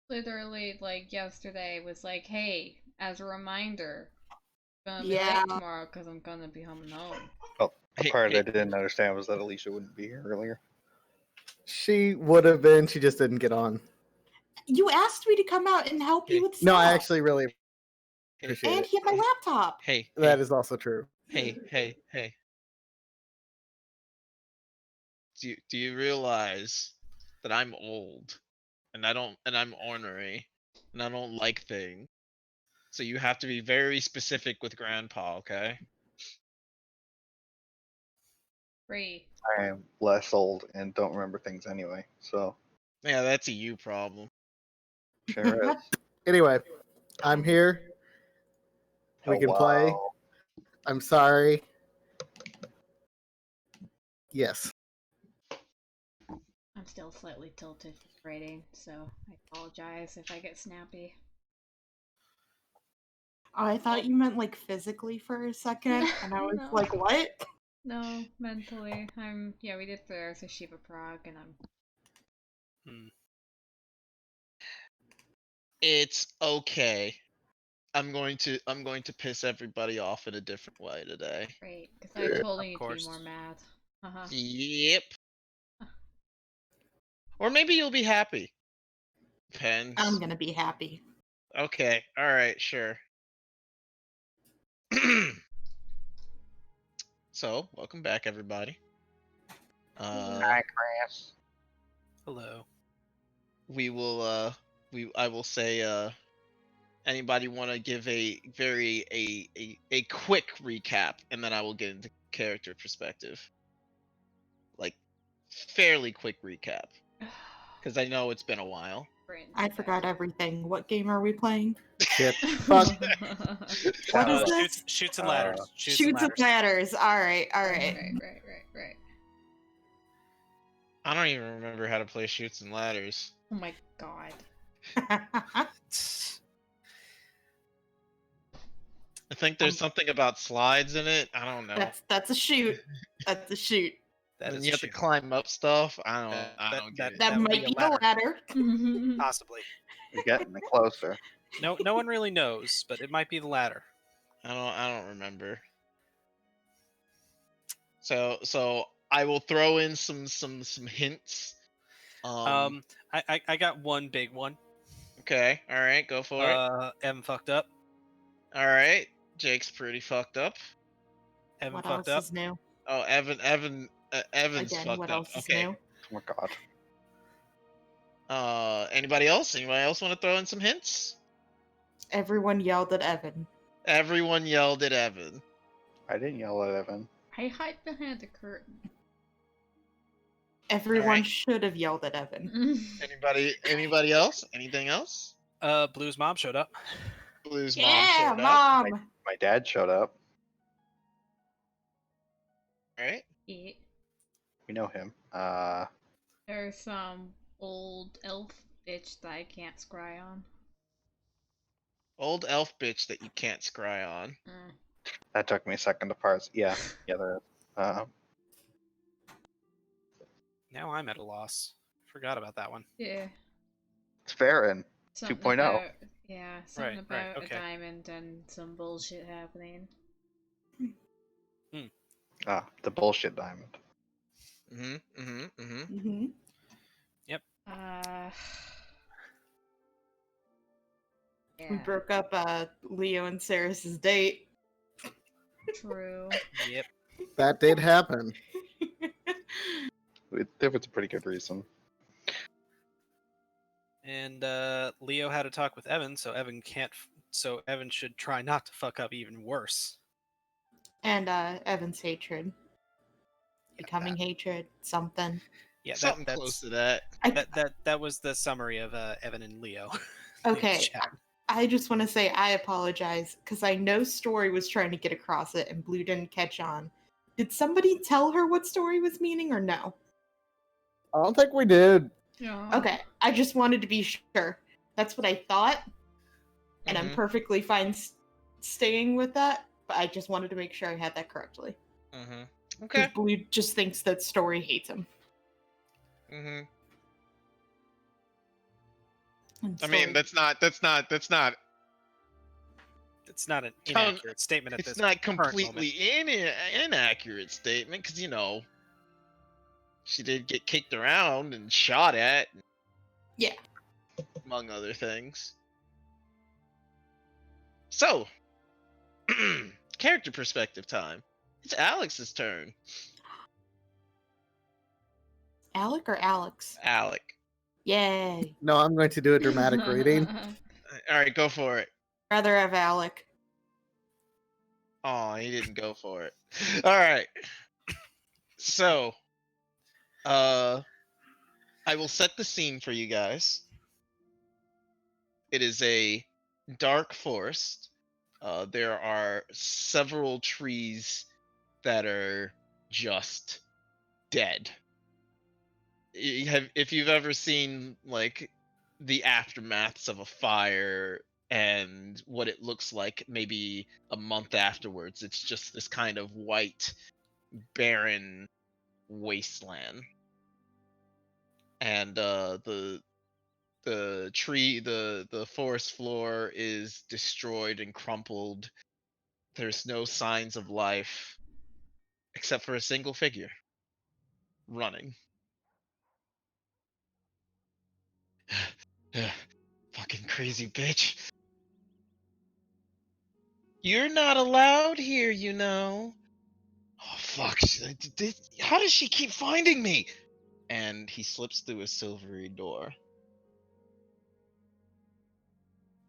literally, like, yesterday was like, hey, as a reminder, I'm gonna be Yeah. late tomorrow because I'm gonna be home alone. Well, the Hey, part hey. I didn't understand was that Alicia wouldn't be here earlier. She would have been. She just didn't get on. You asked me to come out and help you with stuff. No, I actually really appreciate And it. he had my laptop. Hey, That is also true. hey. Do you realize that I'm old, and I'm ornery, and I don't like things. So you have to be very specific with Grandpa, okay? Free. I am less old and don't remember things anyway, so Yeah, that's a you problem. sure is. Anyway, I'm here. We Oh, can play. wow. I'm sorry. Yes. I'm still slightly tilted from writing, so I apologize if I get snappy. I thought you meant like physically for a second, and I was No. like, what? No, mentally. We did the Shiva Prague, and I'm... It's okay. I'm going to piss everybody off in a different way today. Great, because I totally need to be more mad. Yep. Or maybe you'll be happy. Depends. I'm gonna be happy. Okay. All right. Sure. So, welcome back, everybody. Hi, Chris. Hello. We will. I will say. Anybody want to give a quick recap, and then I will get into character perspective. Like, fairly quick recap, because I know it's been a while. I forgot everything. What game are we playing? Shit. Fuck. What is this? Shoots and ladders. Shoots and ladders. All right. Right. I don't even remember how to play shoots and ladders. Oh my god. I think there's something about slides in it. I don't know. That's a shoot. That's a shoot. And you have to climb up stuff. I don't get it. That might be the ladder. Possibly. You're getting it closer. No one really knows, but it might be the ladder. I don't remember. So I will throw in some hints. I got one big one. Okay, all right, go for it. Evan fucked up. All right, Jake's pretty fucked up. Evan what fucked else up. is new? Oh, Evan's Again, fucked what up. else is Okay. new? Oh my god. Anybody else? Anybody else want to throw in some hints? Everyone yelled at Evan. Everyone yelled at Evan. I didn't yell at Evan. I hide behind the curtain. Everyone should have yelled at Evan. Anybody else? Anything else? Blue's mom showed up. Blue's mom Yeah, showed up. mom. My dad showed up. Right? Yeah. We know him. There's some old elf bitch that I can't scry on. Old elf bitch that you can't scry on. That took me a second to parse. Yeah, there is. Now I'm at a loss. Forgot about that one. Yeah. It's Farron Something 2.0. about, yeah, something Right, about okay. a diamond and some bullshit happening. The bullshit diamond. Yep. Yeah. We broke up Leo and Saris's date. True. Yep. That did happen. There was a pretty good reason. And Leo had a talk with Evan, so Evan can't. So Evan should try not to fuck up even worse. And Evan's hatred. Becoming hatred. Something. Yeah, Something that's close to that. That was the summary of Evan and Leo. Okay. I just want to say I apologize because I know Story was trying to get across it and Blue didn't catch on. Did somebody tell her what Story was meaning or no? I don't think we did. Yeah. Okay, I just wanted to be sure. That's what I thought, and I'm perfectly fine staying with that, but I just wanted to make sure I had that correctly. Okay. Blue just thinks that Story hates him. And I mean, story. that's not It's not an Tell- inaccurate statement at it's this not current completely moment. inaccurate statement because she did get kicked around and shot at, Yeah. among other things. So, character perspective time. It's Alex's turn. Alec or Alex? Alec. Yay. No, I'm going to do a dramatic reading. All right, go for it. Rather have Alec. Oh, he didn't go for it. All right. So, I will set the scene for you guys. It is a dark forest. There are several trees that are just dead. If you've ever seen like the aftermaths of a fire and what it looks like maybe a month afterwards, it's just this kind of white, barren wasteland. And the forest floor is destroyed and crumpled. There's no signs of life except for a single figure running. Fucking crazy bitch. You're not allowed here, you know. Oh fuck! How does she keep finding me? And he slips through a silvery door.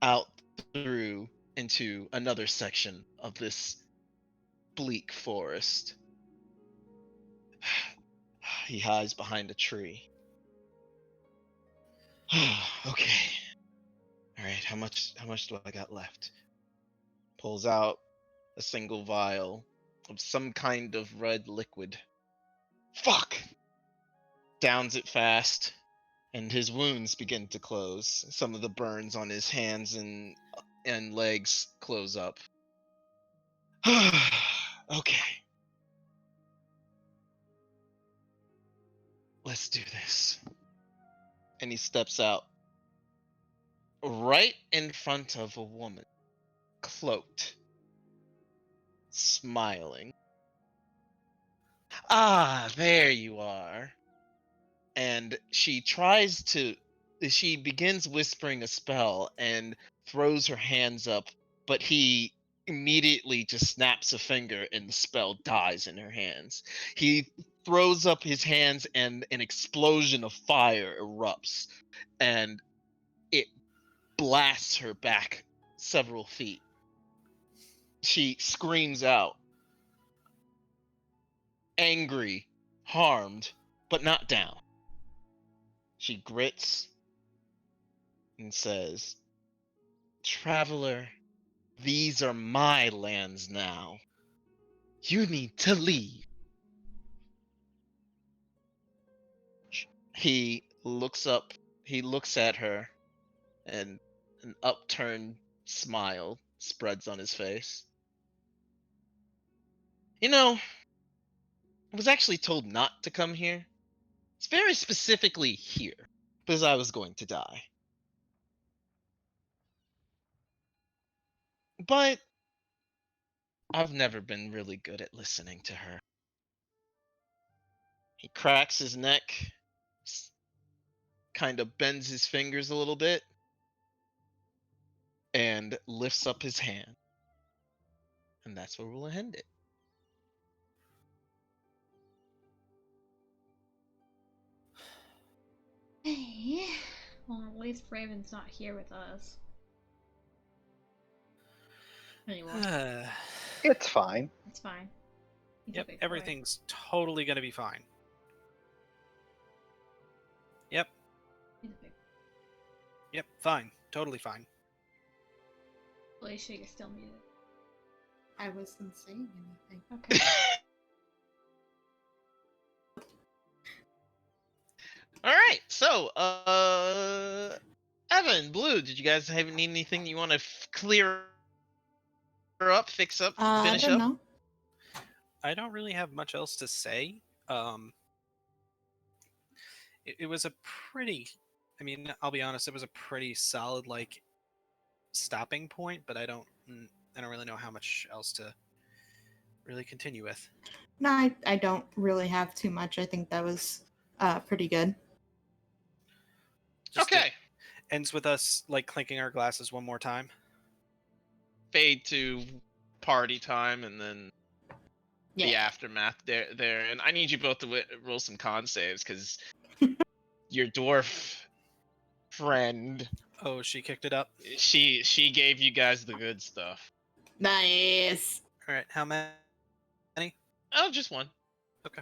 Out through into another section of this bleak forest. He hides behind a tree. Okay. All right, how much do I got left? Pulls out a single vial of some kind of red liquid. Fuck! Downs it fast, and his wounds begin to close. Some of the burns on his hands and legs close up. Okay. Let's do this. And he steps out right in front of a woman, cloaked, smiling. Ah, there you are. And she begins whispering a spell and throws her hands up, but he immediately just snaps a finger and the spell dies in her hands. He throws up his hands and an explosion of fire erupts and it blasts her back several feet. She screams out, angry, harmed, but not down. She grits and says, "Traveler, these are my lands now. You need to leave." He looks at her, and an upturned smile spreads on his face. You know, I was actually told not to come here. It's very specifically here, because I was going to die. But I've never been really good at listening to her. He cracks his neck, kind of bends his fingers a little bit, and lifts up his hand. And that's where we'll end it. Hey. Well, at least Raven's not here with us. Anymore. It's fine. It's fine. He's a Yep, big boy. everything's totally gonna be fine. Yep, He's a big yep, fine, totally fine. Felicia, you're still muted. I wasn't saying anything. Okay. All right, so Evan, Blue, did you guys need anything you want to clear up, fix up, I finish don't up? know. I don't really have much else to say. It was a pretty I mean, I'll be honest, it was a pretty solid like stopping point, but I don't really know how much else to really continue with. No, I don't really have too much. I think that was pretty good. Just Okay. ends with us like clinking our glasses one more time. Fade to party time, and then the Yeah. aftermath there. And I need you both to roll some con saves because your dwarf friend, Oh, she kicked it up. she gave you guys the good stuff. Nice. All right, how many? Oh, just one. Okay.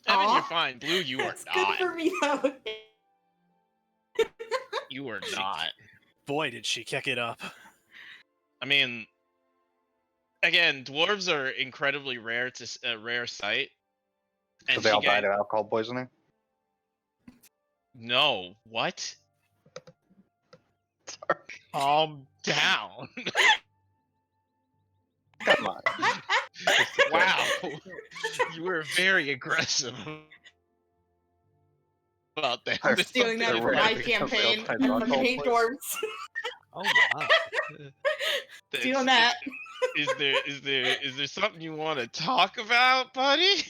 Evan, Aw. you're fine. Blue, you are That's not. good for me though. You are not. Boy, did she kick it up. I mean, again, dwarves are incredibly rare to a rare sight. So they all died of alcohol poisoning? No, what? Calm down. Come on. Wow, you were very aggressive about that. They're Stealing that They're for right. my They're campaign. right. I fucking hate dwarves. Oh wow. Stealing that. Is there something you want to talk about, buddy?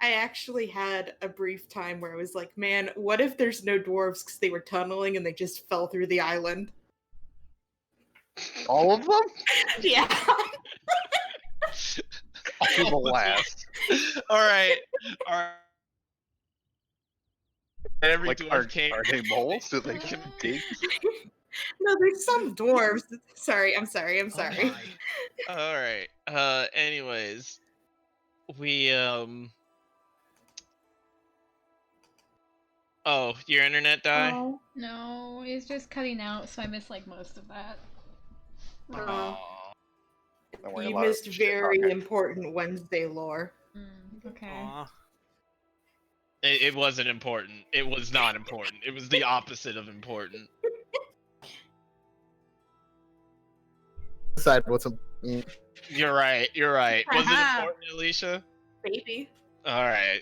I actually had a brief time where I was like, man, what if there's no dwarves because they were tunneling and they just fell through the island? All of them? Yeah. To the last. All right. Every Like, dwarf came. are they moles? Do they can dig? No, there's some dwarves. Sorry, I'm sorry. Oh my. All right. Anyways, we Oh, your internet died. Oh, No, it's just cutting out, so I missed like most of that. oh. Aw. Don't worry, a You lot of missed shit very talking. important Wednesday lore. Okay. Aw. It wasn't important. It was not important. It was the opposite of important. Decide what's a. You're right. You're right. Was it important, Alicia? Baby. All right.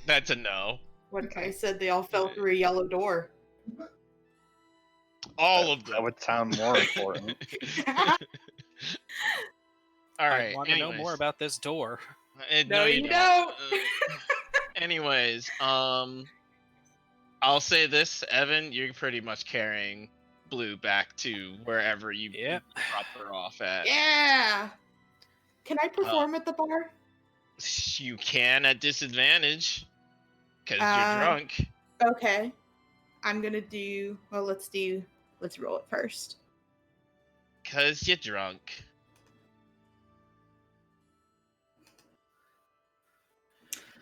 That's a no. What if I said they all fell through a yellow door? All of That them. would sound more important. All I right. want to know more about this door. No, you don't. Anyways, I'll say this, Evan, you're pretty much carrying Blue back to wherever you Yep. dropped her off at. Yeah. Can I perform at the bar? You can at disadvantage because you're drunk. Okay. I'm gonna do. Well, let's roll it first. Because you're drunk.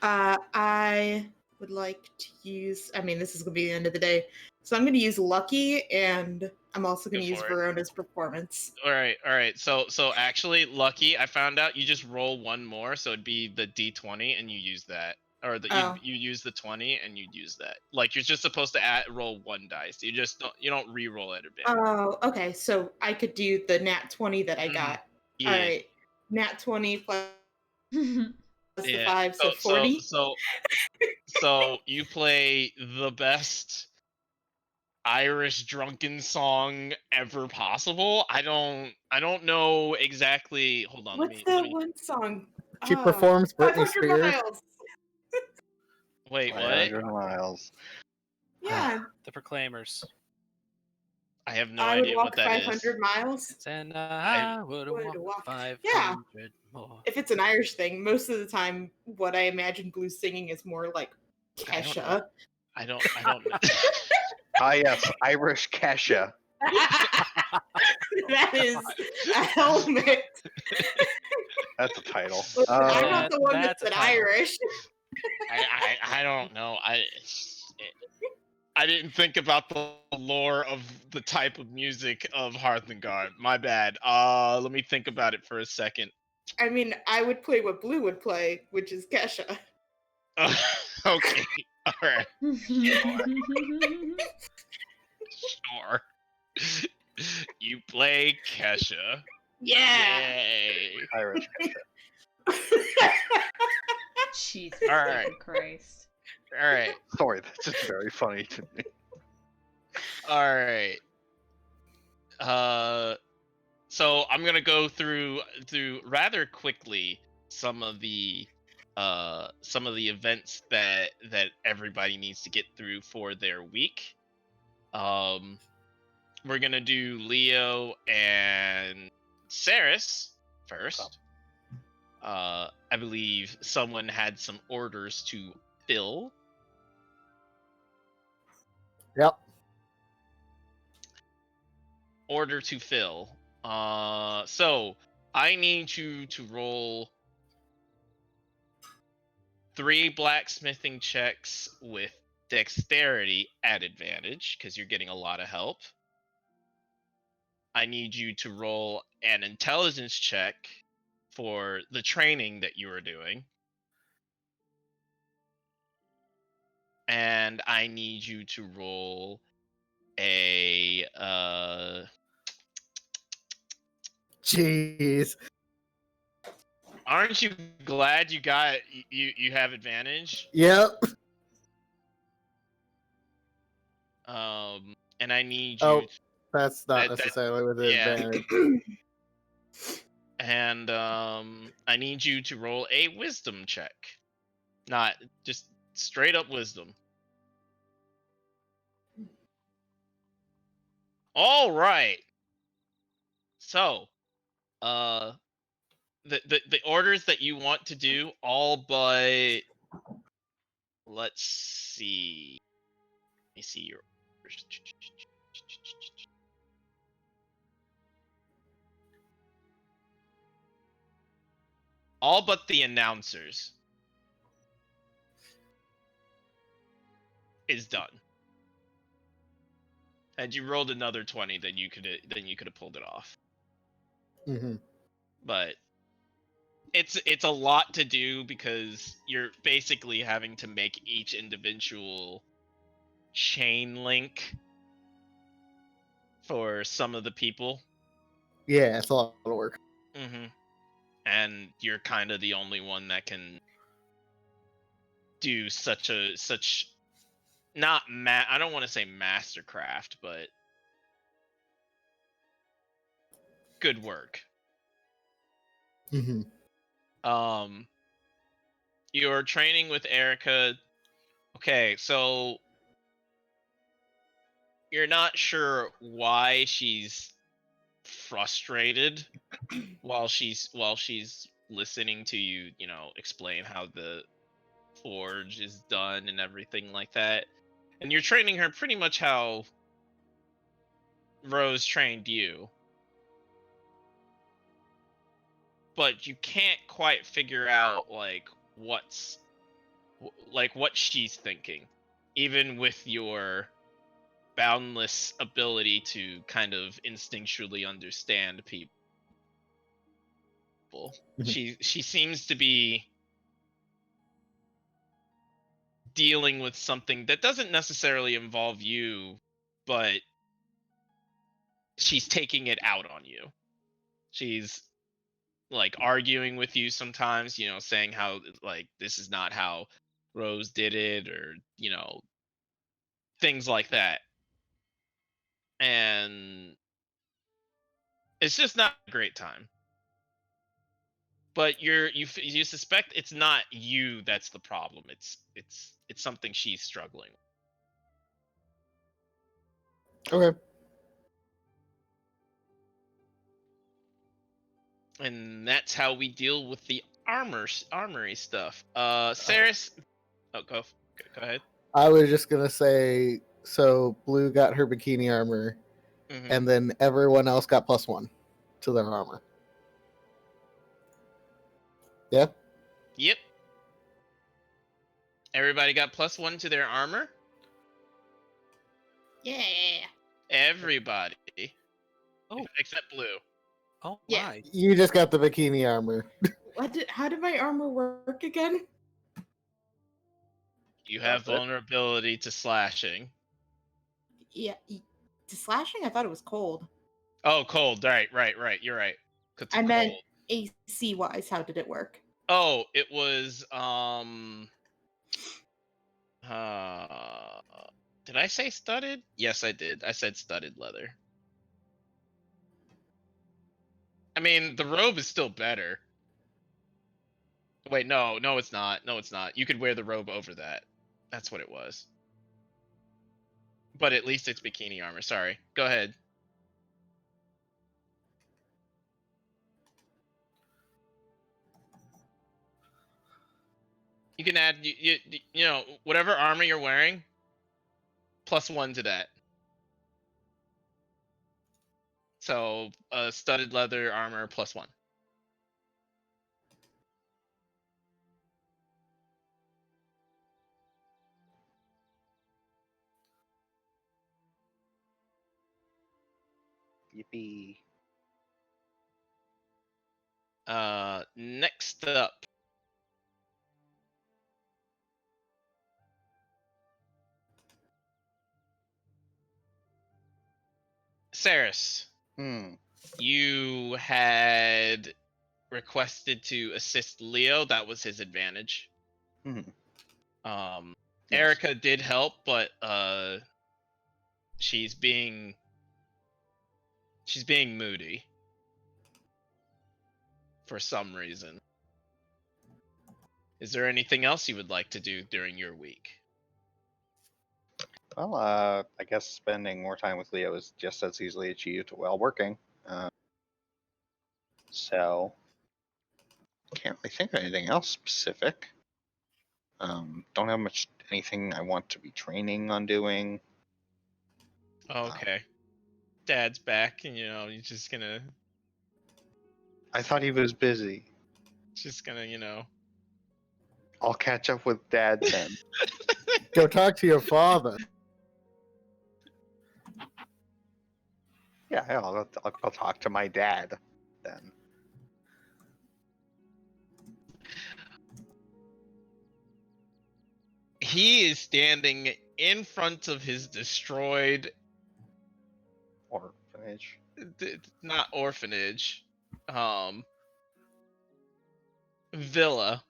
I would like to use. I mean, this is gonna be the end of the day, so I'm gonna use Lucky, and I'm also gonna Go use for it. Verona's performance. All right. So actually, Lucky, I found out you just roll one more, so it'd be the D20, and you use that, or you use the 20 and you use that. Like you're just supposed to roll one dice. You don't re-roll it a bit. Oh, okay. So I could do the nat 20 that I Mhm. got. Yeah. All right, nat 20 plus the Yeah. 5, so 40. So you play the best Irish drunken song ever possible. I don't know exactly. Hold on. What's that one song? She performs Britney 500 Spears. miles. Wait, what? 100 miles. Yeah, The Proclaimers. I have no I would idea walk what that 500 is. miles. And I would would walk walk- 500 Yeah. more. If it's an Irish thing, most of the time, what I imagine Blue singing is more like I don't Kesha. I don't know. Ah, yes, Irish Kesha. That is a helmet. That's a title. Listen, I'm not the one That's that's a an title. Irish. I don't know. I didn't think about the lore of the type of music of Hearthengard. My bad. Let me think about it for a second. I mean, I would play what Blue would play, which is Kesha. Okay. All right. Sure. You play Kesha. Yeah. Yay. Irish Kesha. Jesus Alright. fucking Christ. All right. Sorry, that's just very funny to me. All right. So I'm gonna go through rather quickly some of the events that everybody needs to get through for their week. We're gonna do Leo and Saris first. I believe someone had some orders to fill. Yep. Order to fill. So I need you to roll 3 blacksmithing checks with dexterity at advantage because you're getting a lot of help. I need you to roll an intelligence check for the training that you are doing. And I need you to roll a Jeez. aren't you glad you got you have advantage? Yep. And I need Oh, you that's not that- necessarily with yeah. advantage. and I need you to roll a wisdom check. Not just straight up wisdom. All right. So, the orders that you want to do, all but let's see. Let me see your orders. All but the announcers is done. Had you rolled another 20, then you could have pulled it off. Hmm. But it's a lot to do because you're basically having to make each individual chain link for some of the people. Yeah, it's a lot of work. Mm-hmm. And you're kind of the only one that can do such not I don't want to say mastercraft, but good work. Hmm. You're training with Erica. Okay, so you're not sure why she's frustrated while she's listening to you, explain how the forge is done and everything like that. And you're training her pretty much how Rose trained you. But you can't quite figure out what she's thinking, even with your boundless ability to kind of instinctually understand people. Mhm. She seems to be dealing with something that doesn't necessarily involve you, but she's taking it out on you. She's arguing with you sometimes, saying how this is not how Rose did it, or things like that. And it's just not a great time. But you suspect it's not you that's the problem. It's something she's struggling with. Okay. And that's how we deal with the armory stuff. Saris, go ahead. I was just gonna say, so Blue got her bikini armor, Mhm. and then everyone else got +1 to their armor. Yeah. Yep. Everybody got +1 to their armor. Yeah. Everybody. Oh. Except Blue. Oh Yeah. my! You just got the bikini armor. How did my armor work again? You have That's it. vulnerability to slashing. Yeah. To slashing? I thought it was cold. Oh, cold. Right. You're right. 'Cause it's I meant cold. AC wise. How did it work? Oh, it was did I say studded? Yes, I did. I said studded leather. I mean, the robe is still better. Wait, no, it's not. No, it's not. You could wear the robe over that. That's what it was. But at least it's bikini armor. Sorry. Go ahead. You can add you know whatever armor you're wearing, +1 to that. So studded leather armor +1. Yippee. Next up, Saris. Hmm. You had requested to assist Leo. That was his advantage. Hmm. Um, Yes. Erica did help, but she's being moody for some reason. Is there anything else you would like to do during your week? Well, I guess spending more time with Leo is just as easily achieved while working. So, can't really think of anything else specific. Don't have anything I want to be training on doing. Okay. Dad's back, and you're just gonna I thought he was busy. I'll catch up with Dad then. Go talk to your father. Yeah, I'll talk to my dad then. He is standing in front of his destroyed, Orphanage. not orphanage, villa,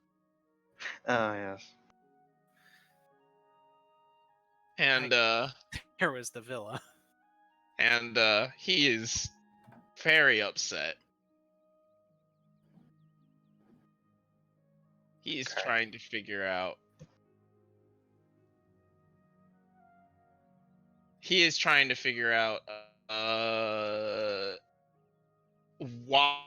Oh, yes. and Here was the villa. he is very upset. He is Okay. trying to figure out. He is trying to figure out why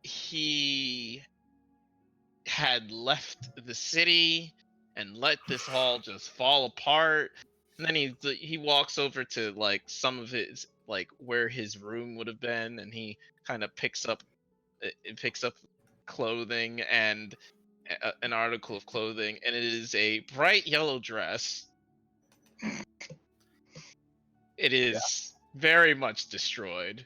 he had left the city and let this all just fall apart. And then he walks over to like some of his like where his room would have been, and he kind of picks up clothing and an article of clothing, and it is a bright yellow dress. It is very much destroyed.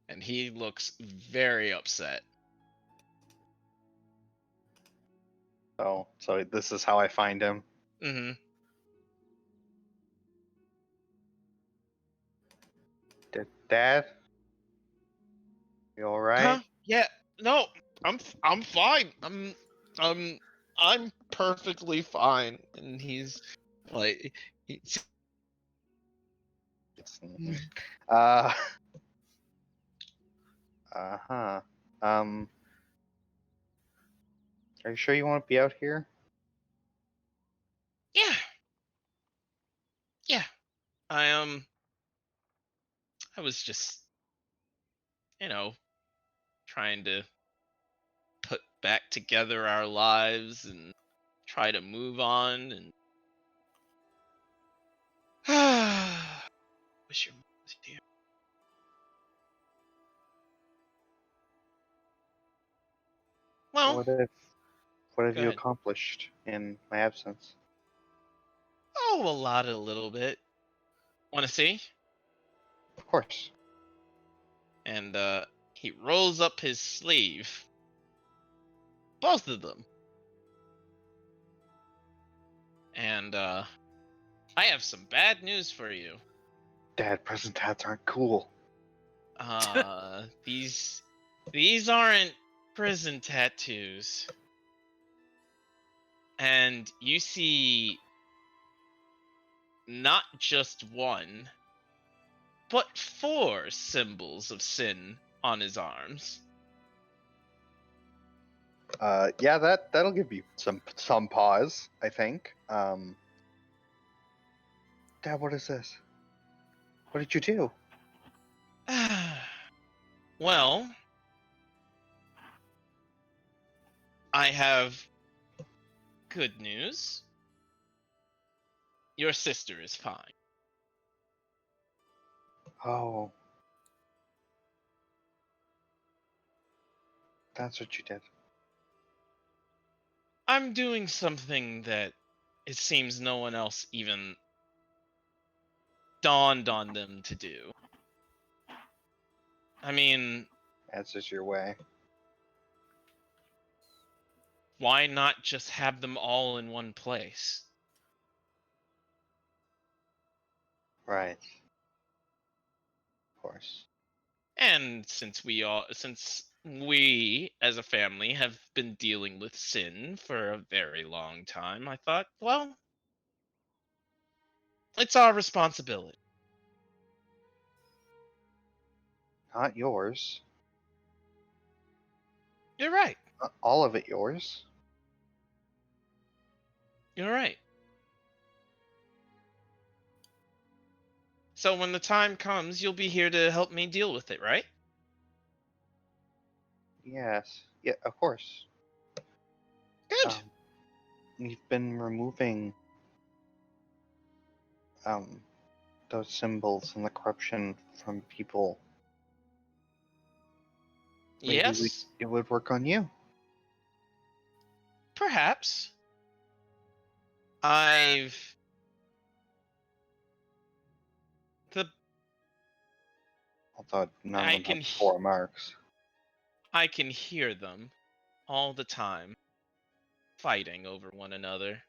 And he looks very upset. So this is how I find him. Mm-hmm. Dad, you all right? Huh? Yeah. No, I'm fine. I'm perfectly fine. And he's like, Uh. Uh-huh. Um. Are you sure you want to be out here? yeah, yeah. I I was just, trying to put back together our lives and try to move on and wish your mom was here. Well, What have go you ahead. accomplished in my absence? Oh, a little bit. Want to see? Of course. And he rolls up his sleeve. Both of them. And I have some bad news for you. Dad, present tats aren't cool. These aren't prison tattoos. And you see not just one, but 4 symbols of sin on his arms. Yeah, that'll give you some pause, I think. Dad, what is this? What did you do? Well, I have good news. Your sister is fine. Oh, that's what you did. I'm doing something that it seems no one else even dawned on them to do. I mean, That's just your way. why not just have them all in one place? Right. Of course. And since we as a family have been dealing with sin for a very long time, I thought, well, it's our responsibility. Not yours. You're right. Not all of it yours. You're right. So when the time comes, you'll be here to help me deal with it, right? Yes. Yeah, of course. Good. We've been removing those symbols and the corruption from people. Maybe Yes, it would work on you. perhaps. I've the Although none of I them have can 4 marks. I can hear them all the time fighting over one another.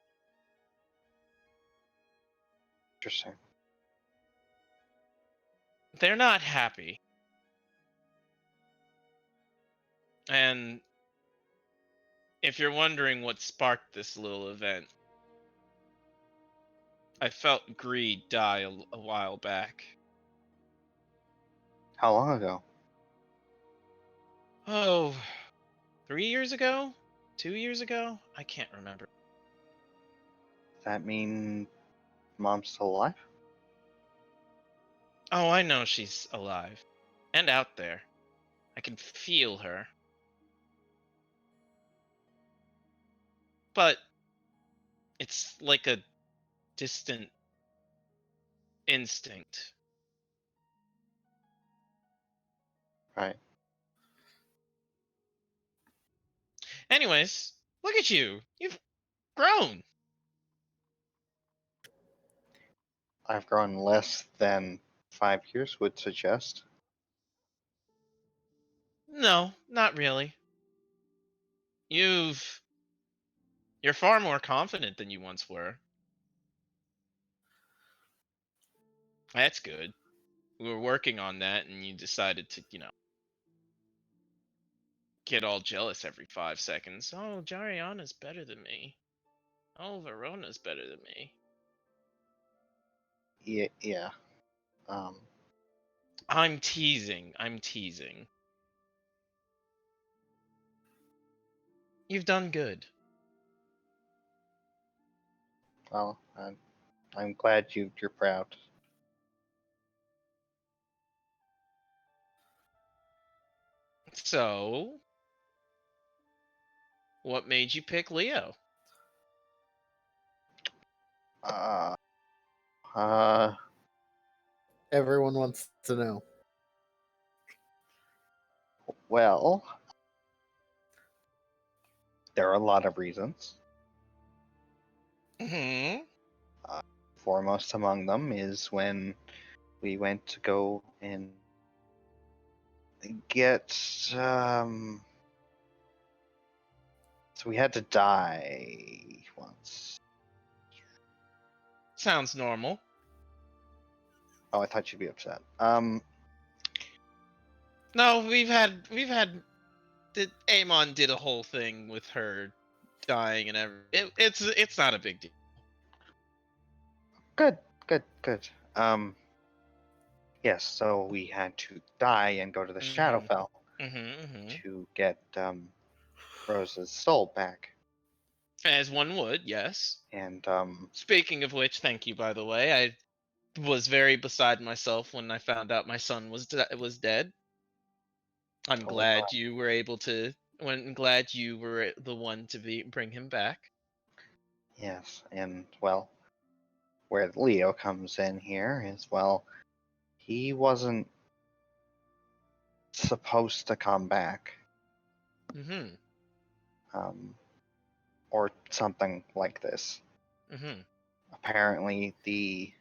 Interesting. They're not happy. And if you're wondering what sparked this little event, I felt greed die a while back. How long ago? Oh, 3 years ago? 2 years ago? I can't remember. Does that mean Mom's still alive? Oh, I know she's alive. And out there. I can feel her. But it's like a distant instinct. Right. Anyways, look at you. You've grown. I've grown less than 5 years would suggest. No, not really. You're far more confident than you once were. That's good. We were working on that and you decided to, get all jealous every 5 seconds. Oh, Jariana's better than me. Oh, Verona's better than me. Yeah. Um, I'm teasing. I'm teasing. You've done good. well, I'm glad you're proud. So, what made you pick Leo? Uh, uh, Everyone wants to know. well, there are a lot of reasons. Hmm. Foremost among them is when we went to go and get so we had to die once. Sounds normal. Oh, I thought you'd be upset. No, we've had Amon did a whole thing with her dying and everything. It's not a big deal. Good, good, good. Yes, so we had to die and go to the Mhm. Shadowfell to get Rose's soul back. As one would, yes. And Speaking of which, thank you, by the way. I was very beside myself when I found out my son was dead. I'm Oh, glad you were able to. Glad you were the one to bring him back. yes, and well, where Leo comes in here is, well, he wasn't supposed to come back, Mm-hmm. or something like this. Mm-hmm. Apparently, the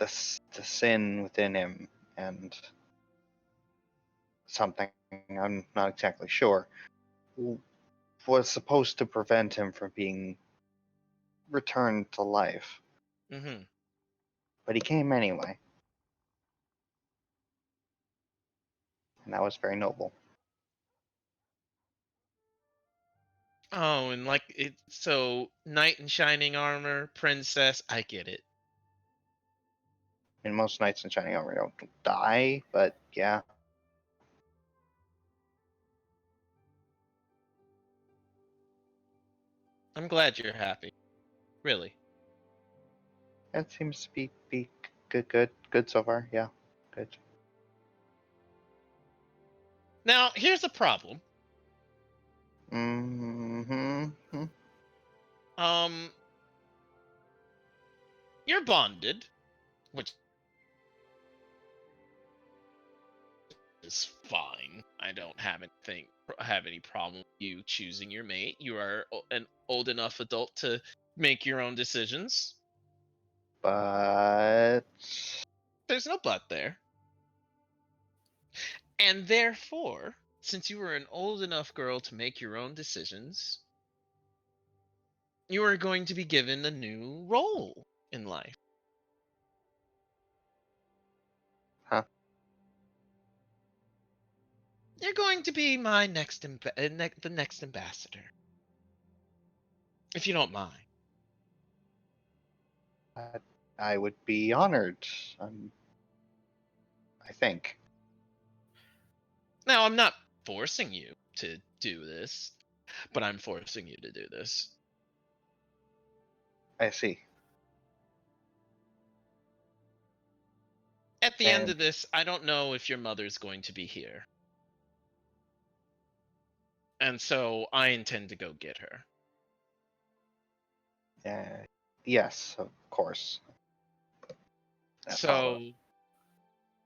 sin within him and something, I'm not exactly sure, was supposed to prevent him from being returned to life. Mm-hmm. But he came anyway, and that was very noble. Oh, and like it. So knight in shining armor, princess. I get it. I mean, most knights in shining armor don't die, but yeah, I'm glad you're happy. Really. that seems to be good so far. Yeah, good. Now here's a problem. Mm-hmm. Um, you're bonded, which is fine. I don't have any problem with you choosing your mate. You are an old enough adult to make your own decisions. But There's no but there. And therefore, since you are an old enough girl to make your own decisions, you are going to be given a new role in life. huh? You're going to be my the next ambassador, if you don't mind. I would be honored. I think. Now, I'm not forcing you to do this, but I'm forcing you to do this. I see. At the end And of this, I don't know if your mother's going to be here. And so I intend to go get her. yes, of course. That's all.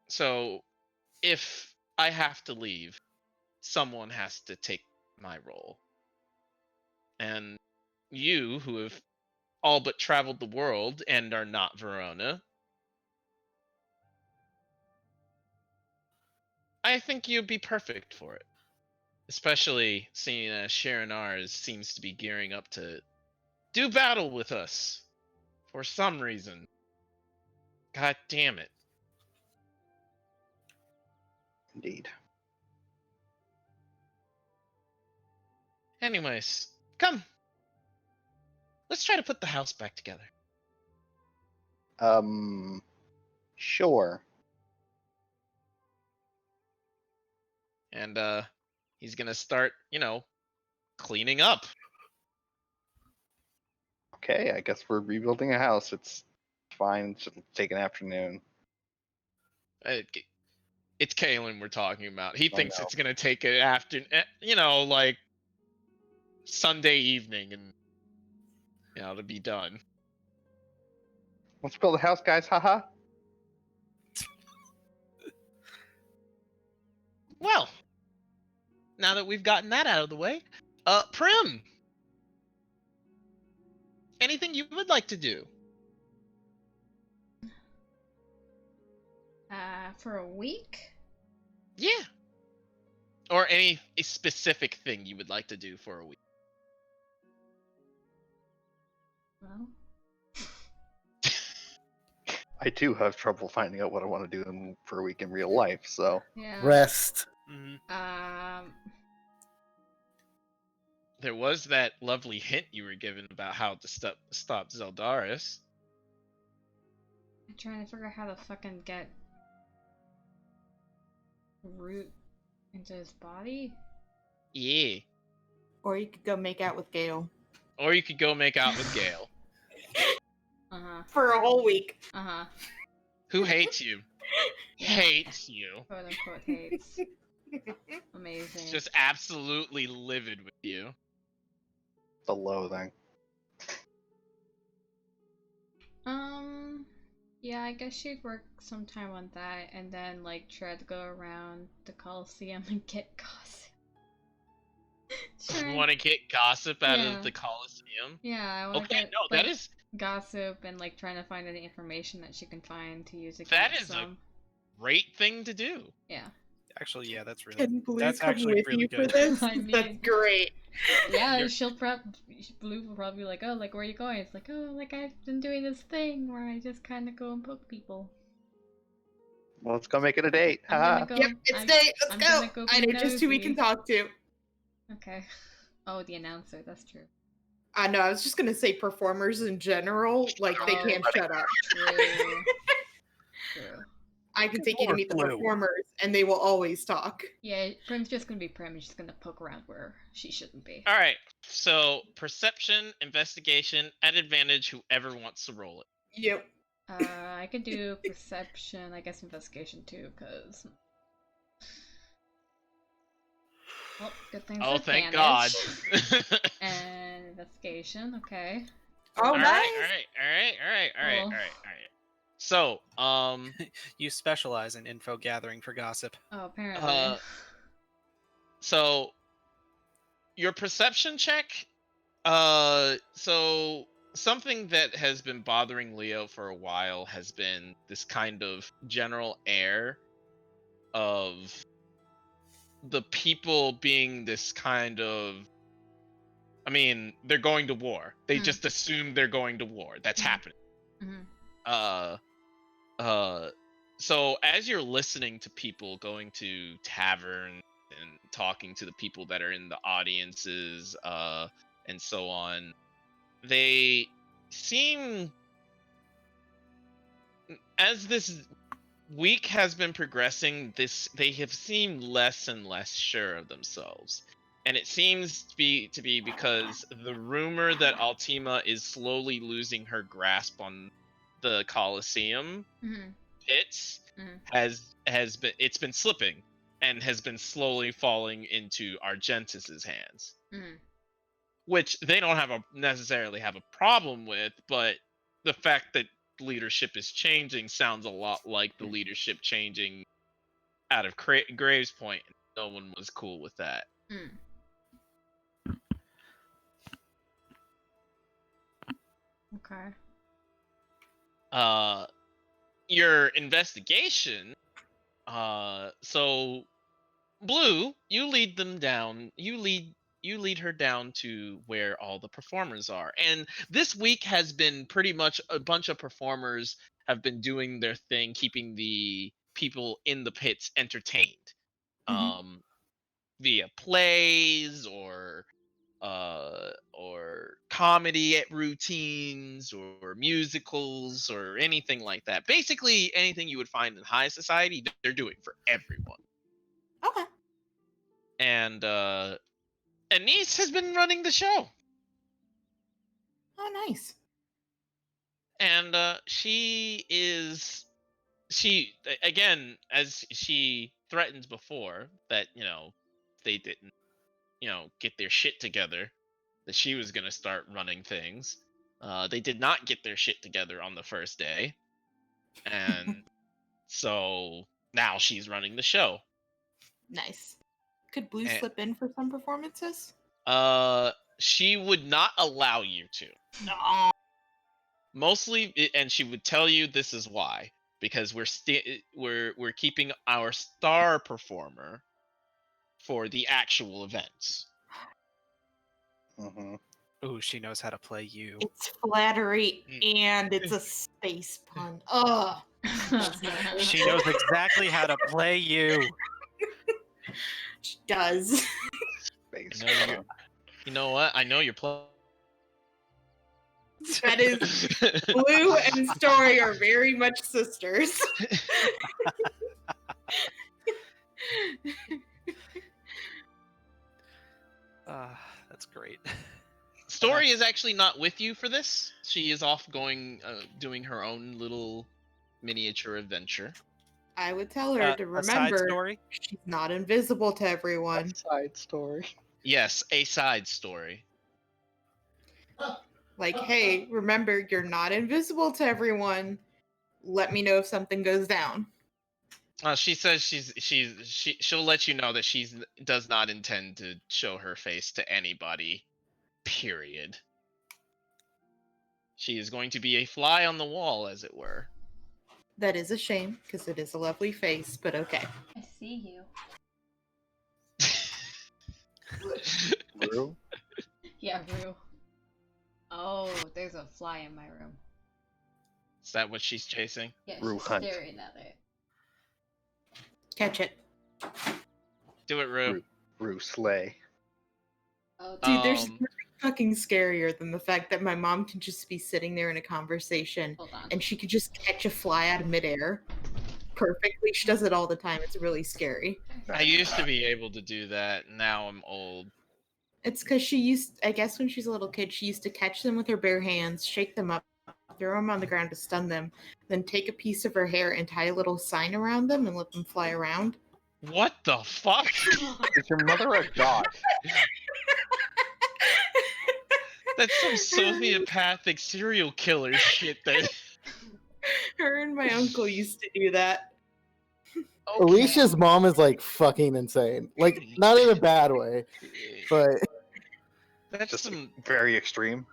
So if I have to leave, someone has to take my role. And you, who have all but traveled the world and are not Verona, I think you'd be perfect for it. Especially seeing as Sharonars seems to be gearing up to do battle with us for some reason. God damn it. Indeed. Anyways, come. Let's try to put the house back together. Sure. And he's gonna start, cleaning up. Okay, I guess we're rebuilding a house. It's fine. It should take an afternoon. It's Kalen we're talking about. He I thinks know. it's gonna take an afternoon, like Sunday evening, and to be done. Let's build a house, guys. Haha. Well, now that we've gotten that out of the way, Prim, anything you would like to do? For a week? Yeah. Or any specific thing you would like to do for a week. Well, I do have trouble finding out what I want to do for a week in real life, so Yeah. Rest. There was that lovely hint you were given about how to stop Zeldaris. I'm trying to figure out how to fucking get root into his body. Yeah. Or you could go make out with Gale Or you could go make out with Gale. for a whole week. Who hates you? Yeah. Hates you. Quote unquote hates. Amazing. Just absolutely livid with you. the loathing. Yeah, I guess she'd work some time on that and then like try to go around the Coliseum and get gossip. You want to get gossip out Yeah. of the Coliseum? Yeah, I want to Okay, get no, like, that is gossip and like trying to find any information that she can find to use against that is them. a great thing to do. Yeah. Actually, yeah, that's really Can Blue that's come actually with really you good. for this? I mean- That's great. Yeah, You're- Blue will probably be like, oh, like where are you going? It's like, oh, like I've been doing this thing where I just kind of go and poke people. Well, let's go make it a date. I'm Haha. gonna go. Yep, it's day. Let's I'm go. gonna go I be know just who we can nosy. talk to. Okay. Oh, the announcer. That's true. I know. I was just gonna say performers in general, like they Oh. can't shut up. True. True. I can take you to Lord meet the Blue. performers, and they will always talk. Yeah, Prim's just gonna be Prim. She's just gonna poke around where she shouldn't be. All right. So perception, investigation, at advantage. Whoever wants to roll it. Yep. I could do perception, I guess investigation too, because. Well, good thing. Oh, thank God. And investigation, okay. Oh, All nice. right. Cool. So, You specialize in info gathering for gossip. Oh, apparently. so your perception check. So something that has been bothering Leo for a while has been this kind of general air of the people being this kind of. I mean, they're going to war. They just assume they're going to war. That's happening. Mhm. So as you're listening to people going to taverns and talking to the people that are in the audiences, and so on, they seem, as this week has been progressing, they have seemed less and less sure of themselves. And it seems to be because the rumor that Altima is slowly losing her grasp on the Colosseum Mhm. pits Mhm. has been slipping and has been slowly falling into Argentus's hands, Mhm. which they don't necessarily have a problem with, but the fact that leadership is changing sounds a lot like the leadership changing out of Graves Point. No one was cool with that. Mm. Okay. Your investigation. So Blue, you lead them down. You lead her down to where all the performers are. And this week has been pretty much a bunch of performers have been doing their thing, keeping the people in the pits entertained. Via plays or comedy routines or musicals or anything like that. Basically, anything you would find in high society, they're doing for everyone. Okay. And Anise has been running the show, Oh, nice. and she again, as she threatens before that they didn't get their shit together, that she was gonna start running things. They did not get their shit together on the first day, and so now she's running the show. Nice. Could Blue Eh. slip in for some performances? She would not allow you to. No. Mostly, and she would tell you this is why, because we're keeping our star performer for the actual events. Mm-hmm. Ooh, she knows how to play you. It's flattery Mm. and it's a space pun. Ugh. She knows exactly how to play you. She does. Space I know pun. You know what? I know you're playing. That is, Blue and Story are very much sisters. That's great. Story is actually not with you for this. She is off going, doing her own little miniature adventure. I would tell her to A side remember story. she's not invisible to everyone. Side story. Yes, a side story. Like, hey, remember you're not invisible to everyone. Let me know if something goes down. She says she'll let you know that she does not intend to show her face to anybody. Period. She is going to be a fly on the wall, as it were. That is a shame because it is a lovely face, but okay. I see you. Rue? Yeah, Rue. Oh, there's a fly in my room. Is that what she's chasing? Yeah, Rue she's hunt. staring at it. Catch it. Do it, Rue. Rue slay. Oh, Dude, there's Um, nothing fucking scarier than the fact that my mom can just be sitting there in a conversation hold on. and she could just catch a fly out of midair perfectly. She does it all the time. It's really scary. I used to be able to do that. Now I'm old. It's because I guess when she's a little kid, she used to catch them with her bare hands, shake them up, throw them on the ground to stun them, then take a piece of her hair and tie a little sign around them and let them fly around. What the fuck? Is your mother a god? That's some sociopathic serial killer shit. That Her and my uncle used to do that. Alicia's mom is like fucking insane. Like, not in a bad way, but that's Just some. very extreme.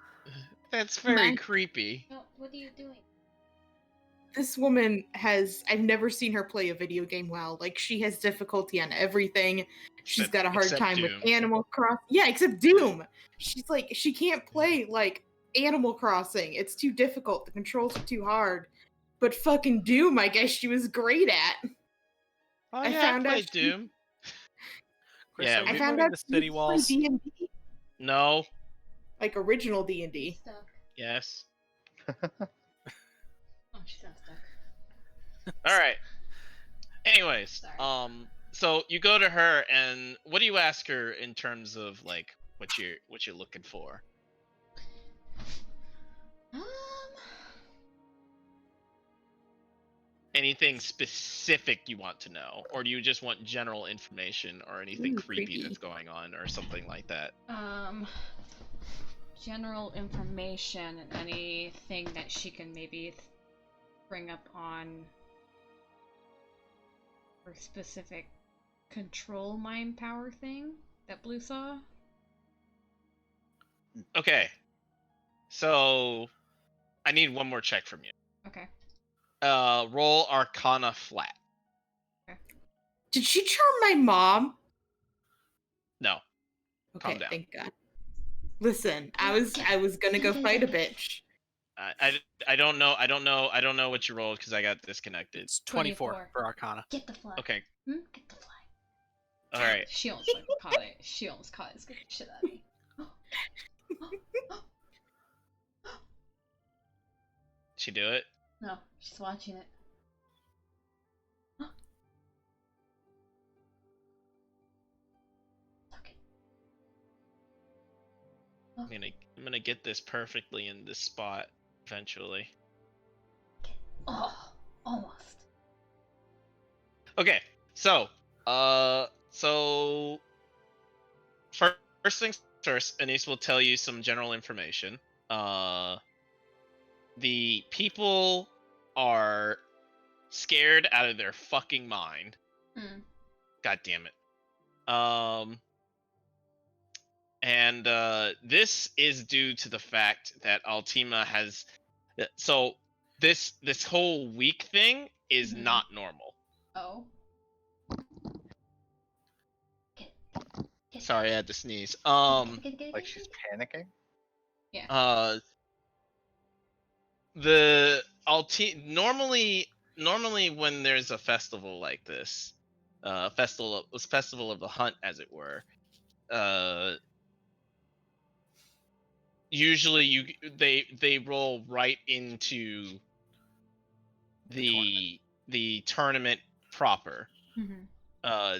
That's very Man. creepy. No, what are you doing? This woman I've never seen her play a video game well. Like, she has difficulty on everything. She's got a hard Except time Doom. with Animal Crossing. Yeah, except Doom. She's like, she can't play, like, Animal Crossing. It's too difficult. The controls are too hard. But fucking Doom, I guess she was great at. Oh I yeah, found I out played she- Doom. Chris, Yeah, are I we found moving out the she city used to play walls? D&D, No. like original D&D. Stuck. Yes. Oh, she's not stuck. All right. Anyways, Sorry. so you go to her, and what do you ask her in terms of like what you're looking for? Anything specific you want to know, or do you just want general information or anything Ooh, creepy creepy. that's going on or something like that? General information and anything that she can maybe bring up on her specific control mind power thing that Blue saw. Okay. So I need one more check from you. Okay. Roll Arcana flat. Did she charm my mom? No. Okay, Calm down. thank God. Listen, I was gonna go fight a bitch. I don't know what you rolled because I got disconnected. It's 24 24. for Arcana. Get the fly. Okay. Get the fly. All right. She almost fucking caught it. She almost caught it. Scared the shit out of me. She do it? No, she's watching it. Okay. I'm gonna get this perfectly in this spot eventually. Oh, almost. Okay, so first things first, Anise will tell you some general information. The people are scared out of their fucking mind. God damn it. And this is due to the fact that Altima has. So this whole week thing is not normal. Oh. Sorry, I had to sneeze. Like she's panicking? Yeah. The normally when there's a festival like this, festival of the hunt, as it were, uh, usually they roll right into the tournament proper. Mm-hmm. Uh,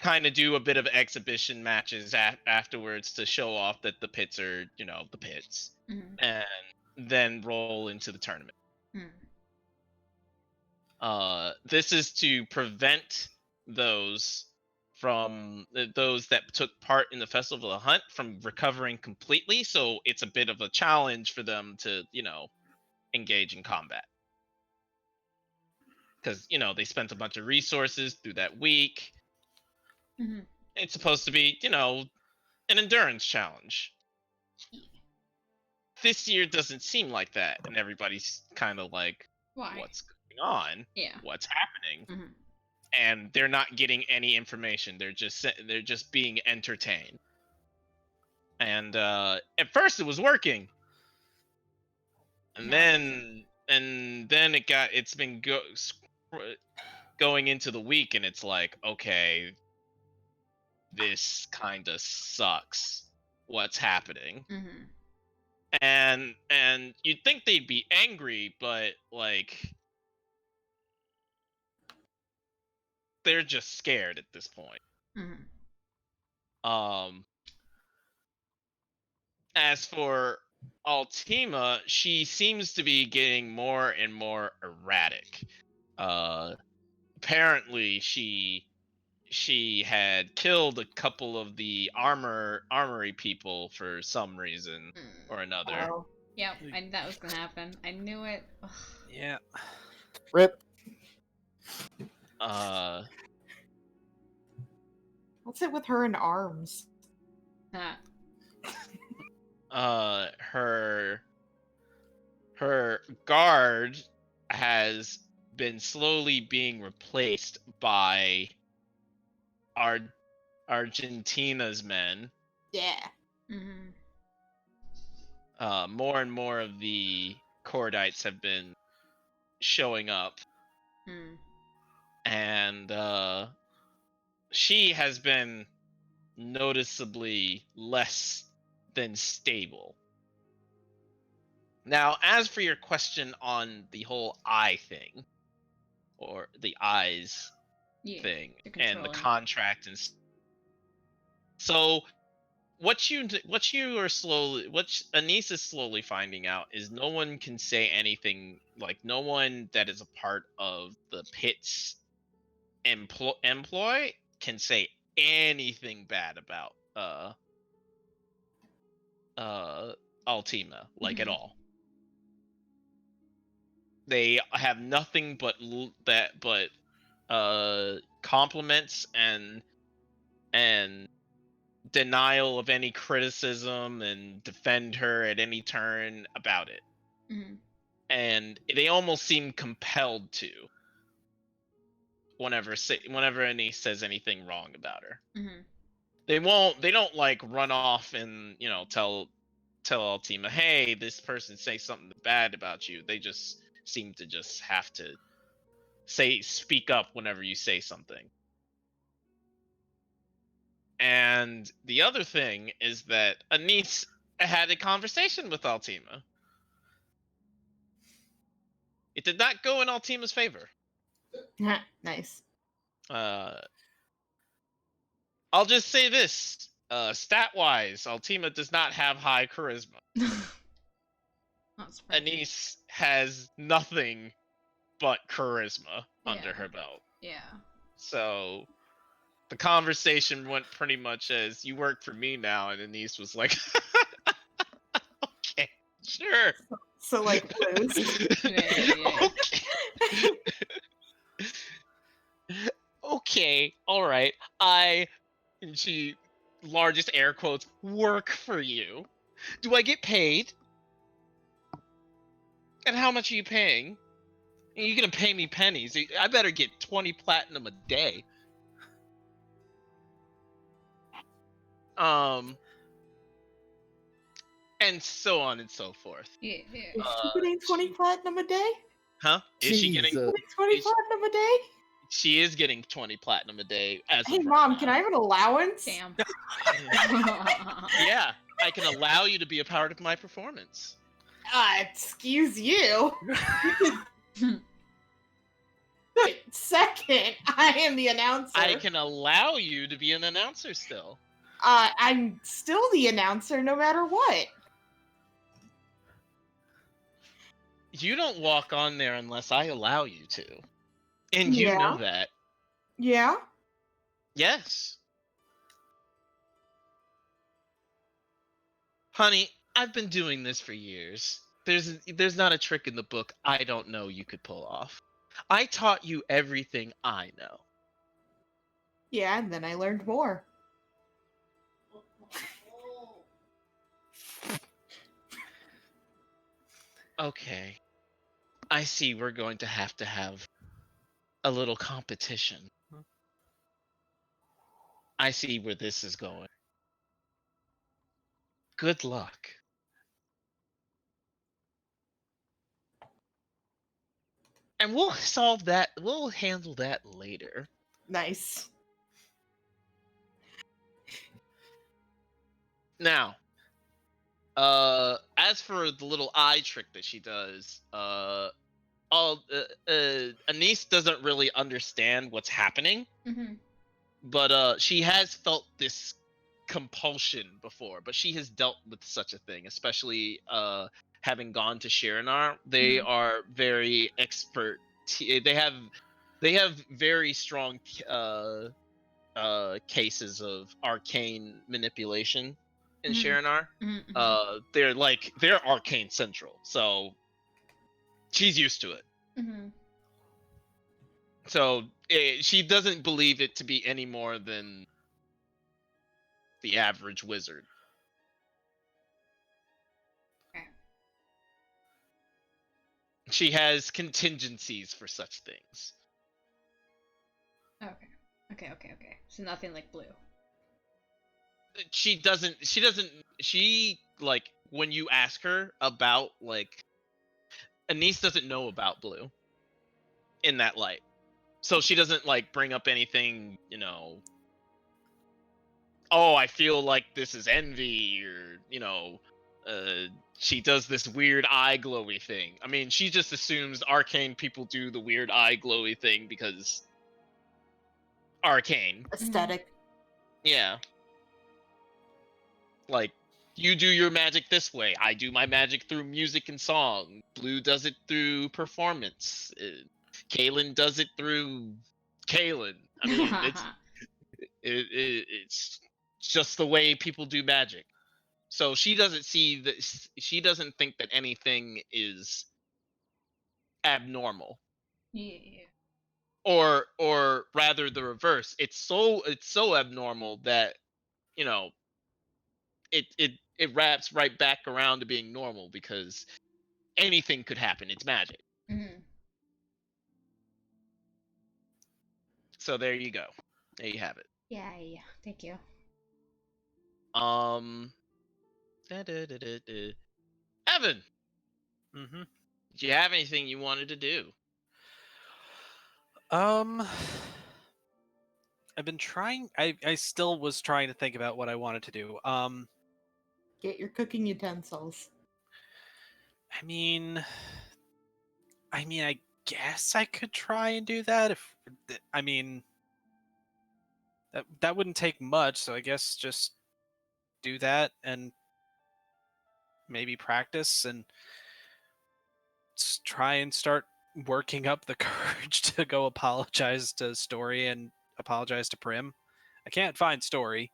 kind of do a bit of exhibition matches afterwards to show off that the pits are, the pits, Mm-hmm. and then roll into the tournament. Mm. This is to prevent those those that took part in the festival of the hunt from recovering completely. So it's a bit of a challenge for them to, engage in combat, because they spent a bunch of resources through that week. Mm-hmm. It's supposed to be, an endurance challenge. This year doesn't seem like that, and everybody's kind of like, Why? what's going on? Yeah. What's happening? Mm-hmm. And they're not getting any information. They're just being entertained. And at first it was working, and then it's been going into the week, and it's like, okay, this kind of sucks. What's happening? Mm-hmm. And you'd think they'd be angry, but like, they're just scared at this point. Mm-hmm. As for Altima, she seems to be getting more and more erratic. Apparently she had killed a couple of the armory people for some reason or another. Oh. Yep, I knew that was gonna happen. I knew it. Ugh. Yeah. Rip. What's it with her and arms? That. Her guard has been slowly being replaced by Argentina's men. Yeah. Mm-hmm. More and more of the Cordites have been showing up, Mm. and she has been noticeably less than stable. Now, as for your question on the whole eye thing, or the eyes Yeah. thing, The and the controlling. contract, and so what Anise is slowly finding out is no one can say anything, like no one that is a part of the pit's employ can say anything bad about Altima, like, at Mhm. all. They have nothing but compliments and denial of any criticism, and defend her at any turn about it. Mm-hmm. And they almost seem compelled to whenever Anise says anything wrong about her. Mm-hmm. They don't like run off and, tell Altima, hey, this person say something bad about you. They just seem to just have to speak up whenever you say something. And the other thing is that Anise had a conversation with Altima. It did not go in Altima's favor. Nice. I'll just say this. Stat-wise, Altima does not have high charisma. Not surprising. Anise has nothing but charisma under Yeah. her belt. Yeah. So the conversation went pretty much as, you work for me now, and Anise was like, okay, sure. So like blues. Yeah. Okay. Okay, all right. And she, largest air quotes, work for you. Do I get paid? And how much are you paying? You're gonna pay me pennies. I better get 20 platinum a day. and so on and so forth. Yeah. Is she getting 20 platinum a day? Huh? Is she getting? Jesus. 20 Is- platinum a day? She is getting 20 platinum a day as Hey, of right Mom, now. can I have an allowance? Damn. Yeah, I can allow you to be a part of my performance. Excuse you. Wait, second, I am the announcer. I can allow you to be an announcer still. I'm still the announcer no matter what. You don't walk on there unless I allow you to. And you Yeah. know that. Yeah? Yes. Honey, I've been doing this for years. There's not a trick in the book I don't know you could pull off. I taught you everything I know. Yeah, and then I learned more. Okay. I see we're going to have a little competition. I see where this is going. Good luck. And we'll solve that. We'll handle that later. Nice. Now, as for the little eye trick that she does, Anise doesn't really understand what's happening, but she has felt this compulsion before. But she has dealt with such a thing, especially having gone to Shiranar. They are very expert. They have very strong cases of arcane manipulation in Shiranar. They're arcane central, so she's used to it. So she doesn't believe it to be any more than the average wizard. Okay. She has contingencies for such things. Okay. So nothing like blue. She like when you ask her about like Anise doesn't know about blue in that light. So she doesn't like bring up anything, oh, I feel like this is envy, or she does this weird eye glowy thing. I mean, she just assumes arcane people do the weird eye glowy thing because arcane. Aesthetic. Yeah. Like, you do your magic this way. I do my magic through music and song. Blue does it through performance. Kaylin does it through Kaylin. I mean, it's just the way people do magic. So she doesn't see that. She doesn't think that anything is abnormal. Yeah. Or rather the reverse. It's so abnormal that it wraps right back around to being normal because anything could happen. It's magic. So there you go. There you have it. Yeah. Thank you. Evan, Mm-hmm. do you have anything you wanted to do? I've been trying. I still was trying to think about what I wanted to do. Get your cooking utensils. I mean, I guess I could try and do that that wouldn't take much, so I guess just do that and maybe practice and try and start working up the courage to go apologize to Story and apologize to Prim. I can't find Story,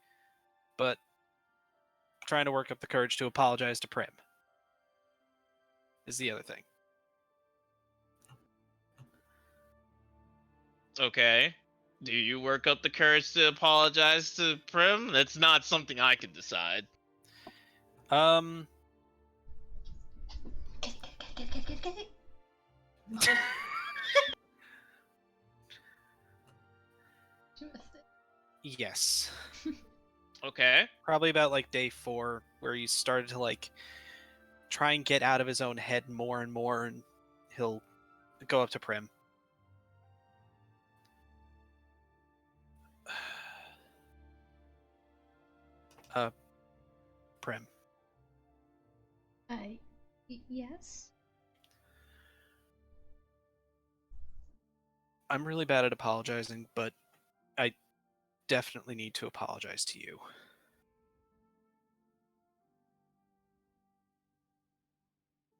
but I'm trying to work up the courage to apologize to Prim is the other thing. Okay. Do you work up the courage to apologize to Prim? That's not something I can decide. Get it. She missed it. Yes. Okay. Probably about like day 4 where you started to like try and get out of his own head more and more, and he'll go up to Prim. Prim, Yes? I'm really bad at apologizing, but I definitely need to apologize to you.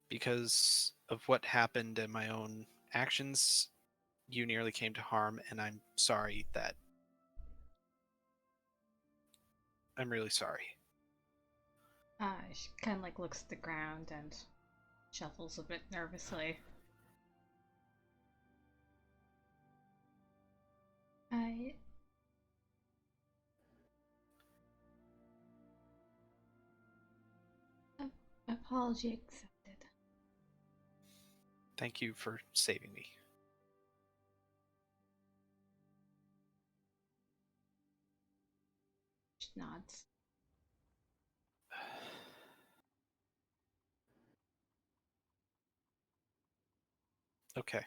Because of what happened and my own actions, you nearly came to harm, and I'm sorry that... I'm really sorry. She kind of like looks at the ground and shuffles a bit nervously. I... Apology accepted. Thank you for saving me. She nods. Okay.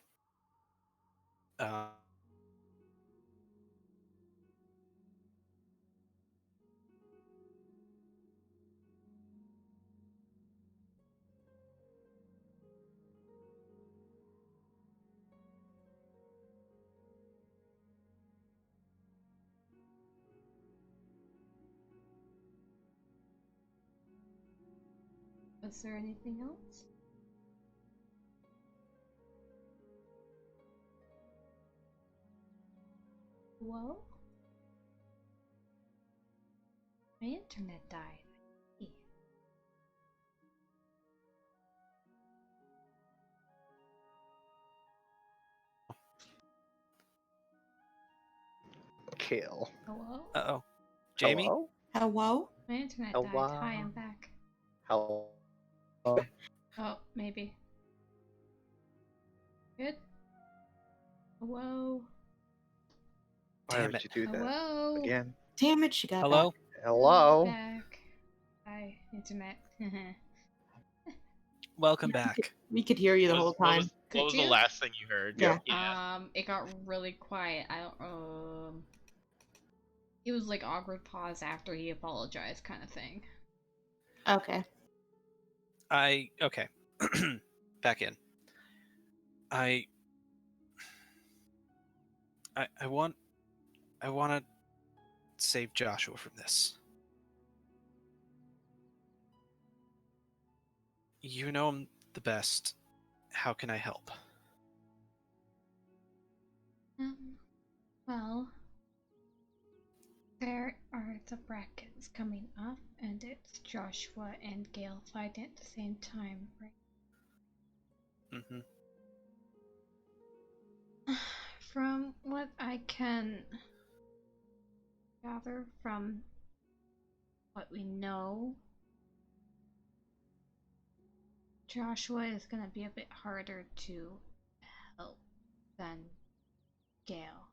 Was there anything else? Whoa? My internet died. Kill. Hello? Uh-oh. Jamie? Hello? Hello? My internet Hello? died. Hi, I'm back. Hello? Oh, maybe. Good? Hello? Why Damn would it. you do that Hello? again? Damn it, she got Hello? back. Hello? Back. Hi, internet. Welcome back. We could hear you the whole time. What Could was you? the last thing you heard? Yeah. It got really quiet. I don't, it was like awkward pause after he apologized kind of thing. Okay. Okay. Back in. I want to save Joshua from this. You know him the best. How can I help? Well, there are the brackets coming up, and it's Joshua and Gale fighting at the same time, right? Mm-hmm. From what I can gather from what we know, Joshua is going to be a bit harder to help than Gale.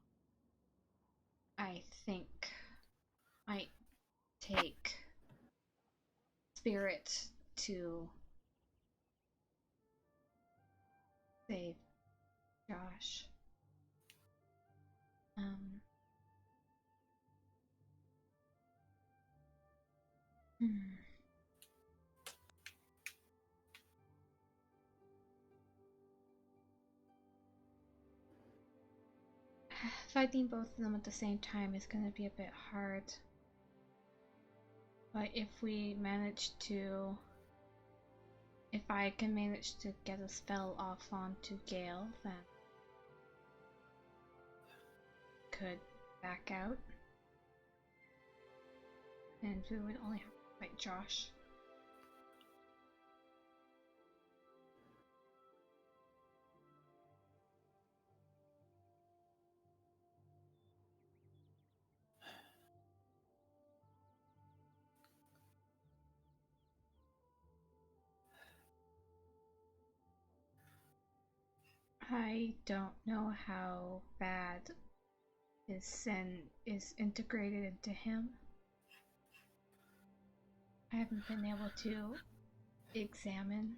I think might take spirit to save Josh. Hmm. Fighting both of them at the same time is going to be a bit hard. But if I can manage to get a spell off onto Gale, then could back out. And we would only have to fight Josh. I don't know how bad his sin is integrated into him. I haven't been able to examine.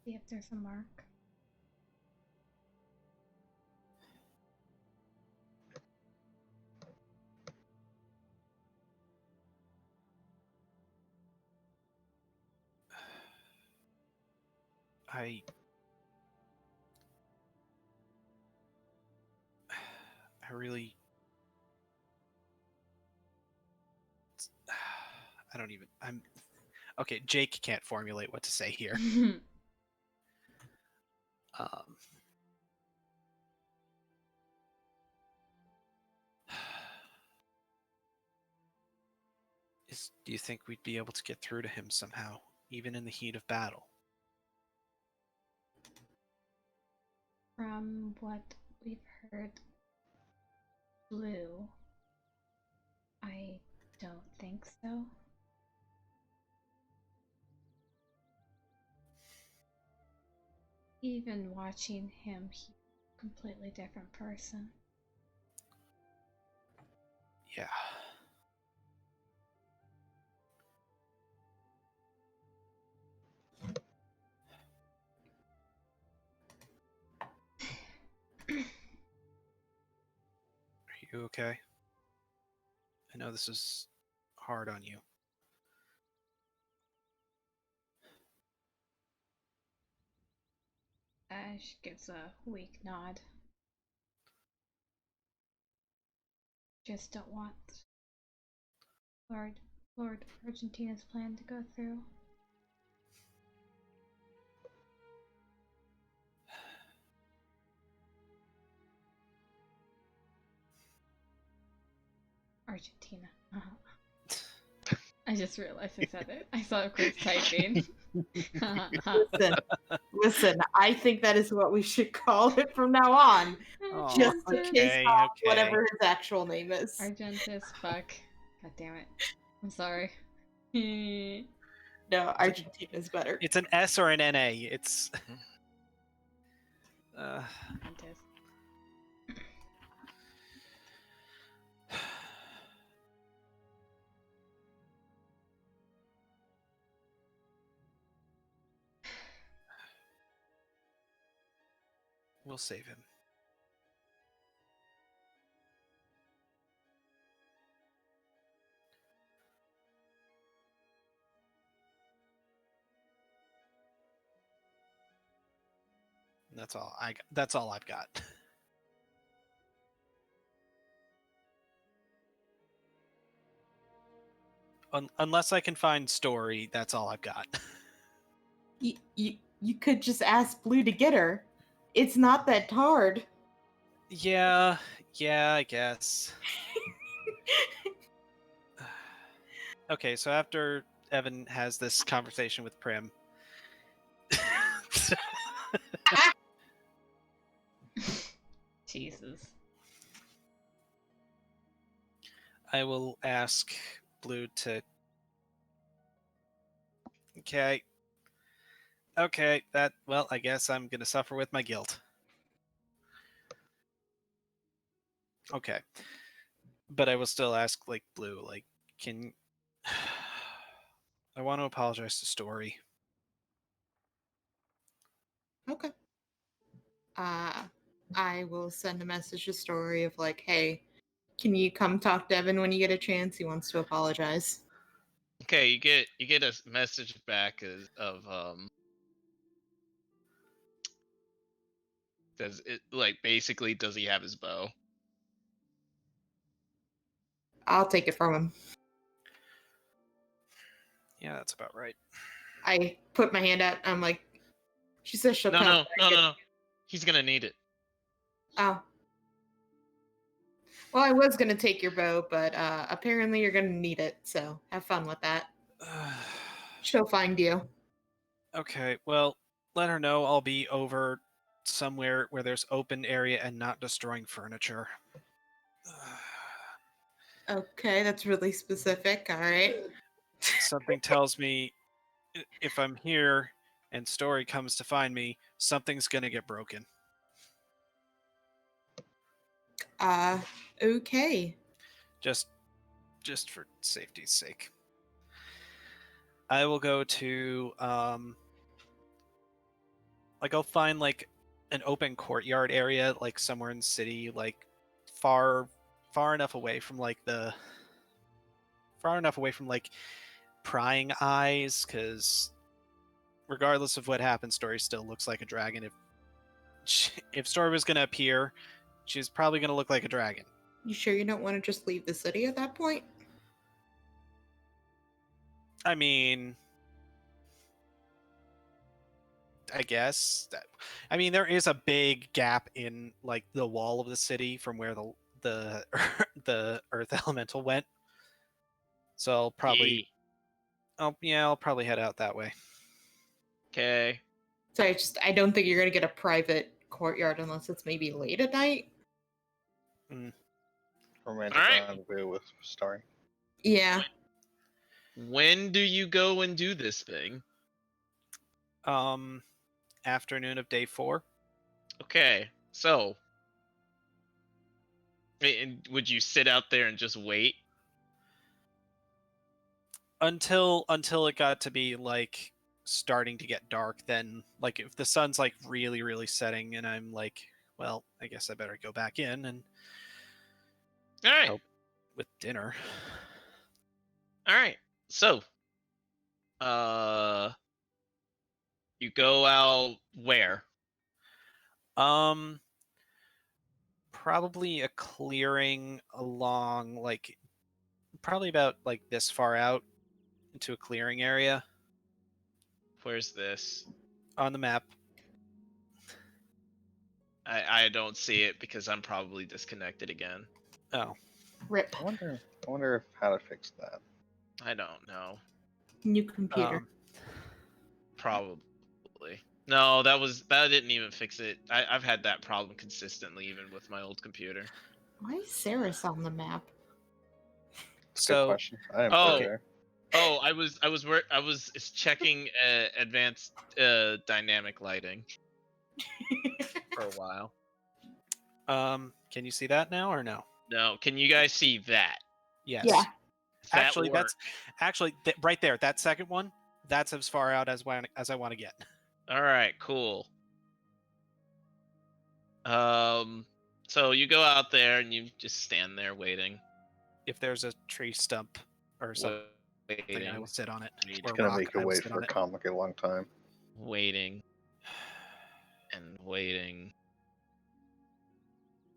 See if there's a mark. I really. I don't even. I'm. Okay, Jake can't formulate what to say here. Um, do you think we'd be able to get through to him somehow, even in the heat of battle? From what we've heard, Blue, I don't think so. Even watching him, he's a completely different person. Yeah. Are you okay? I know this is hard on you. Ash gives a weak nod. Just don't want Lord Argentina's plan to go through. Argentina. I just realized I said it. I saw Chris typing. Listen, I think that is what we should call it from now on. Oh, Just in case okay, Bob, okay. whatever his actual name is. Argentis, fuck. God damn it. I'm sorry. No, Argentina's better. It's an S or an NA. It's. Argentis. We'll save him. That's all I got. That's all I've got. Unless I can find story, that's all I've got. You could just ask Blue to get her. It's not that hard. Yeah, I guess. Okay, so after Evan has this conversation with Prim, Jesus. I will ask Blue to. Okay, that. Well, I guess I'm gonna suffer with my guilt. Okay, but I will still ask, like, Blue, like, can. I want to apologize to Story. Okay. I will send a message to Story of like, hey, can you come talk to Evan when you get a chance? He wants to apologize. Okay, you get a message back of does it like basically does he have his bow? I'll take it from him. Yeah, that's about right. I put my hand out. I'm like, she says she'll come. No. He's gonna need it. Oh. Well, I was gonna take your bow, but apparently you're gonna need it. So have fun with that. She'll find you. Okay, well, let her know I'll be over somewhere where there's open area and not destroying furniture. Okay, that's really specific. All right. Something tells me if I'm here and Story comes to find me, something's gonna get broken. Okay. Just just for safety's sake. I will go to like I'll find like an open courtyard area, like somewhere in the city, like far enough away from like prying eyes, because regardless of what happens, Story still looks like a dragon. If Story was gonna appear, she's probably gonna look like a dragon. You sure you don't want to just leave the city at that point? I mean, I guess. I mean, there is a big gap in like the wall of the city from where the the Earth Elemental went. So I'll probably, I'll probably head out that way. Okay. So I don't think you're gonna get a private courtyard unless it's maybe late at night. Romantic Alright. rendezvous with Starry. Yeah. When do you go and do this thing? Afternoon of day 4. Okay, so would you sit out there and just wait? Until it got to be like starting to get dark. Then like if the sun's like really setting, and I'm like, well, I guess I better go back in and All right. help with dinner. All right. So, you go out where? Probably a clearing along like probably about like this far out into a clearing area Where's this? on the map. I don't see it because I'm probably disconnected again. Oh, Rip. I wonder if how to fix that. I don't know. New computer. Probably. No, that didn't even fix it. I've had that problem consistently even with my old computer. Why is Saris on the map? That's a good so question. I didn't Oh. put it there. Oh, I was checking advanced dynamic lighting for a while. can you see that now or no? No, can you guys see that? Yes. Yeah. Does that Actually, work? that's right there. That second one, that's as far out as I want to get. All right, cool. So you go out there and you just stand there waiting. If there's a tree stump or something, Waiting. I will sit on it. Need It's Or gonna rock, make I you will wait sit for on a it. comic a long time. Waiting. And waiting.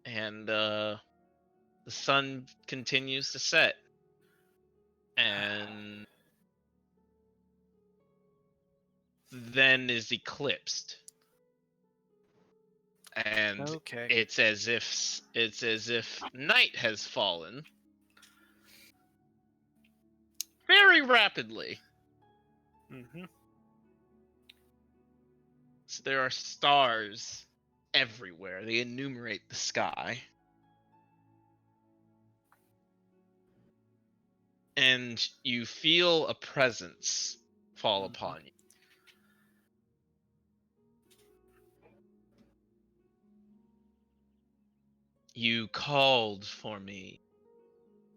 And the sun continues to set. And then is eclipsed. And Okay. it's as if night has fallen very rapidly. Mm-hmm. So there are stars everywhere. They enumerate the sky. And you feel a presence fall upon you. You called for me,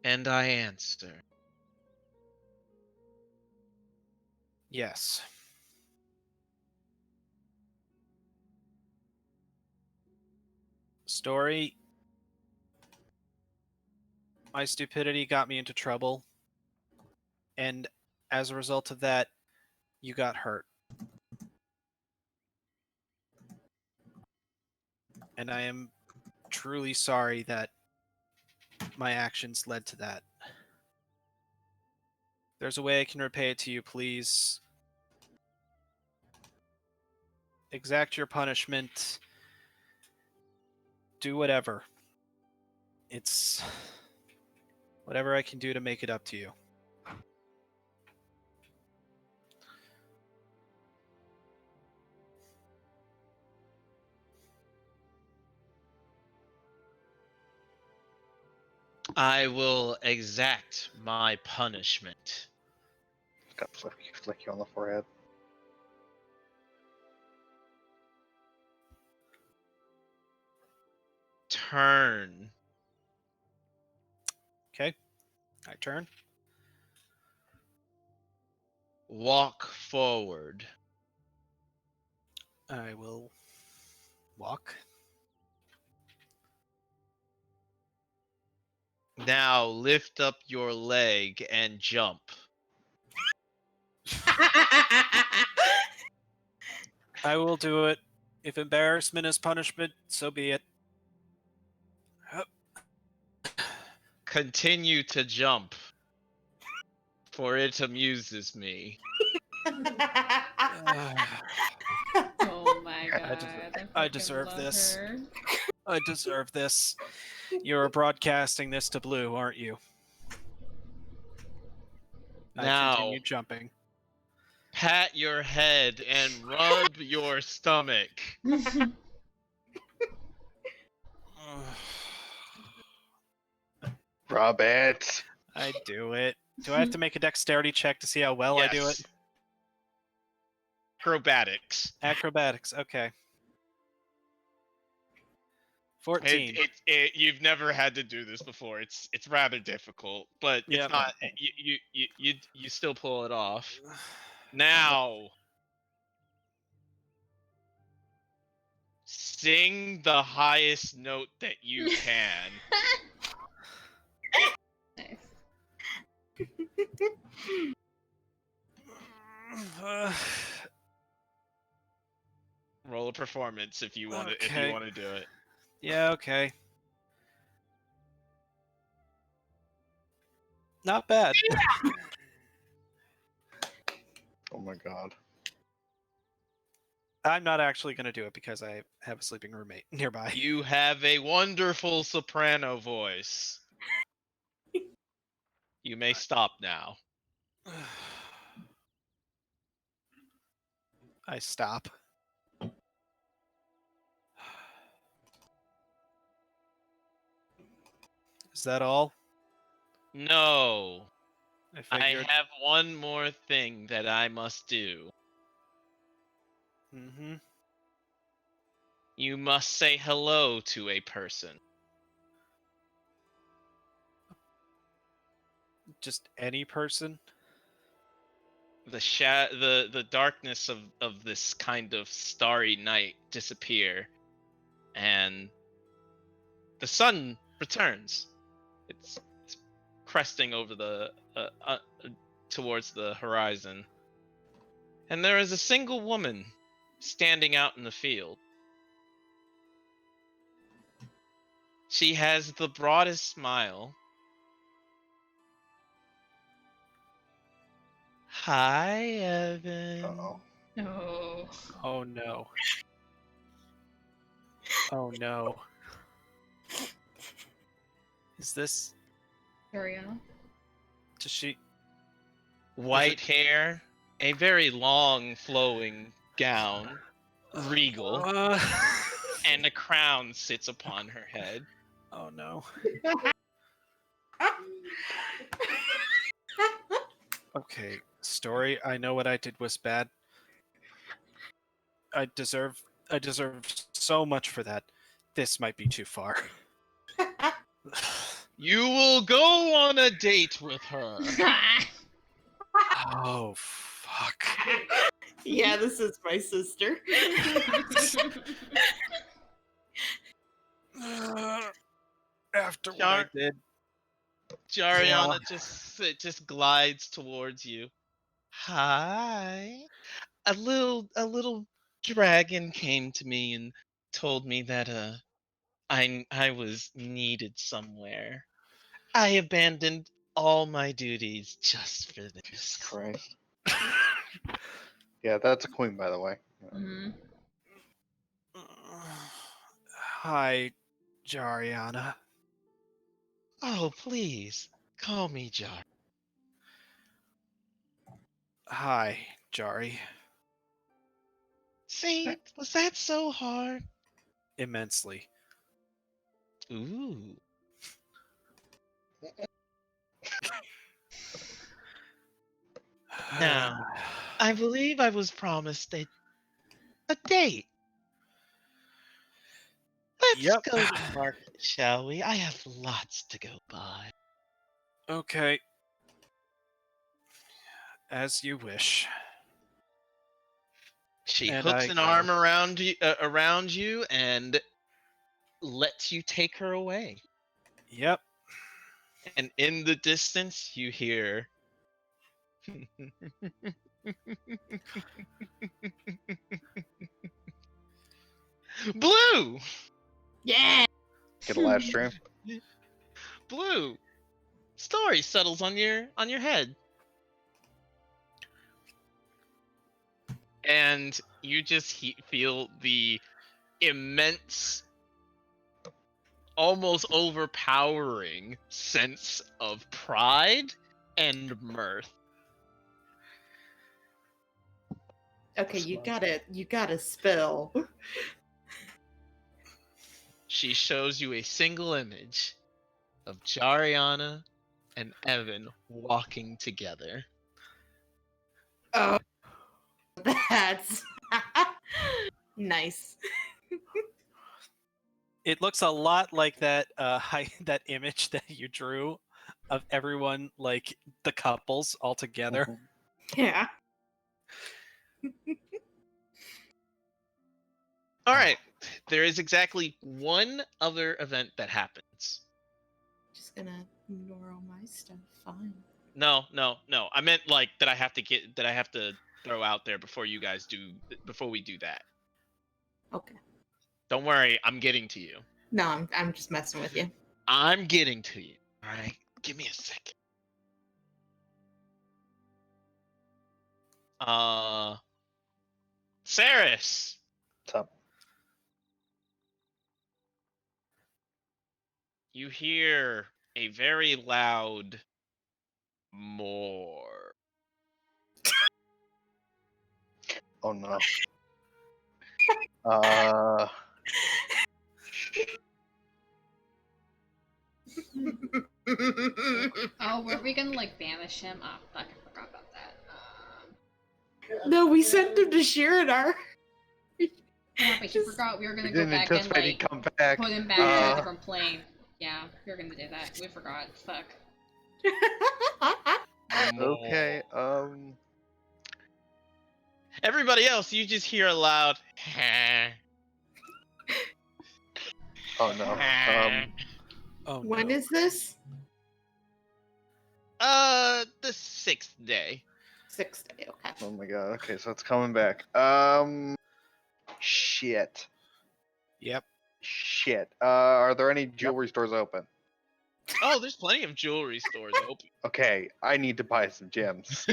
and I answered. Yes. Story. My stupidity got me into trouble, and as a result of that, you got hurt. And I am truly sorry that my actions led to that. There's a way I can repay it to you, please. Exact your punishment. Do whatever. It's whatever I can do to make it up to you. I will exact my punishment. Got to flick you on the forehead. Turn. Okay? I turn. Walk forward. I will walk. Now lift up your leg and jump. I will do it. If embarrassment is punishment, so be it. Hup. Continue to jump, for it amuses me. Oh my god. I I deserve love this. her. I deserve this. You're broadcasting this to Blue, aren't you? I Now, continue jumping. pat your head and rub your stomach. Robert. I do it. Do I have to make a dexterity check to see how well I do it? Yes. Acrobatics. Acrobatics, okay. 14. You've never had to do this before. It's rather difficult, but Yep. it's not. You still pull it off. Now, sing the highest note that you can. Nice. Roll a performance if you want to. If Okay. you want to do it. Yeah, okay. Not bad. Oh my god. I'm not actually going to do it because I have a sleeping roommate nearby. You have a wonderful soprano voice. You may stop now. I stop. Is that all? No, I I figured. have one more thing that I must do. Mm-hmm. You must say hello to a person. Just any person? The darkness of this kind of starry night disappear, and the sun returns. It's cresting over the towards the horizon, and there is a single woman standing out in the field. She has the broadest smile. Hi, Evan. Uh-oh. No. Oh no. Oh no. Is this... Ariana. Does she... White hair, a very long flowing gown, regal, and a crown sits upon her head. Oh no. Okay, story. I know what I did was bad. I deserve so much for that. This might be too far. You will go on a date with her. Oh fuck. Yeah, this is my sister. After what I did. Jariana just glides towards you. Hi. A little dragon came to me and told me that I was needed somewhere. I abandoned all my duties just for Jesus this. Christ. Yeah, that's a queen, by the way. Mhm. Hi, Jariana. Oh, please, call me Jar. Hi, Jari. See, was that so hard? Immensely. Ooh. Now, I believe I was promised a date. Let's Yep. go to market, shall we? I have lots to go by. Okay. As you wish. She And hooks I an go. arm around you and lets you take her away. Yep. And in the distance, you hear. Blue! Yeah. Get a live stream. Blue! Story settles on your head. And you just feel the immense, almost overpowering sense of pride and mirth. Okay, you gotta spill. She shows you a single image of Jariana and Evan walking together. Oh, that's nice. It looks a lot like that that image that you drew of everyone, like the couples all together. Yeah. All right, there is exactly one other event that happens. Just gonna ignore all my stuff. Fine. No. I meant like that I have to throw out there before we do that. Okay. Don't worry, I'm getting to you. No, I'm just messing with you. I'm getting to you. All right, give me a second. Saris, What's up? you hear a very loud more. Oh no. Uh. Oh, were we gonna like banish him? Oh, fuck, I forgot about that. No, we sent him to Shirinar. Yeah, but you forgot we were We gonna go didn't back and anticipate he'd like come back. put him back to a different plane. Yeah, we were gonna do that. We forgot. Fuck. Okay. Everybody else, you just hear a loud. Oh no. Oh When no. is this? The 6th day. 6th day. Okay. Oh my god. Okay, so it's coming back. Shit. Yep. Shit. Are there any jewelry stores open? Oh, there's plenty of jewelry stores open. Okay, I need to buy some gems.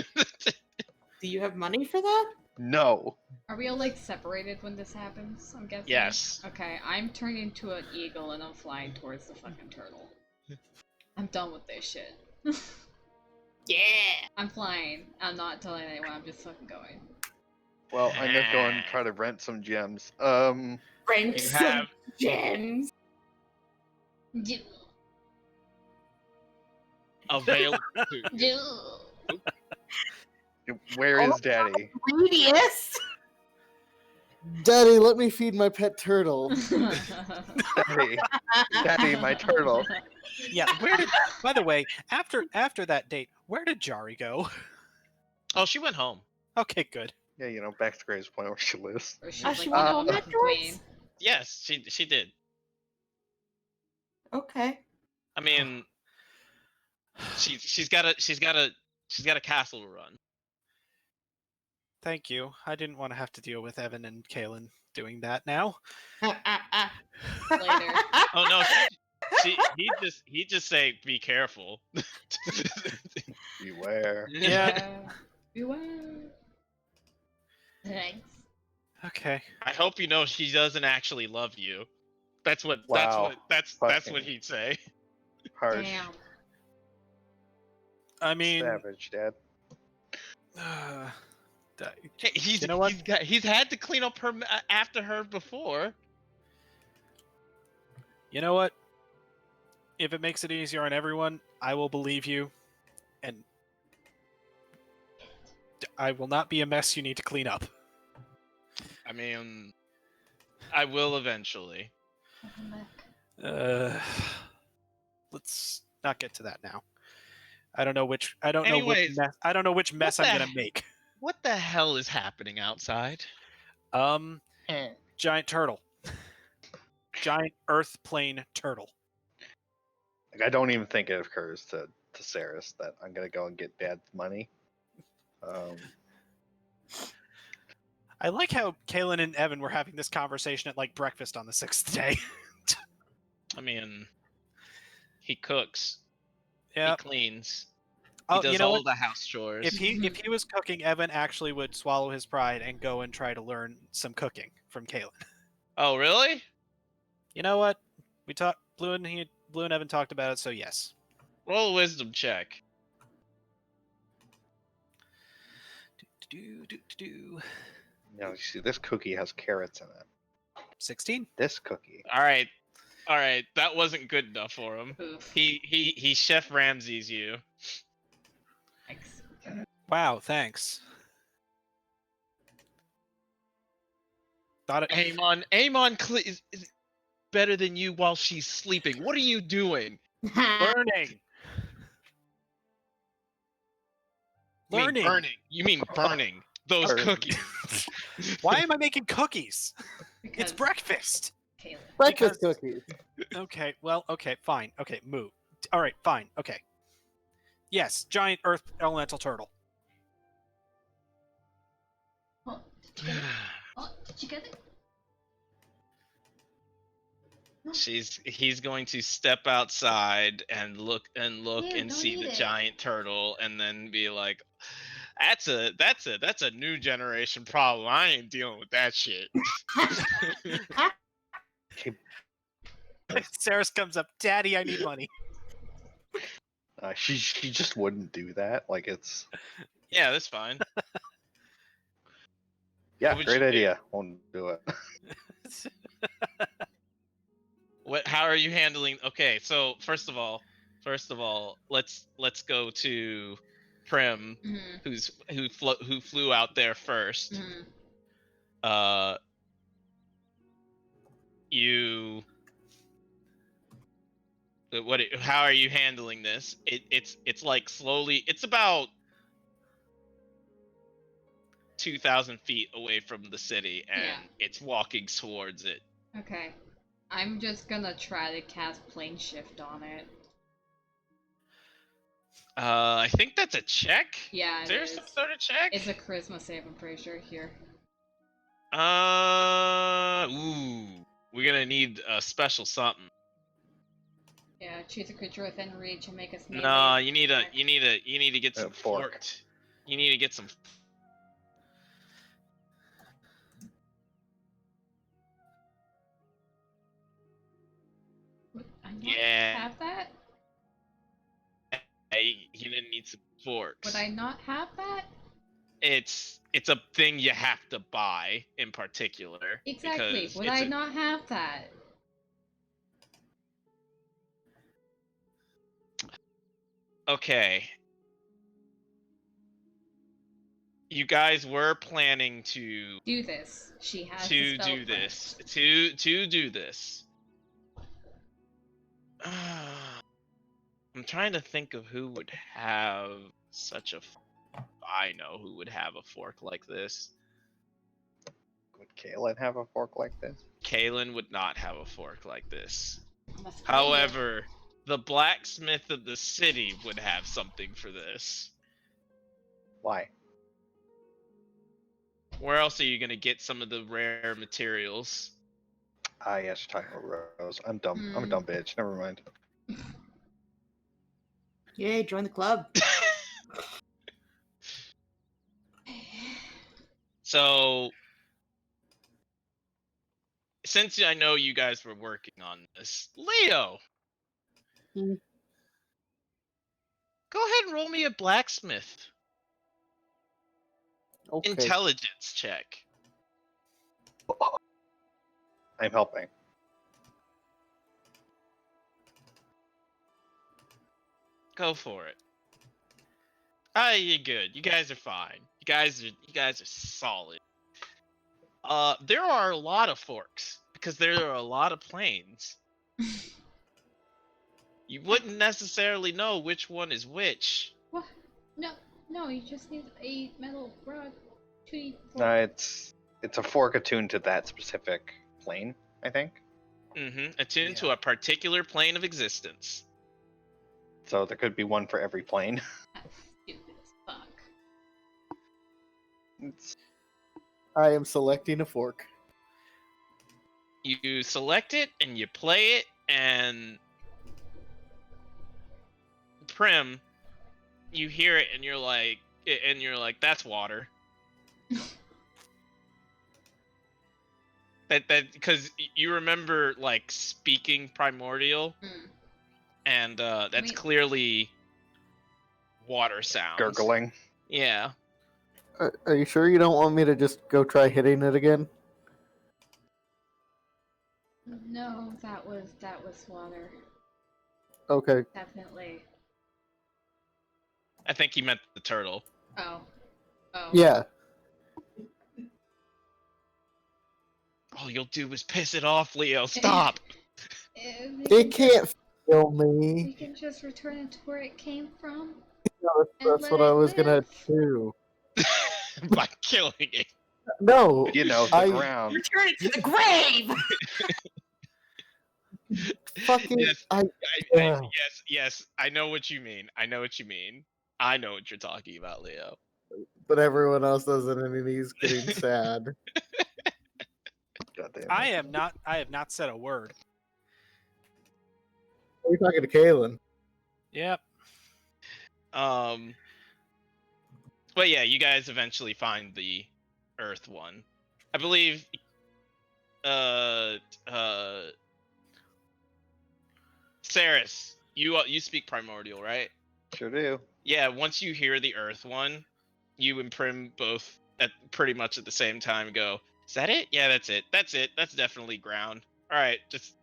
Do you have money for that? No. Are we all like separated when this happens? I'm guessing. Yes. Okay, I'm turned into an eagle and I'm flying towards the fucking turtle. I'm done with this shit. Yeah. I'm flying. I'm not telling anyone. I'm just fucking going. Well, I'm gonna go and try to rent some gems. Rent You some have gems. available. Where is Daddy? Greediest. Daddy, let me feed my pet turtle. Daddy, Daddy, my turtle. Yeah. Where did? By the way, after that date, where did Jari go? Oh, she went home. Okay, good. Yeah, you know, back to Graves Point where she lives. Or she's Oh, like, she "No, went home fucking afterwards? queen." Yes, she did. Okay. I mean, she's got a castle to run. Thank you. I didn't want to have to deal with Evan and Kaylin doing that now. Later. Oh no, he just say be careful. Beware. Yeah. Beware. Thanks. Okay. I hope you know she doesn't actually love you. That's what Wow. that's Fucking what he'd say. Harsh. Damn. I mean, Savage, Dad. Hey, You know what? he's had to clean up her after her before. You know what? If it makes it easier on everyone, I will believe you, and I will not be a mess you need to clean up. I mean, I will eventually. Let's not get to that now. I don't know which. I don't know Anyways, which mess. I don't know which mess what I'm the gonna make. What the hell is happening outside? Giant turtle. Giant earth plane turtle. Like, I don't even think it occurs to Saris that I'm gonna go and get Dad's money. I like how Kaylin and Evan were having this conversation at like breakfast on the 6th day. I mean, he cooks, Yeah. he cleans, he Oh, does you know all what? the house chores. If he was cooking, Evan actually would swallow his pride and go and try to learn some cooking from Kaylin. Oh, really? You know what? We talked. Blue and Evan talked about it, so yes. Roll a wisdom check. You know, you see, this cookie has carrots in it. 16. This cookie. All right, that wasn't good enough for him. Oof. He Chef Ramsay's you. Thanks. Wow, thanks. Thought it. Amon is better than you while she's sleeping. What are you doing? Learning. Learning. You mean burning those Burning. cookies? Why am I making cookies? Because It's breakfast. Kaylin. Breakfast cookies. Okay, well, okay, fine. Okay, move. All right, fine. Okay. Yes, giant earth elemental turtle. Oh, did you get it? Oh, did you get it? He's going to step outside and look Ew, and don't see eat the it. giant turtle and then be like, that's a new generation problem. I ain't dealing with that shit. Saris comes up, Daddy, I need money. She just wouldn't do that. Like, it's Yeah, that's fine. yeah, would great you do? idea. Won't do it. How are you handling? Okay, so first of all, let's go to Prim, Mhm. who flew out there first. Mhm. You how are you handling this? It's like slowly. It's about 2,000 feet away from the city, and Yeah. it's walking towards it. Okay. I'm just gonna try to cast plane shift on it. I think that's a check. Yeah, Is it there is. some sort of check? It's a charisma save, I'm pretty sure. Here. Ooh, we're gonna need a special something. Yeah, choose a creature within reach and make a melee. No, you need attack. to get some fork. forked. You need to get some. Would I not Yeah. have that? You didn't need some forks. Would I not have that? It's a thing you have to buy in particular. Exactly. Because Would I not have that? Okay. You guys were planning to Do this. She has to the spell do equipped. this. To do this. I'm trying to think of who would have such a. I know who would have a fork like this. Would Kaylin have a fork like this? Kaylin would not have a fork like this. I'm afraid. However, the blacksmith of the city would have something for this. Why? Where else are you gonna get some of the rare materials? Ah, yes, you're talking about Rose. I'm dumb. I'm a dumb bitch. Never mind. Yay, join the club. So, since I know you guys were working on this, Leo, Hmm. go ahead and roll me a blacksmith Okay. intelligence check. I'm helping. Go for it. You're good. You guys are fine. You guys are solid. There are a lot of forks because there are a lot of planes. You wouldn't necessarily know which one is which. What? No, you just need a metal rod. No, it's a fork attuned to that specific plane, I think. Attuned to a particular plane of existence. So there could be one for every plane. That's stupid as fuck. It's, I am selecting a fork. You select it and you play it, and Prim, you hear it and you're like, that's water. that because you remember like speaking primordial, and that's clearly water sounds. gurgling. Yeah. Are you sure you don't want me to just go try hitting it again? No, that was water. Okay. Definitely. I think he meant the turtle. Oh. Yeah. All you'll do is piss it off, Leo. Stop. It can't feel me. We can just return it to where it came from. No, that's what I was gonna do. By killing it. No, You know, the ground. Return it to the grave! fucking. Yes. I know what you mean. I know what you're talking about, Leo. But everyone else doesn't, and he's getting sad. God damn it. I have not said a word. Are you talking to Kaylin? Yep. But yeah, you guys eventually find the Earth one. I believe. Saris, you speak primordial, right? Sure do. Yeah. Once you hear the Earth one, you and Prim both at pretty much at the same time go, "Is that it? Yeah, that's it. That's it. That's definitely ground. All right, just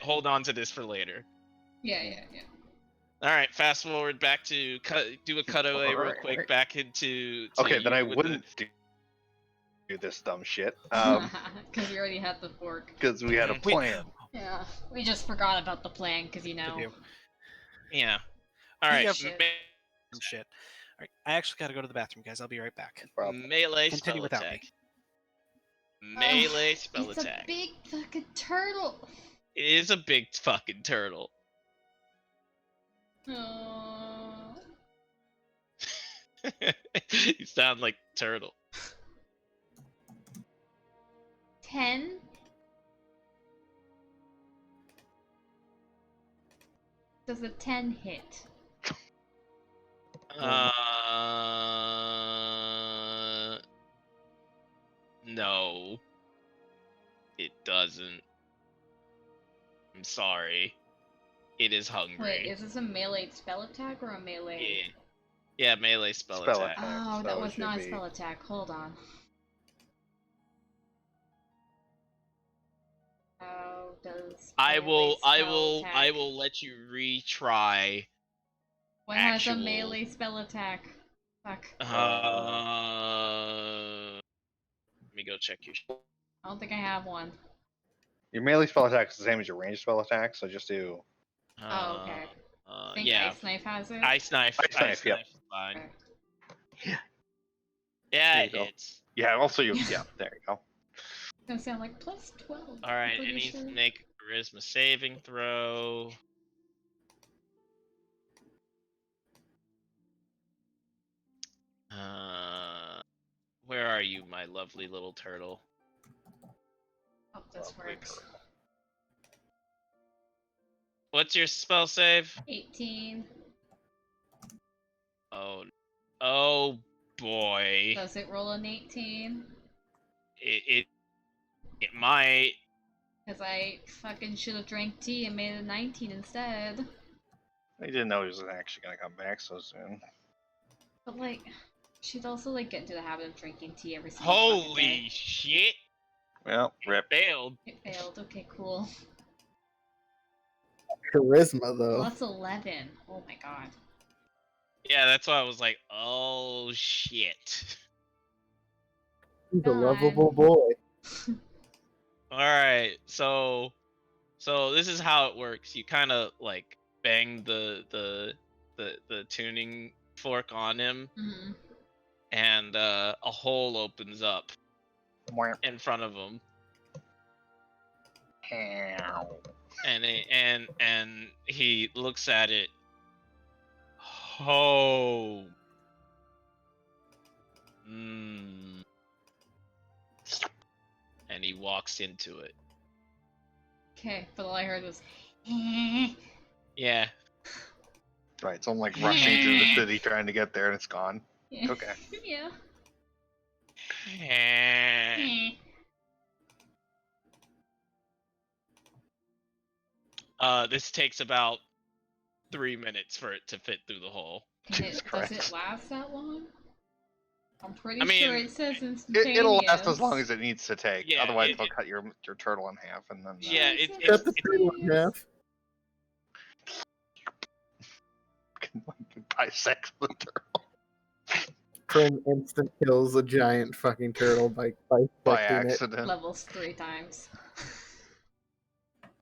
hold on to this for later." Yeah. All right, fast forward back to do a cutaway real quick back into. Okay, then I with wouldn't do this dumb shit. Because we already had the fork. Because we had a plan. Yeah, we just forgot about the plan because Yeah. All right. Yeah. Shit. All right, I actually got to go to the bathroom, guys. I'll be right back. Melee Continue spell without attack. me. Melee spell it's attack. a big fucking turtle. It is a big fucking turtle. Oh. You sound like turtle. 10. Does a 10 hit? No. It doesn't. I'm sorry. It is hungry. Wait, is this a melee spell attack or a melee? Yeah, melee spell attack. Oh, so that it was should not a be- spell attack. Hold on. How does I will attack... let you retry. What has a melee spell attack? Fuck. Let me go check your. I don't think I have one. Your melee spell attack is the same as your ranged spell attack, so just do. Oh, okay. I think Yeah. Ice Knife has it. Ice knife. Yep. Fine. Okay. Yeah. Yeah, There it you go. hits. Yeah, also you. Yeah, there you go. It's gonna sound like plus 12. All right, I'm it pretty needs sure. to make a charisma saving throw. Where are you, my lovely little turtle? Oh, this Lovely works. turtle. What's your spell save? 18. Oh boy. Does it roll an 18? It might. Because I fucking should have drank tea and made it a 19 instead. I didn't know he was actually gonna come back so soon. But like, she'd also like get into the habit of drinking tea every single fucking Holy day. shit! Well, rip. Failed. It failed. Okay, cool. Charisma, though. Plus 11. Oh my god. Yeah, that's why I was like, oh shit. He's a God. lovable boy. All right, so this is how it works. You kind of like bang the tuning fork on him, Mhm. and a hole opens up in front of him, and he looks at it. Oh. And he walks into it. Okay, but all I heard was. Yeah. Right, so I'm like rushing through the city trying to get there, and it's gone. Okay. Yeah. This takes about 3 minutes for it to fit through the hole. Jesus Does it Christ. last that long? I'm pretty I sure mean, it says instantaneous. It'll last as long as it needs to take. Yeah, Otherwise, they'll cut your turtle in half, and then Yeah, It it's Cut the turtle in half. bisect the turtle Prim instant kills a giant fucking turtle by by bisecting it. accident. Levels 3 times.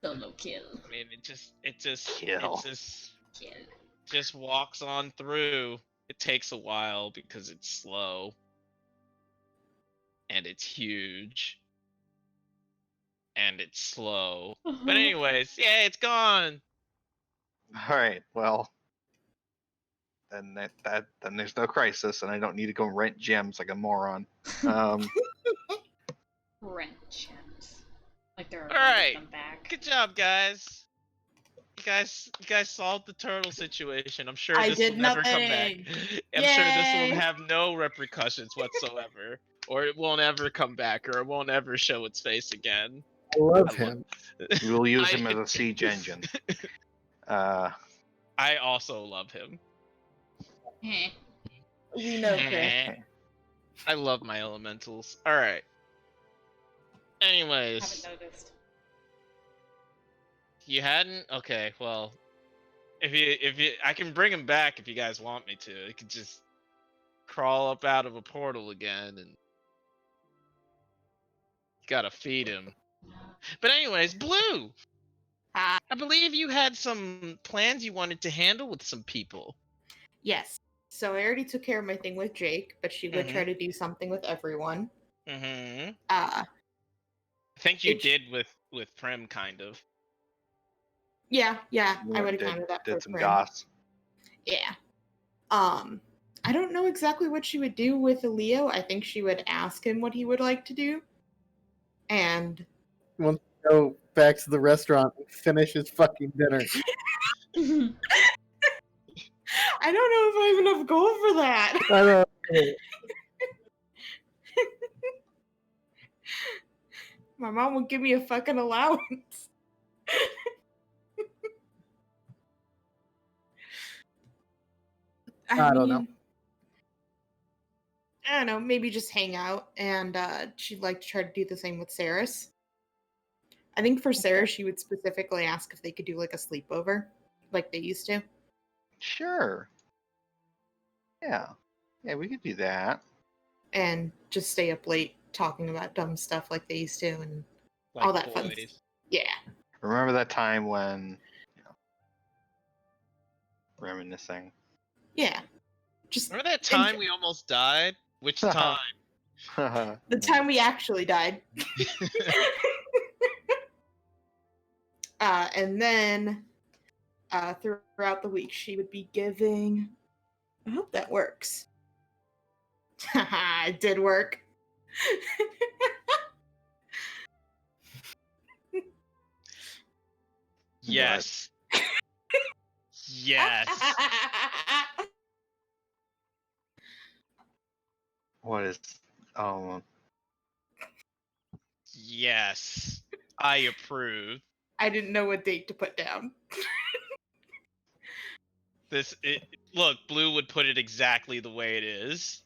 Solo kill. I mean, it just Kill. Kill. walks on through. It takes a while because it's slow. And it's huge. And it's slow. But anyways, yeah, it's gone. All right, well, then then there's no crisis, and I don't need to go rent gems like a moron. Rent gems. Like they're All gonna right. get them back. Good job, guys. You guys solved the turtle situation. I'm sure I this did will never come back. nothing. I'm sure this Yay. will have no repercussions whatsoever. Or it won't ever come back, or it won't ever show its face again. I love him. We'll use I- him as a siege engine. I also love him. Heh. We know, Chris. I love my elementals. Alright. Anyways, Haven't noticed. you hadn't? Okay, well, if you, I can bring him back if you guys want me to. He could just crawl up out of a portal again, and gotta feed him. But anyways, Blue, Ah, I believe you had some plans you wanted to handle with some people. yes. So I already took care of my thing with Jake, but she would try to do something with everyone. Mm-hmm. Uh, I think you It- did with Prim, kind of. yeah, I would have did, counted that for did some Prim. goss. Yeah. I don't know exactly what she would do with Leo. I think she would ask him what he would like to do. And Go back to the restaurant and finish his fucking dinner. I don't know if I have enough gold for that. I know. My mom will give me a fucking allowance. I don't know. I don't know, maybe just hang out, and she'd like to try to do the same with Saris. I think for Sarah, she would specifically ask if they could do like a sleepover, like they used to. Sure. Yeah, we could do that. And just stay up late talking about dumb stuff like they used to, and Like all that fun boys. stuff. Yeah. Remember that time when, reminiscing. Yeah. Just Remember that time we almost died? Which time? the time we actually died. And then throughout the week, she would be giving. I hope that works. It did work. Yes. Yes. What is? Yes. I approve. I didn't know what date to put down. Look, Blue would put it exactly the way it is.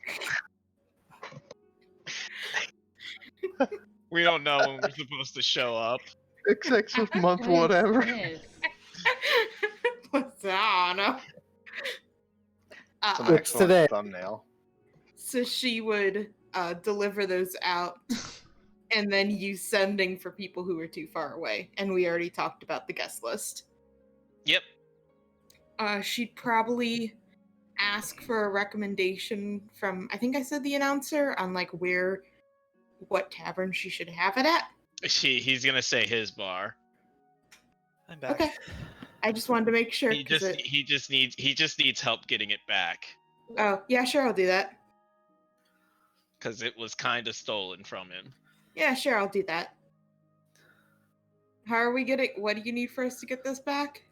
We don't know when we're supposed to show up. XX month, What is whatever. this? What's on? Some It's excellent today. thumbnail. So she would deliver those out, and then you sending for people who were too far away. And we already talked about the guest list. Yep. she'd probably ask for a recommendation from, I think I said the announcer, on like what tavern she should have it at. He's gonna say his bar. I'm back. Okay. I just wanted to make sure. He just needs help getting it back Oh, yeah, sure, I'll do that. because it was kind of stolen from him. Yeah, sure, I'll do that. How are we getting? What do you need for us to get this back?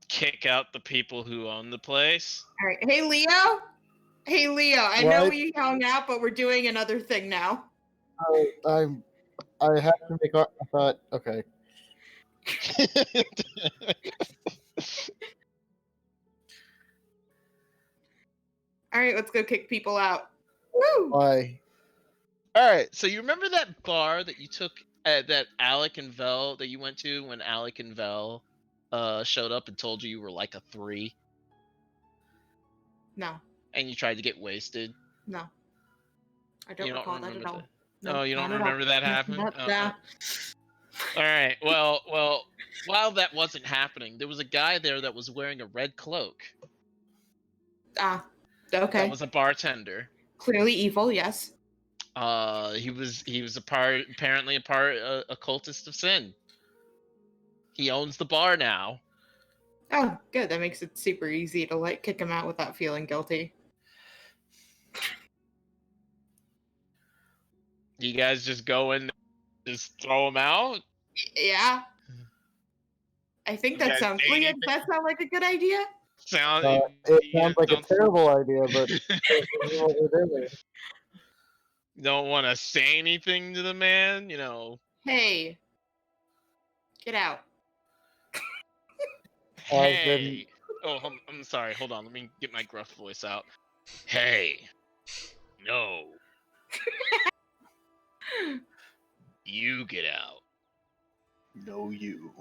Kick out the people who own the place. All right. Hey, Leo. Hey, Leo. I know What? we hung out, but we're doing another thing now. I have to make. I thought. Okay. All right, let's go kick people out. Woo! Why? All right, so you remember that bar that you took that Alec and Vel that you went to when Alec and Vel showed up and told you were like a 3 No, and you tried to get wasted? no. I don't You don't recall that remember at all. that? No, you don't not at all. remember that happening? Nope, Oh, nah. All right. Well, while that wasn't happening, there was a guy there that was wearing a red cloak. Ah, okay. That was a bartender. Clearly evil, yes. He was apparently a cultist of sin. He owns the bar now. Oh, good. That makes it super easy to like kick him out without feeling guilty. You guys just go in, just throw him out. Yeah. I think You that guys sounds. say Does anything? that sound like a good idea? It sounds like a terrible idea, but what we're doing. Don't want to say anything to the man, you know. Hey, get out. I've been- Hey. Oh, I'm sorry. Hold on. Let me get my gruff voice out. Hey. No. You get out. No, you.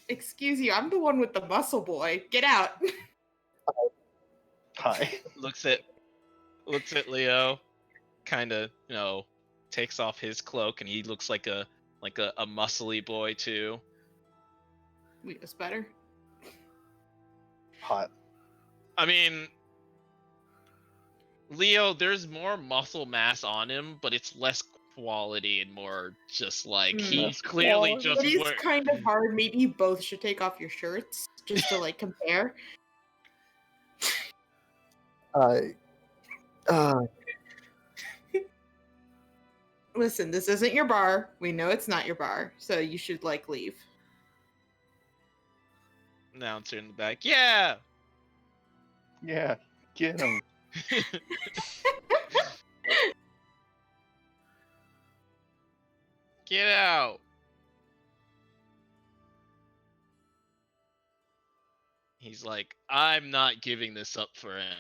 Excuse you. I'm the one with the muscle boy. Get out. Hi. Looks at Leo, kind of, takes off his cloak, and he looks like a muscly boy too. Wait, it's better. Hot. I mean, Leo, there's more muscle mass on him, but it's less quality and more just like he's Less clearly quality. just It is work. kind of hard. Maybe you both should take off your shirts just to like compare. Listen, this isn't your bar. We know it's not your bar, so you should like leave. Announcer in the back. Yeah. Yeah, get him. Get out. He's like, I'm not giving this up for him.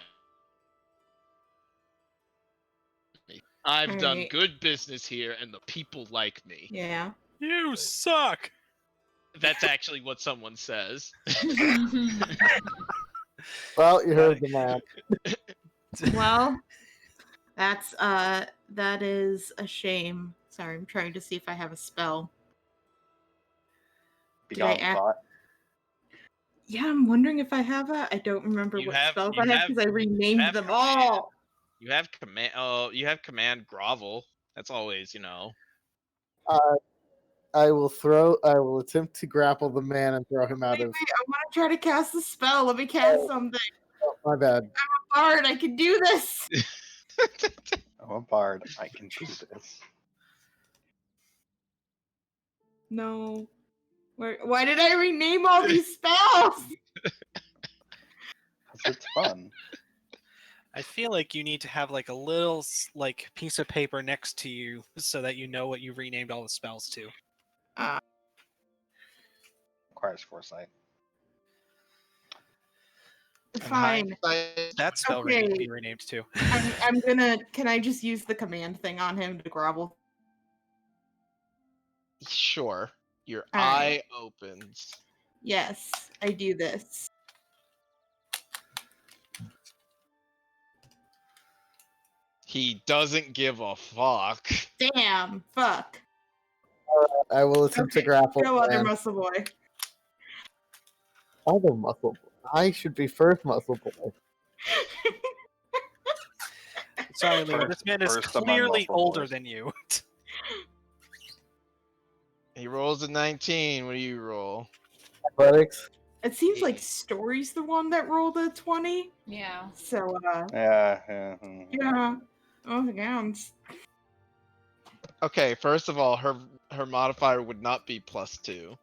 I've done Alright. good business here, and the people like me. Yeah. You suck. That's actually what someone says. Well, you heard the man. Well, that is a shame. Sorry, I'm trying to see if I have a spell. Did I Begone act- thought. Yeah, I'm wondering if I have a. I don't remember You what have- spells you I have have- because I renamed have them command. all. You have command. Oh, you have command grovel. That's always, I will attempt to grapple the man and throw him out Wait, of. I want to try to cast a spell. Let me cast something. Oh, my bad. Bard, I can do this. I'm a bard. I can do this. No. Why did I rename all these spells? Because it's fun. I feel like you need to have like a little like piece of paper next to you so that you know what you renamed all the spells to. Requires foresight. Fine. That spell Okay. needs to be renamed too. I'm gonna. Can I just use the command thing on him to grovel? Sure. Your All eye right. opens. Yes, I do this. He doesn't give a fuck. Damn. Fuck. I will attempt to grapple. Go other man. muscle boy. Other muscle boy. I should be first muscle boy. Sorry, Leo. This man is First among clearly muscle older boys. than you. He rolls a 19. What do you roll? Athletics. It seems like Story's the one that rolled a 20. Yeah. So, Yeah. yeah. Oh, gowns. Okay, first of all, her modifier would not be +2.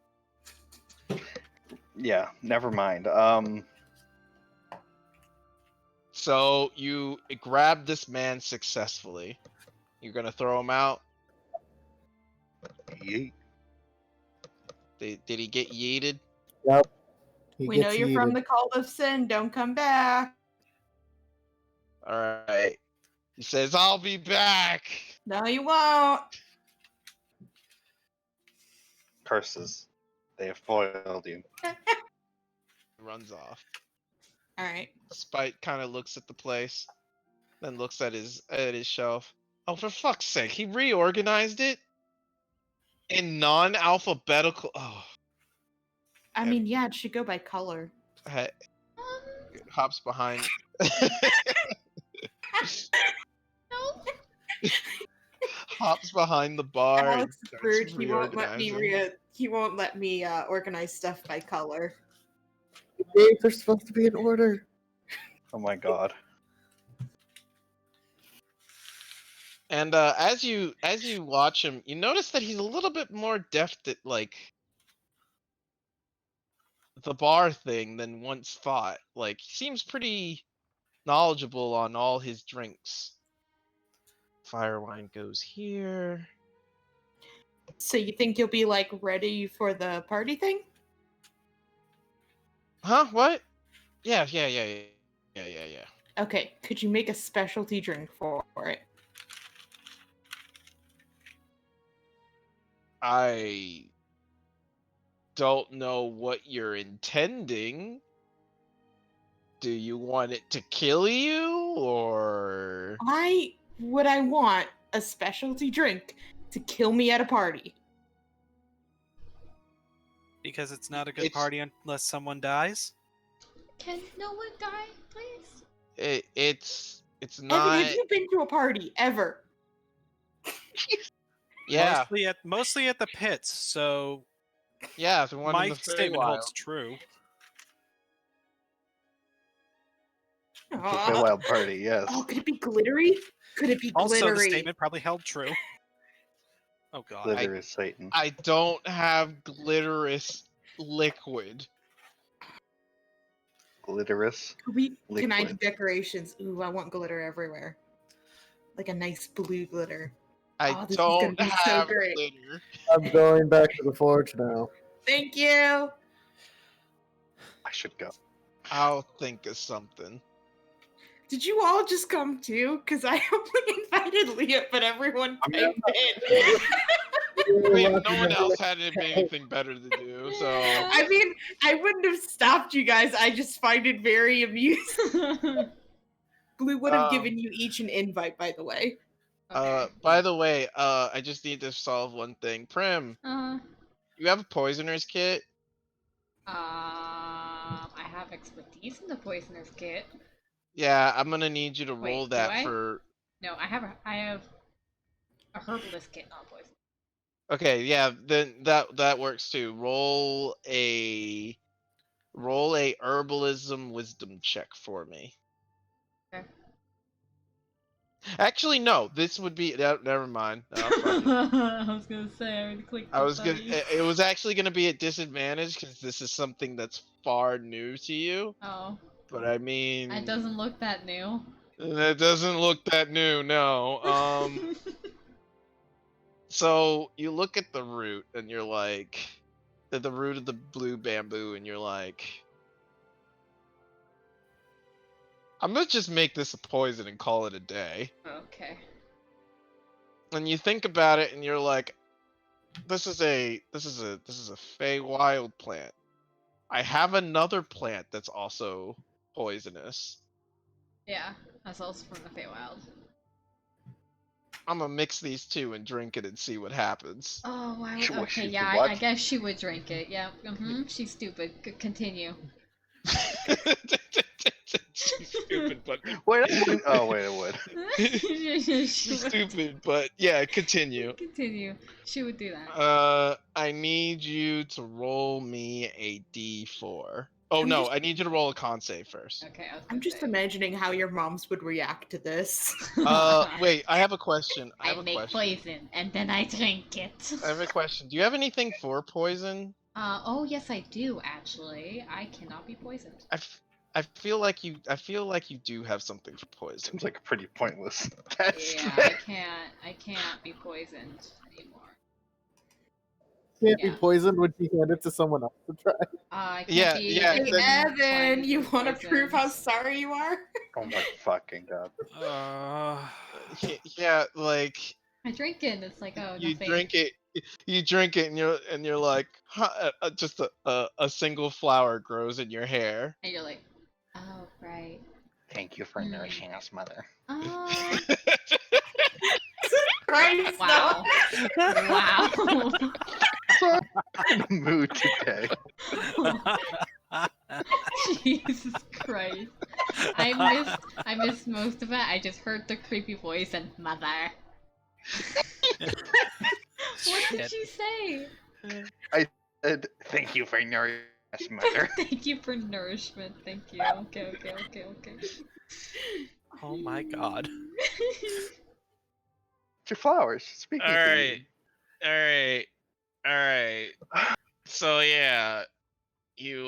Yeah, never mind. So you grab this man successfully. You're gonna throw him out. Yeet. Did he get yeeted? Yep. He We know gets you're from yeeted. the cult of sin. Don't come back. All right. He says, "I'll be back." No, you won't. Curses. They have foiled you. Runs off. All right. Spite kind of looks at the place, then looks at his shelf. Oh, for fuck's sake! He reorganized it in non-alphabetical. Oh, I mean, yeah, it should go by color. he- hops behind. No. Hops behind the bar. and Alex is starts rude. He won't let me reorganizing. he won't let me organize stuff by color. Dates are supposed to be in order. Oh my god. And as you watch him, you notice that he's a little bit more deft at like the bar thing than once thought. Like he seems pretty knowledgeable on all his drinks. Fire wine goes here. So you think you'll be like ready for the party thing? Huh? What? Yeah. Okay, could you make a specialty drink for it? I don't know what you're intending. Do you want it to kill you or I want a specialty drink to kill me at a party. Because it's not a good It's- party unless someone dies. Can no one die, please? it's Evan, not have you been to a party ever? yeah. Mostly at the pits. So Yeah, the one in my the statement Feywild. holds true. The Aw. Feywild party, yes. Oh, could it be glittery? Could it be Also, the glittery? statement probably held true. Oh god. Glitter is Satan. I don't have glitterous liquid. Glitterous. Can I do Liquid. decorations? Ooh, I want glitter everywhere. Like a nice blue glitter. I Oh, this is gonna don't be so have great. glitter. I'm going back to the forge now. Thank you. I should go. I'll think of something. Did you all just come too? Because I only invited Leah, but everyone I'm came in. I mean, no one else had anything better to do, so I mean, I wouldn't have stopped you guys. I just find it very amusing. Blue would have given you each an invite, by the way. by the way, I just need to solve one thing. Prim, you have a poisoner's kit? I have expertise in the poisoner's kit. Yeah, I'm gonna need you to Wait, roll do that I? for No, I have a herbalist kit, not poison. Okay, yeah, then that works too. Roll a herbalism wisdom check for me. Okay. Actually, no. This would be never mind. No, fuck it. I was gonna say I already clicked. I was gonna. dice. It was actually gonna be at disadvantage because this is something that's far new to you. Oh, But I mean, it doesn't look that new. It doesn't look that new. No. So you look at the root and you're like, at the root of the blue bamboo, and you're like, I'm gonna just make this a poison and call it a day. Okay. And you think about it, and you're like, this is a Feywild plant. I have another plant that's also poisonous. Yeah, that's also from the Feywild. I'm gonna mix these two and drink it and see what happens. Oh, why would... Sure, Okay, she's yeah, what? I guess she would drink it. Yeah, she's stupid. Continue. She's stupid, but Wait, I wouldn't- oh wait, I would. She she's would. stupid, but yeah, continue. Continue. She would do that. I need you to roll me a d4. Oh I'm no, just- I need you to roll a con save first. Okay, I was I'm gonna just say. imagining how your moms would react to this. Wait, I have a question. I I have a make question. poison and then I drink it. I have a question. Do you have anything for poison? Oh yes, I do actually. I cannot be poisoned. I feel like you. I feel like you do have something for poison. Seems like a pretty pointless test. Yeah, I can't be poisoned anymore. Can't Yeah. be poisoned when you hand it to someone else to try. I can't Yeah, be. yeah, I Hey, can't Evan, be you want to poisoned. prove how sorry you are? Oh my fucking god. Yeah, like I drink it and it's like, oh, you nothing. drink it. You drink it, and you're like, huh, just a single flower grows in your hair. And you're like, oh, right. Thank you for Hmm. nourishing us, mother. Oh, Christ, wow. Wow. So in the mood today. Jesus Christ. I missed most of it. I just heard the creepy voice and mother. What did Shit. she say? Thank you for nourishing us, mother. Thank you for nourishment. Thank you. Okay. Oh my god. It's your flowers. Speaking All right. So yeah, you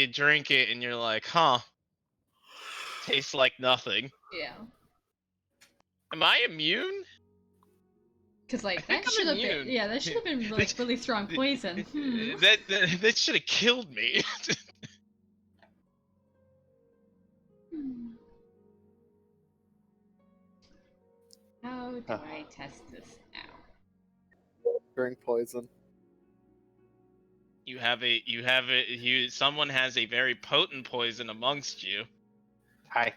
drink it and you're like, huh? Tastes like nothing. Yeah. Am I immune? Cause I like think that I'm should have been immune. that should have been like really strong poison. That should have killed me. Hmm. How do I test this now? Drink poison. Someone has a very potent poison amongst you. Hi.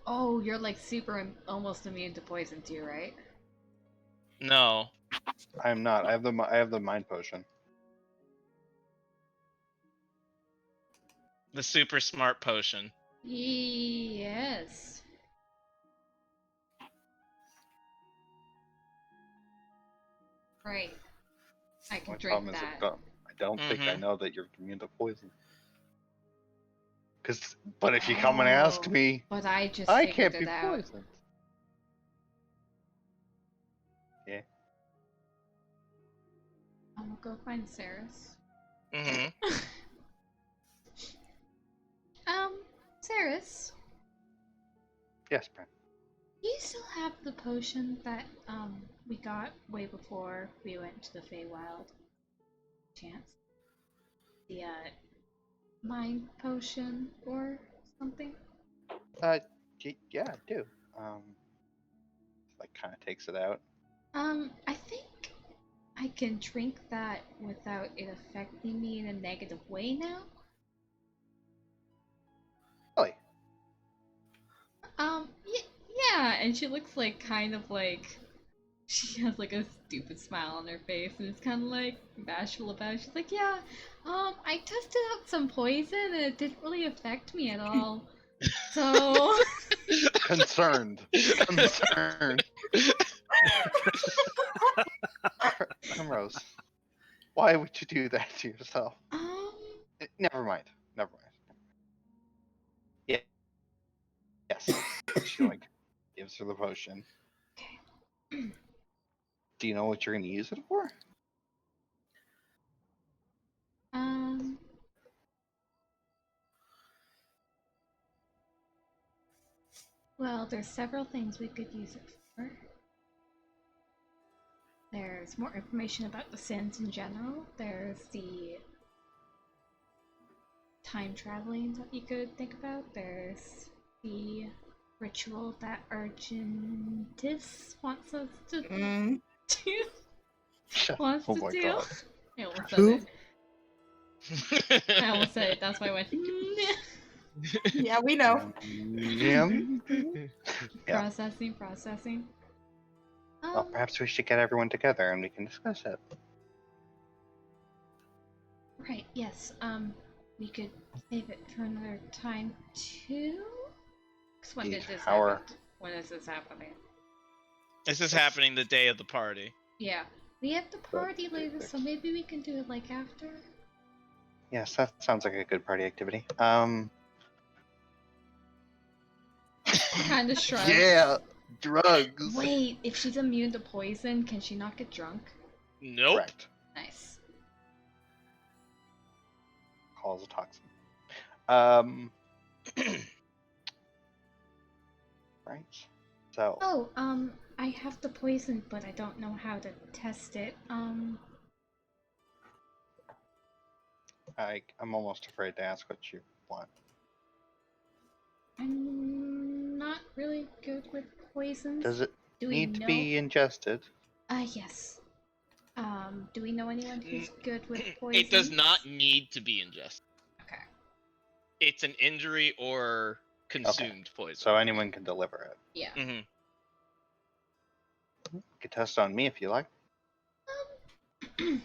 Oh, you're like almost immune to poison too, right? No. I'm not. I have the mind potion. The super smart potion. Yes. Right. I can My drink problem is that. I don't think I Mhm. know that you're immune to poison. But if you come and ask Oh, me, But I just I figured can't be it out. poisoned. Yeah. I'm gonna go find Saris. Mm-hmm. Saris, Yes, Brent. do you still have the potion that we got way before we went to the Feywild? Chance? The mind potion or something? Yeah, I do. Like kind of takes it out. I think I can drink that without it affecting me in a negative way now. Really? Yeah, and she looks like kind of like she has like a stupid smile on her face and it's kind of like bashful about it. She's like, yeah, I tested out some poison and it didn't really affect me at all. So Concerned. Primrose, why would you do that to yourself? Never mind. Yeah. Yes. She like gives her the potion. Okay. Do you know what you're gonna use it for? Well, there's several things we could use it for. There's more information about the sins in general. There's the time traveling that you could think about. There's the ritual that Argentis wants us to do. Wants Oh to my do. god. I almost said Who? it. I almost said it. That's why I went. Yeah, we know. Yeah. Yeah. Processing. Well, perhaps we should get everyone together and we can discuss it. Right, yes. We could save it for another time too. 'Cause when did this Our happen? When is this happening? This is happening the day of the party. Yeah. We have the party later, so maybe we can do it like after. yes, that sounds like a good party activity. Kind of shrugs. Yeah, drugs. Wait, if she's immune to poison, can she not get drunk? Nope. Correct. Nice. Calls a toxin. Right. So. Oh, I have the poison, but I don't know how to test it. I'm almost afraid to ask what you want. I'm not really good with poisons. Does it Do we need to know? be ingested? Yes. Do we know anyone who's good with poison? It does not need to be ingested. Okay. It's an injury or consumed poison. So anyone can deliver it. Yeah. Mm-hmm. You can test on me if you like. Well,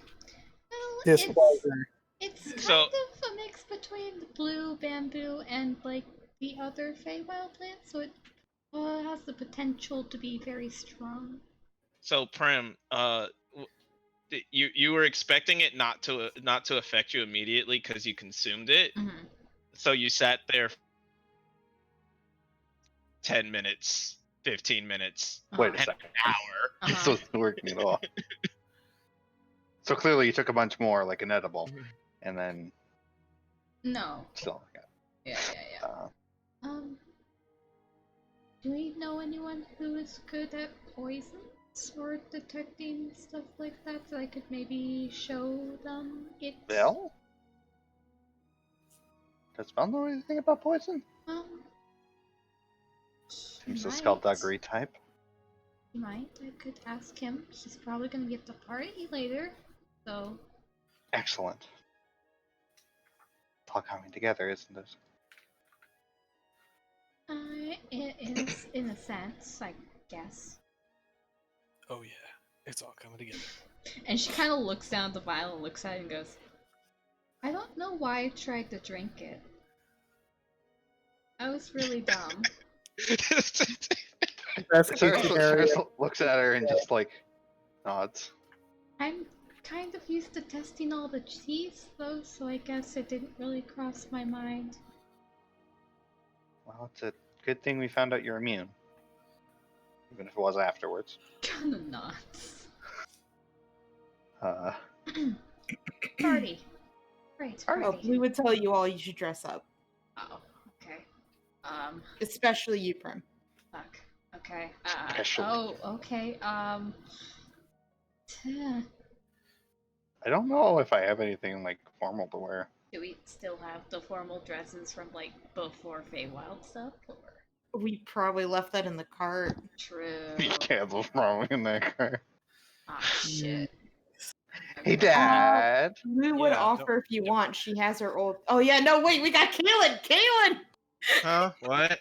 Displeasure. it's kind So- of a mix between the blue bamboo and like the other Feywild plant, so it has the potential to be very strong. So Prim, you were expecting it not to affect you immediately because you consumed it. Mm-hmm. So you sat there 10 minutes, 15 minutes, Wait a an second. hour. This wasn't working at all. So clearly you took a bunch more, like an edible, and then No. still. Yeah. Uh, Do we know anyone who is good at poisons or detecting stuff like that, so I could maybe show them it? Bell? Does Bell know anything about poison? Seems a skullduggery type. He might. I could ask him. He's probably gonna get the party later, so. Excellent. It's all coming together, isn't it? It is in a sense, I guess. Oh yeah, it's all coming together. And she kind of looks down at the vial and looks at it and goes, I don't know why I tried to drink it. I was really dumb. Best case scenario. Sarah looks at her and just like nods. I'm kind of used to testing all the cheese, though, so I guess it didn't really cross my mind. Well, it's a good thing we found out you're immune. Even if it was afterwards. Kinda nuts. Party. Right, Oh, party. we would tell you all you should dress up, Oh, okay. especially you, Prim. Fuck. Okay. Especially. Oh, okay. I don't know if I have anything like formal to wear. Do we still have the formal dresses from like before Feywild stuff? Or We probably left that in the cart. true. Candles wrong in that car. Ah, shit. Hey, Okay. Dad. We would Yeah, offer if you want. She has her old. Oh yeah, no wait, we got Kaylin. Kaylin. Huh? What?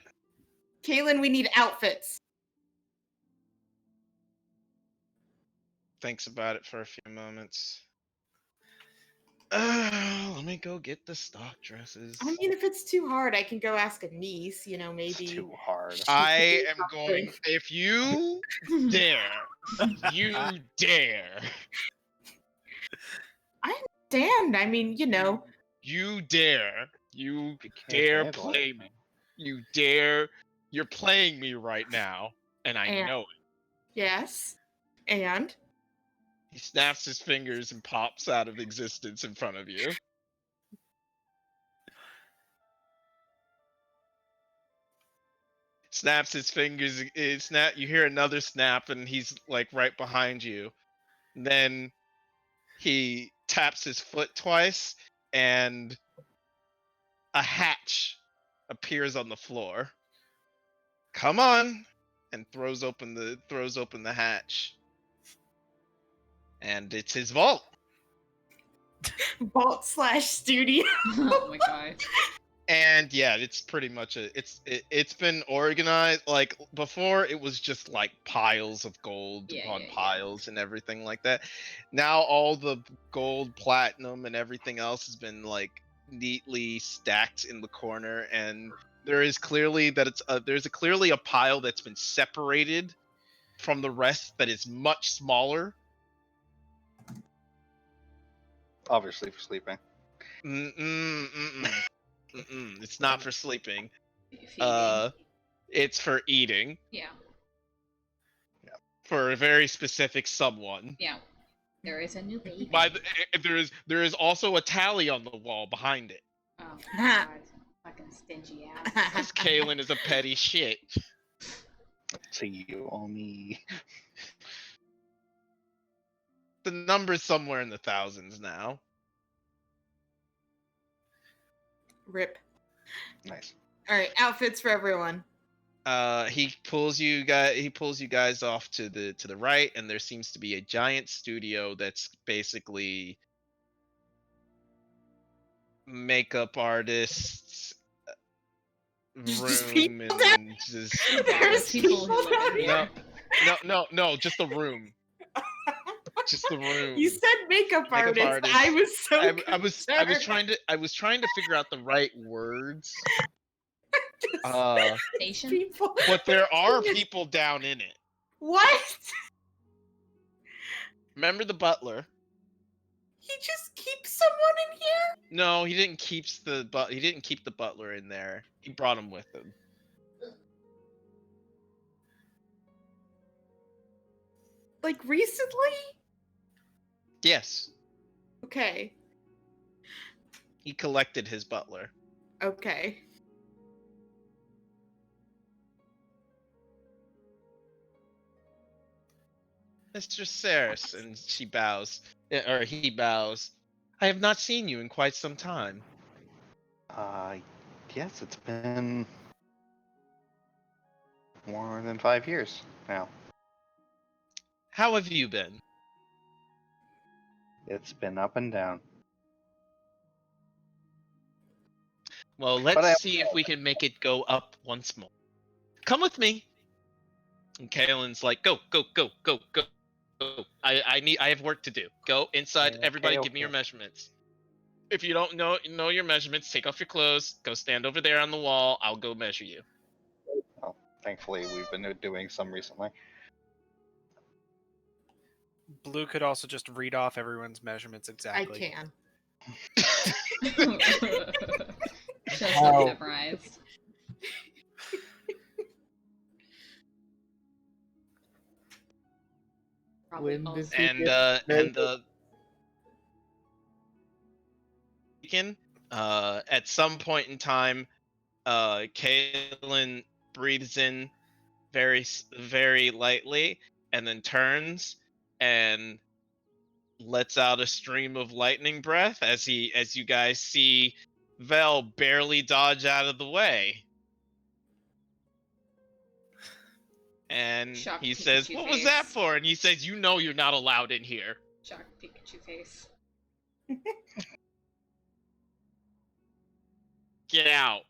Kaylin, we need outfits. Thinks about it for a few moments. Let me go get the stock dresses. I mean, if it's too hard, I can go ask a niece. You know, It's maybe. too hard. I am going. If you dare, you dare, Stand. I mean, you know. you dare, you You can't dare handle play it. me. You dare. You're playing me right now, and I And- know it. Yes. And He snaps his fingers and pops out of existence in front of you. Snaps his fingers. You hear another snap, and he's like right behind you. And then he taps his foot twice, and a hatch appears on the floor. Come on, and throws open the hatch. And it's his vault. vault/studio. Oh my god. And yeah, it's pretty much it's been organized. Like before, it was just like piles of gold Yeah, upon yeah, yeah. piles and everything like that. Now all the gold, platinum, and everything else has been like neatly stacked in the corner, and there is clearly that there's clearly a pile that's been separated from the rest that is much smaller. Obviously for sleeping. It's not for sleeping. Feeding. It's for eating. Yeah. For a very specific someone. Yeah. There is a new baby. There is also a tally on the wall behind it. Oh god. Fucking stingy ass. Because Kaylin is a petty shit. See you on me. The number's somewhere in the thousands now. Rip. Nice. All right, outfits for everyone. He pulls you guys off to the right, and there seems to be a giant studio that's basically makeup artists Just room people and just There's people who live in no, here. no, just the room. Just the room. You said makeup artist. artist. I was so I was concerned. trying to figure out the right words. Station? People. But there are people down in it. What? Remember the butler? He just keeps someone in here? No, he didn't keep the butler in there. He brought him with him. Like recently? Yes, Okay. he collected his butler. Okay. Mr. Saris, and she bows. Or he bows. I have not seen you in quite some time. Yes, it's been more than 5 years now. How have you been? It's been up and down. Well, But let's see if we can make it go up once more. Come with me. And Kaelin's like, go, go, go, go, go, go. I have work to do. Go inside. Okay, Everybody, okay, give me your okay. measurements. If you don't know your measurements, take off your clothes. Go stand over there on the wall. I'll go measure you. Well, thankfully, we've been doing some recently. Blue could also just read off everyone's measurements exactly. I can. Just Wow. memorized. Probably When also. this- And at some point in time, Kaylin breathes in very lightly, and then turns and lets out a stream of lightning breath as you guys see Vel barely dodge out of the way. And Shocked he says, Pikachu "What was that face. for?" And he says, "You know you're not allowed in here." Shocked Pikachu face. Get out.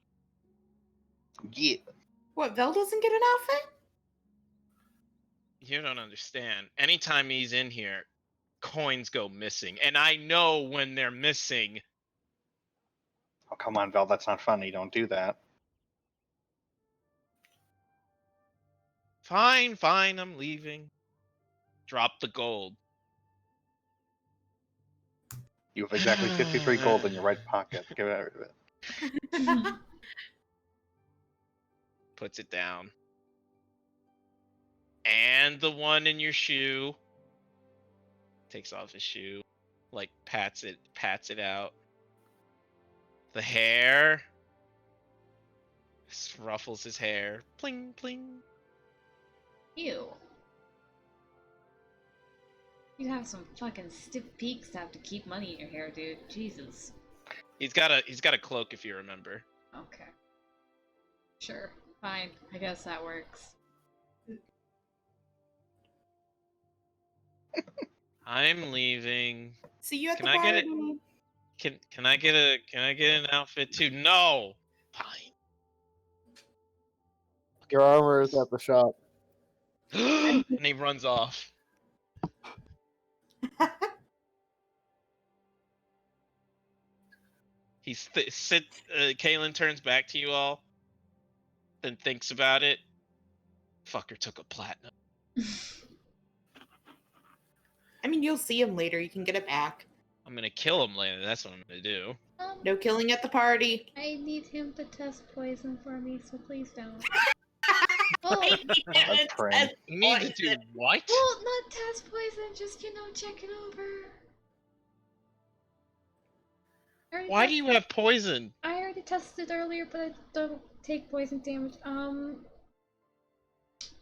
Yeah. What, Vel doesn't get an outfit? You don't understand. Anytime he's in here, coins go missing. And I know when they're missing. Oh, come on, Val. That's not funny. Don't do that. Fine, I'm leaving. Drop the gold. You have exactly 53 gold in your right pocket. Get rid of it. Puts it down. And the one in your shoe. Takes off his shoe. Like pats it out. The hair. Ruffles his hair. Pling pling. Ew. You have some fucking stiff peaks to have to keep money in your hair, dude. Jesus. He's got a cloak if you remember. Okay. Sure. Fine. I guess that works. I'm leaving. See you at Can the I bar. get it? dude. Can I get an outfit too? No. Your armor is at the shop. And he runs off. Kaylin turns back to you all, then thinks about it. Fucker took a platinum. I mean, you'll see him later. You can get it back. I'm gonna kill him later. That's what I'm gonna do. No killing at the party. I need him to test poison for me, so please don't. Well, That's Prim. You need to do what? well, not test poison, just check it over. Why do you have poison? I already tested earlier, but I don't take poison damage. I'm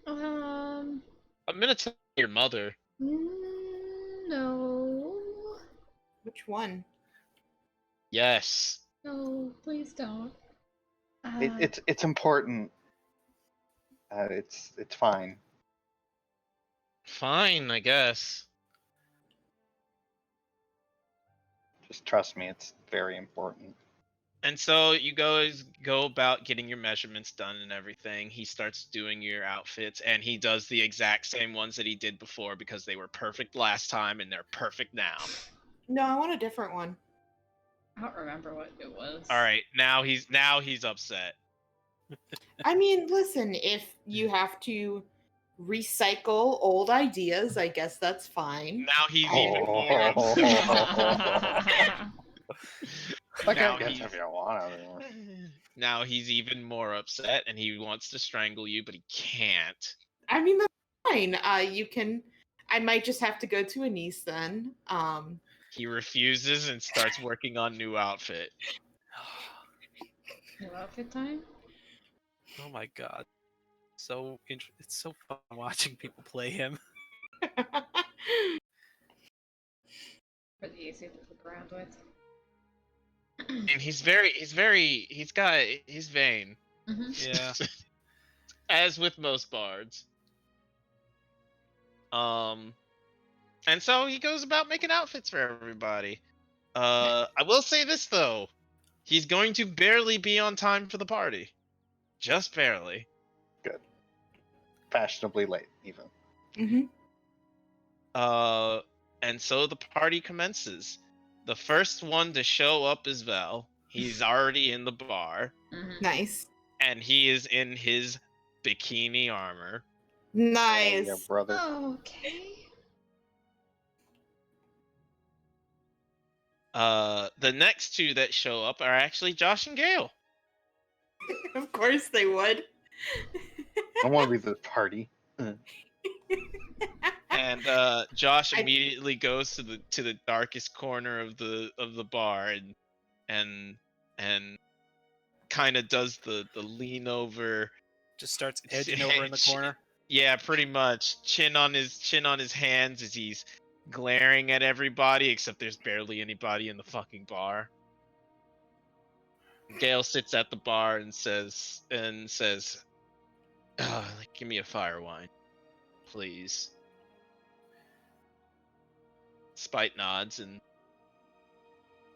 gonna tell your mother. No. Which one? Yes. No, please don't. It's important. It's fine. Fine, I guess. Just trust me, it's very important. And so you guys go about getting your measurements done and everything. He starts doing your outfits, and he does the exact same ones that he did before because they were perfect last time and they're perfect now. No, I want a different one. I don't remember what it was. All right, now he's upset. I mean, listen, if you have to recycle old ideas, I guess that's fine. Now he's even more upset. Like, Now I guess he's- if you want to. Now he's even more upset, and he wants to strangle you, but he can't. I mean, that's fine. You can. I might just have to go to a niece then. He refuses and starts working on new outfit. New outfit time? Oh my god. It's so fun watching people play him. Really easy to look around with. And he's vain. Yeah. As with most bards. And so he goes about making outfits for everybody. I will say this though. He's going to barely be on time for the party. Just barely. Good. Fashionably late, even. Mm-hmm. And so the party commences. The first one to show up is Val. He's already in the bar, Nice. and he is in his bikini armor. Nice. Yeah, brother. Okay. The next two that show up are actually Josh and Gale. Of course they would. I want to be the party. And Josh immediately goes to the darkest corner of the bar and kind of does the lean over. Just starts edging over in the corner. Yeah, pretty much. Chin on his hands as he's glaring at everybody, except there's barely anybody in the fucking bar. Gale sits at the bar and says, "Give me a fire wine, please." Spite nods and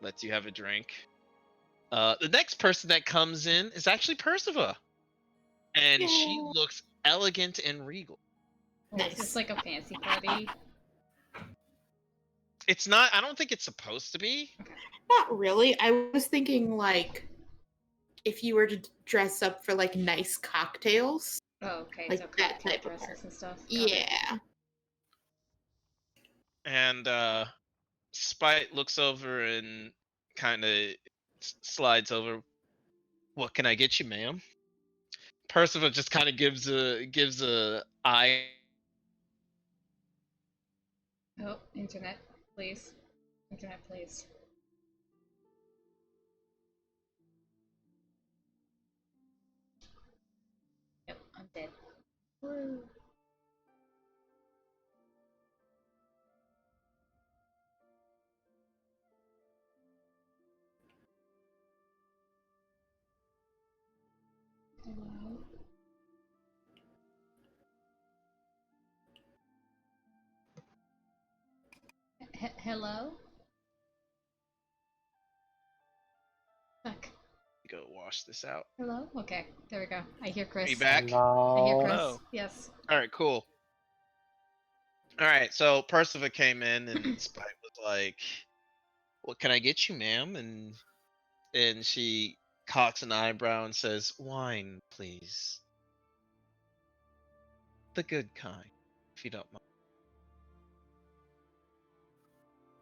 lets you have a drink. The next person that comes in is actually Perciva, and she looks elegant and regal. Nice. Is this like a fancy party? It's not. I don't think it's supposed to be. Not really. I was thinking like if you were to dress up for like nice cocktails. Oh, okay. Like So that cocktail type of dresses and stuff. Got it. Yeah. And Spite looks over and kind of slides over. What can I get you, ma'am? Percival just kind of gives a eye. Oh, internet, please. Internet, please. Yep, I'm dead. Woo. Hello? Hello? Fuck. Go wash this out. Hello? Okay, there we go. I hear Chris. Are you back? I hear No. Chris. Hello. Yes. All right, cool. All right, so Perciva came in and Spite was like, "What can I get you, ma'am?" And she cocks an eyebrow and says, "Wine, please. The good kind, if you don't mind."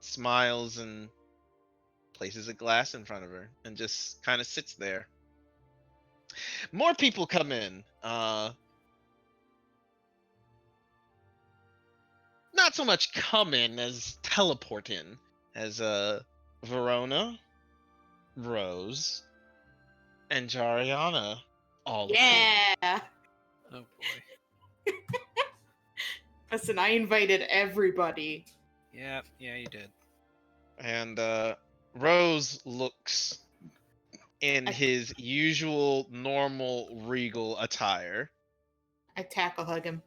Smiles and places a glass in front of her and just kind of sits there. More people come in. Not so much come in as teleport in. As Verona, Rose, and Jariana all appear. Yeah. Oh boy. Listen, I invited everybody. Yeah, you did. And Rose looks in I- his usual normal regal attire. I tackle hug him.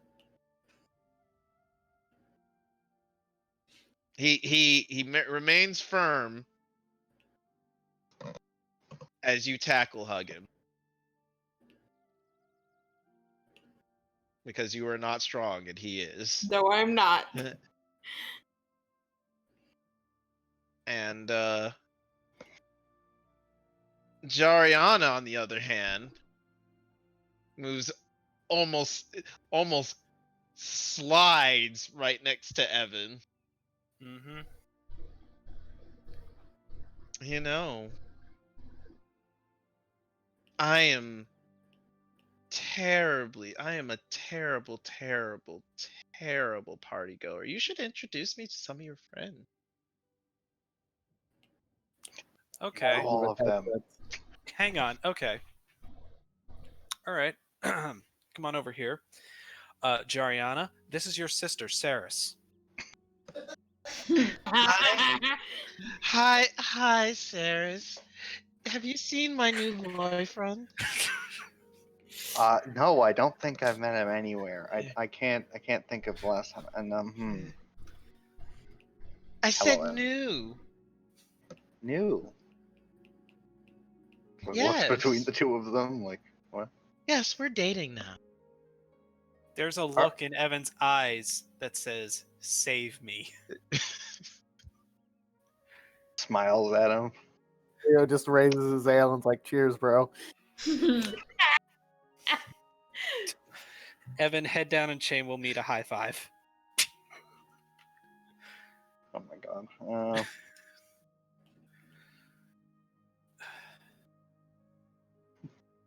He remains firm as you tackle hug him because you are not strong and he is. No, I'm not. And Jariana, on the other hand, moves almost slides right next to Evan. Mm-hmm. You know, I am a terrible, terrible, terrible party goer. You should introduce me to some of your friends. Okay. All of them. Hang on. Okay. All right. Come on over here. Jariana, this is your sister, Saris. Hi, Saris. Have you seen my new boyfriend? No, I don't think I've met him anywhere. I can't think of the last time. And I said Evan. new. New. What's Yes. between the two of them? Like what? Yes, we're dating now. There's a look in Evan's eyes that says, "Save me." Smiles at him. Theo just raises his ale and's like, "Cheers, bro." Evan, head down and chain will meet a high five. Oh my god.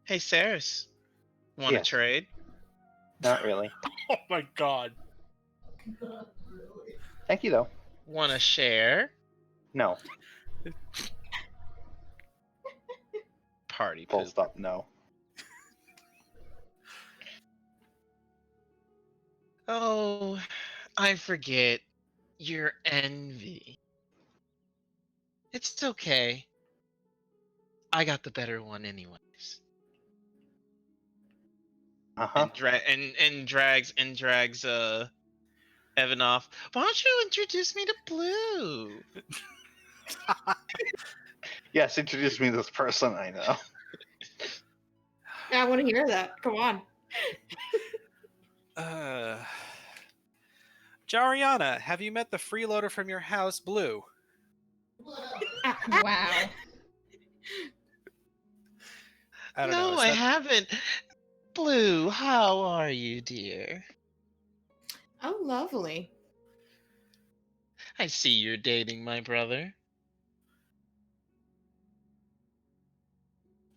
Hey, Saris. Want to Yes. trade? Not really. Oh my god. Thank you though. Want to share? No. Party Full poop. stop. No. Oh, I forget. Your envy. It's okay. I got the better one anyways. Uh-huh. And drags Evan off. Why don't you introduce me to Blue? Yes, introduce me to this person I know. Yeah, I want to hear that. Come on. Jariana, have you met the freeloader from your house, Blue? Wow. I don't know. No, is I that- haven't. Blue, how are you, dear? Oh, lovely. I see you're dating my brother.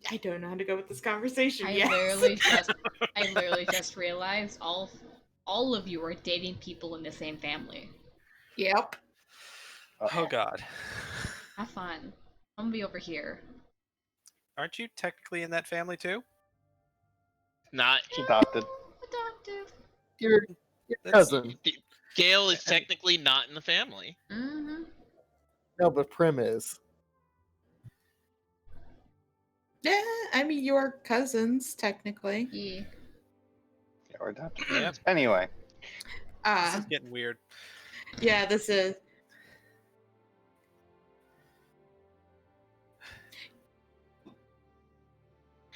I don't know how to go with this conversation I yet. literally just realized all of you are dating people in the same family. Yep. Oh god. Have fun. I'm gonna be over here. Aren't you technically in that family too? Not It's adopted. Adoptive. Your That's- cousin. Gale is technically not in the family. Mm-hmm. No, but Prim is. Yeah, I mean, you're cousins, technically. Yeah. Yeah, we're adopted. Yep. Anyway. This is getting weird. Yeah, this is.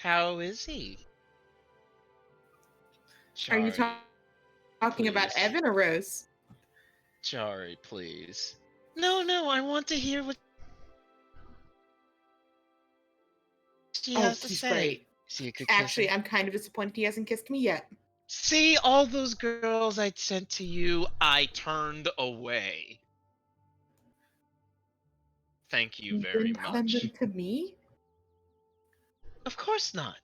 How is he? Are you Jari, talking about please. Evan or Rose? Jari, please. No, I want to hear what she has to he's say. great. Is he a good Actually, kisser? I'm kind of disappointed he hasn't kissed me yet. See, all those girls I'd sent to you, I turned away. Thank you You very didn't send much. them to me? Of course not.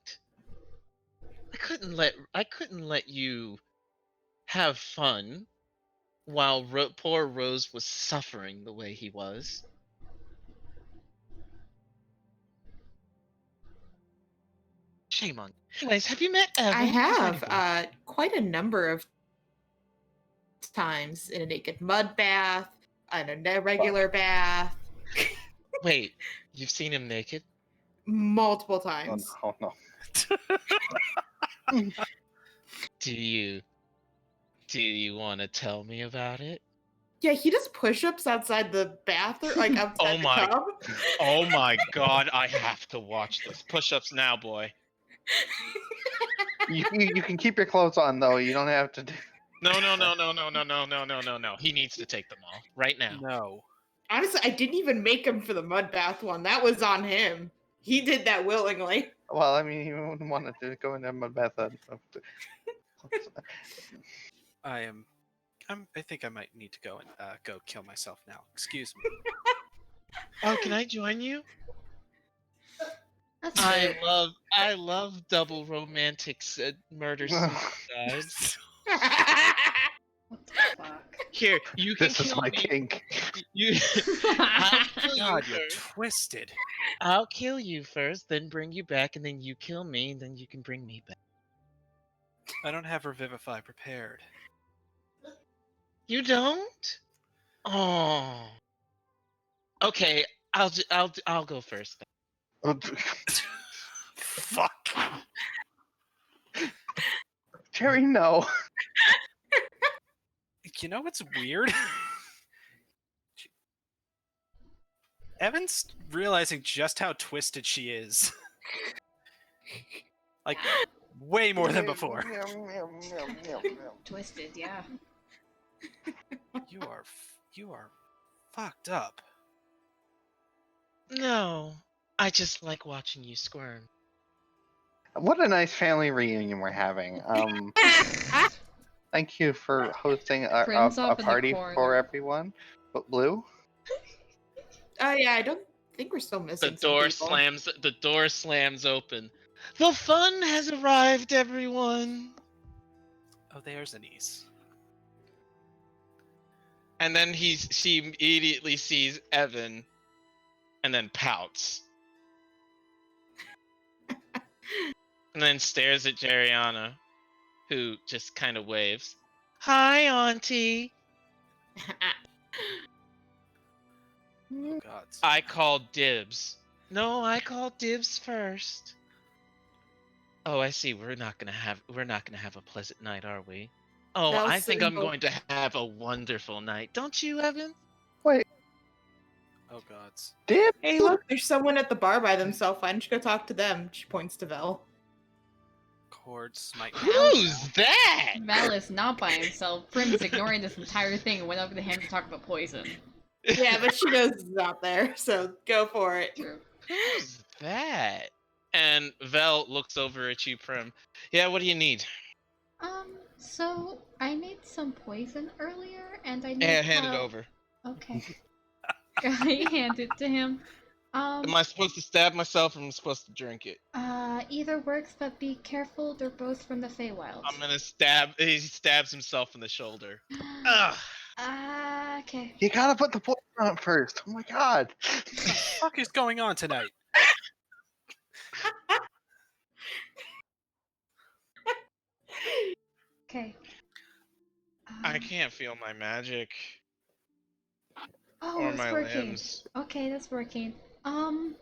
I couldn't let you have fun while poor Rose was suffering the way he was. Shame on you. Anyways, have you met Evan? I He's have mighty boy. quite a number of times in a naked mud bath, in a regular bath, Wait, you've seen him naked? multiple Oh, times. no. Do you want to tell me about it? Yeah, he does push-ups outside the bathroom, like outside Oh the my- tub. Oh my god, I have to watch this. Push-ups now, boy. You can keep your clothes on though. You don't have to do. No. He needs to take them off right now. No. Honestly, I didn't even make him for the mud bath one. That was on him. He did that willingly. Well, I mean, you wouldn't want to go in there mud bath. I think I might need to go and go kill myself now. Excuse me. Oh, can I join you? That's fair. I love double romantic murder suicides. What the fuck? Here, you can This is kill my me. kink. I'll kill you God, you're first. twisted. I'll kill you first, then bring you back, and then you kill me, and then you can bring me back. I don't have Revivify prepared. You don't? Oh. Okay, I'll go first. Fuck. Jerry, no. You know what's weird? Evan's realizing just how twisted she is. Like, way more than before. Twisted, yeah. You are fucked up. No, I just like watching you squirm. What a nice family reunion we're having. Thank you for hosting a Prin's off in the party corner. for everyone. But Blue, Oh yeah, I don't think we're still missing some people. The door slams open. The fun has arrived, everyone. Oh, there's Anise. And then she immediately sees Evan and then pouts. And then stares at Jeriana, who just kind of waves. Hi, Auntie. Oh God. I called dibs. No, I called dibs first. Oh, I see. We're not gonna have a pleasant night, are we? Oh, No, I think I'm simple. going to have a wonderful night. Don't you, Evan? Oh God. dip. Hey, look, there's someone at the bar by themselves. Why don't you go talk to them? She points to Vel. Cord smite. Who's that? Val is not by himself. Prim's ignoring this entire thing and went over to him to talk about poison. Yeah, but she knows it's out there, so go for it. True. Who's that? And Vel looks over at you, Prim. Yeah, what do you need? So I made some poison earlier, and I need Yeah, hand it help. over. Okay. I hand it to him. Am I supposed to stab myself or am I supposed to drink it? Either works, but be careful. They're both from the Feywild. I'm gonna stab. He stabs himself in the shoulder. Ugh. Okay. You gotta put the poison on it first. Oh my god. What the fuck is going on tonight? Okay. I can't feel my magic Oh, or it's my working. limbs. Okay, that's working. Can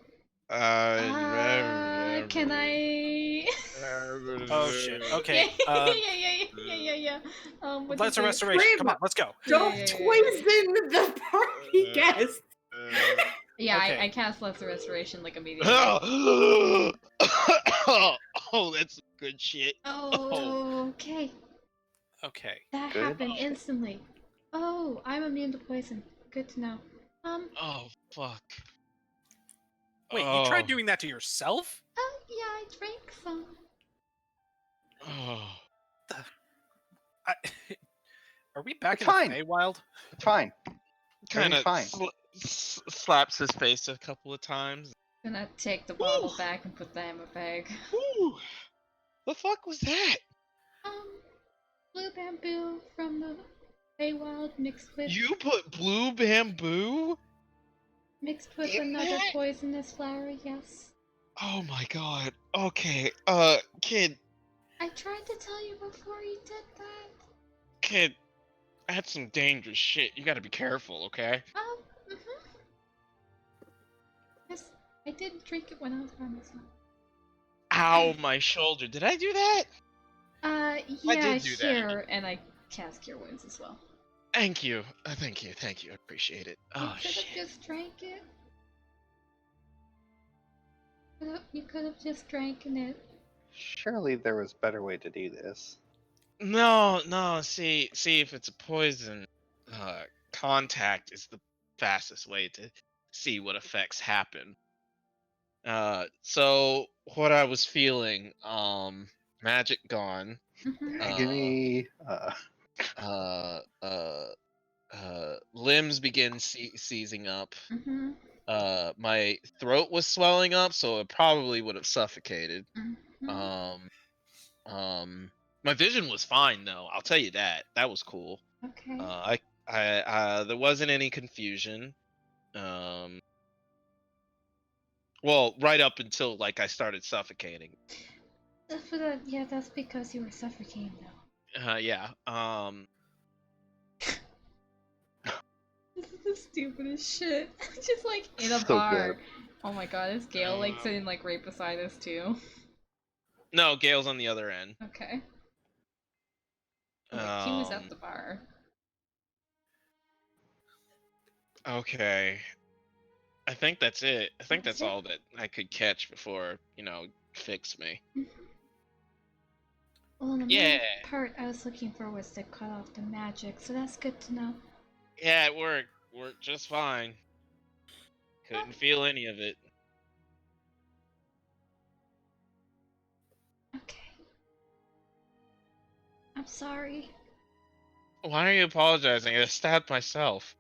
I? Oh shit. Okay. Yeah. What Let's is a it? restoration. Come on, let's go. Don't Yeah. poison the party guest. Yeah, Okay. I cast Lesser Restoration like immediately. Oh, that's good shit. Oh, okay. Okay. That Good. happened instantly. Oh, I'm immune to poison. Good to know. Oh, fuck. Wait, you tried doing that to yourself? Yeah, I drank some. Oh. I, are we back It's in fine. the Feywild? It's fine. Kind Everything's of fine. slaps his face a couple of times. Gonna take the bottle Ooh. back and put that in my bag. Woo! The fuck was that? Blue bamboo from the Feywild You put blue bamboo mixed with in another that? poisonous flower. Yes. Oh my god. Okay. Kid, I tried to tell you before you did that. kid, that's some dangerous shit. You gotta be careful, okay? Yes, I did drink it when I was by myself. Ow, my shoulder. Did I do that? Yeah, did do that. here, and I cast Cure Wounds as well. Thank you. Thank you. I appreciate it. You Oh, could have shit. just drank it. You could have just drank it. Surely there was a better way to do this. No, see if it's a poison, contact is the fastest way to see what effects happen. So what I was feeling, magic gone, Mm-hmm. Agony. limbs begin seizing up. Mm-hmm. My throat was swelling up, so it probably would have suffocated. Mm-hmm. My vision was fine though. I'll tell you that. That was cool. Okay. There wasn't any confusion. Well, right up until like I started suffocating. Yeah, that's because you were suffocating though. Yeah. This is the stupidest shit. Just like in a So bar. good. Oh my god, is Gale like sitting like right beside us too? No, Gale's on the other end. Okay. Like he was at the bar. Okay. I think that's it. I think That's that's it? all that I could catch before, fix me. Well, the Yeah. main part I was looking for was to cut off the magic, so that's good to know. Yeah, it worked. Worked just fine. Couldn't feel any of it. Okay. I'm sorry. Why are you apologizing? I stabbed myself.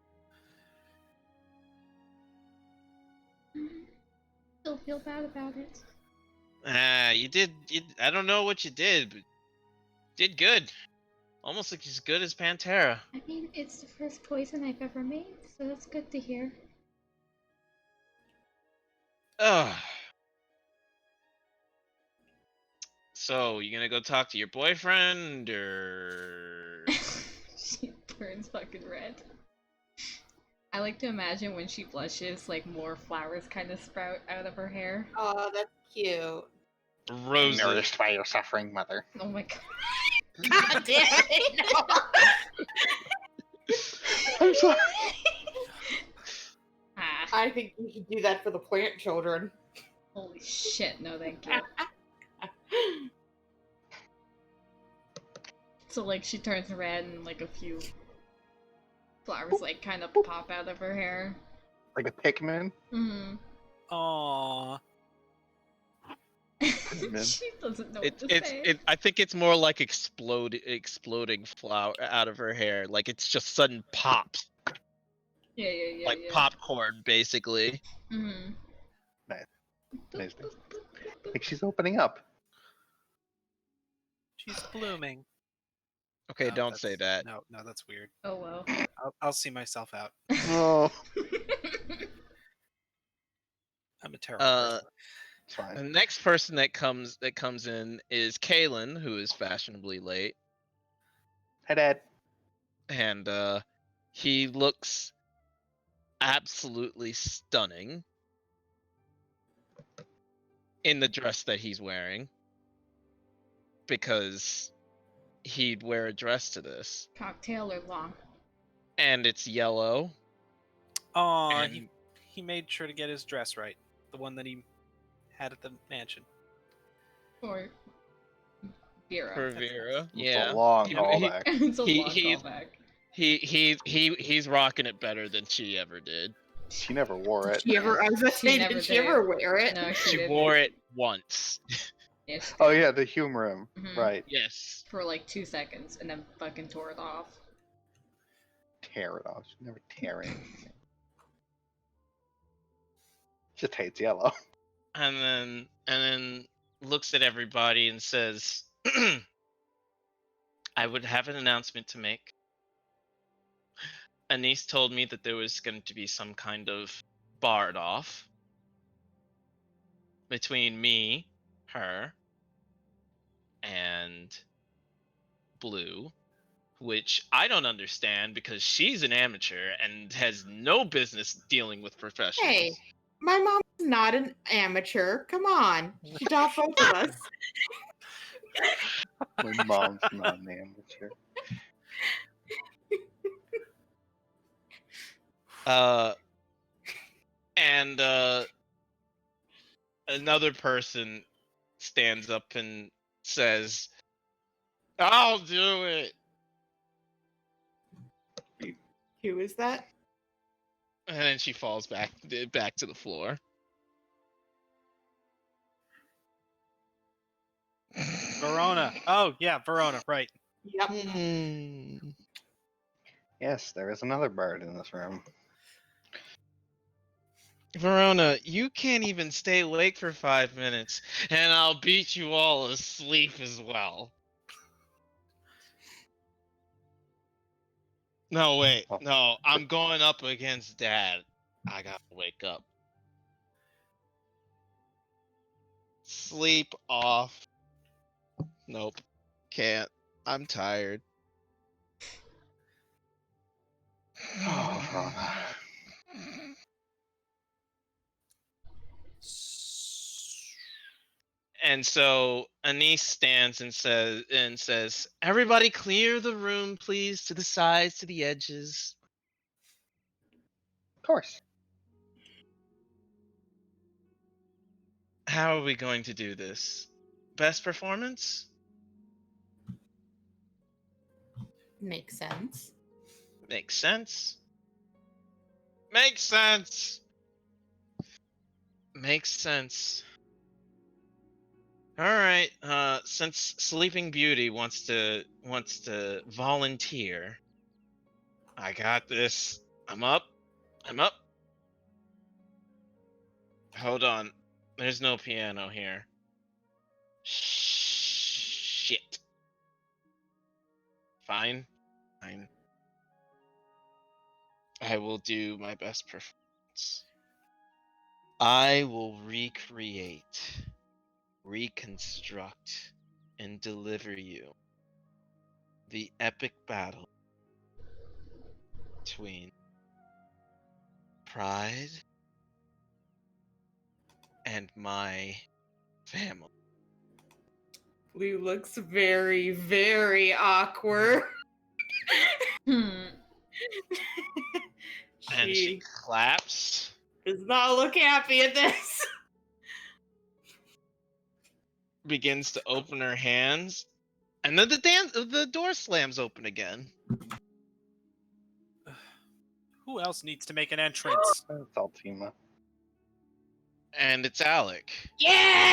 Still feel bad about it. You did. I don't know what you did, but did good. Almost like as good as Pantera. I mean, it's the first poison I've ever made, so that's good to hear. Ugh. So, you gonna go talk to your boyfriend, or? She turns fucking red. I like to imagine when she blushes, like more flowers kind of sprout out of her hair. Oh, that's cute. Roses. Nourished by your suffering mother. Oh my god. God damn it! No. I'm sorry. Ah, I think we should do that for the plant children. holy shit, no thank you. So like she turns red and like a few flowers like kind of pop out of her hair. Like a Pikmin. Mm-hmm. Aww. She doesn't know what to say. I think it's more like exploding flower out of her hair. Like it's just sudden pops. Yeah. Like popcorn, basically. Mm-hmm. Nice. Like she's opening up. She's blooming. Okay, No, don't say that. No, that's weird. Oh well. I'll see myself out. Oh, I'm a terrible person. it's fine. The next person that comes in is Kalen, who is fashionably late, Hi, Dad. and he looks absolutely stunning in the dress that he's wearing, because he'd wear a dress to this, Cocktail or long? and it's yellow. Aw, and he made sure to get his dress right. The one that he had at the mansion. Or Vera. For That's Vera. It's Yeah. a long He- callback. it's a he- long he's- callback. He's rocking it better than she ever did. She never wore it. She ever? I was about to She say, never did she did. ever wear it? No, She didn't. wore it once. Yeah, she Oh did. yeah, the humor him. Mhm. Right. Yes. For like 2 seconds and then fucking tore it off. Tear it off. She never tear anything. Just hates yellow. And then looks at everybody and says, I would have an announcement to make. Anise told me that there was going to be some kind of bard off between me, her, and Blue, which I don't understand because she's an amateur and has no business dealing with professionals. Hey, my mom's not an amateur. Come on, she taught both of us. My mom's not an amateur. And another person stands up and says, I'll do it. Who is that? And then she falls back to the floor. Verona. Oh yeah, Verona. Right. Yep. Yes, there is another bird in this room. Verona, you can't even stay awake for 5 minutes, and I'll beat you all asleep as well. No, wait. Oh. No, I'm going up against Dad. I gotta wake up. Sleep off. Nope. Can't. I'm tired. Oh, Verona. And so Anise stands and says, everybody clear the room, please, to the sides, to the edges. Of course. How are we going to do this? Best performance? Makes sense. Makes sense. Makes sense. Makes sense. All right. Since Sleeping Beauty wants to volunteer, I got this. I'm up. I'm up. Hold on. There's no piano here. Shit. Fine. Fine. I will do my best performance. I will recreate, reconstruct, and deliver you the epic battle between Pride and my family. Blue looks very, very awkward. Hmm. And she She claps. does not look happy at this. Begins to open her hands, and then the door slams open again. Who else needs to make an entrance? That's Altima. And it's Alec. Yeah!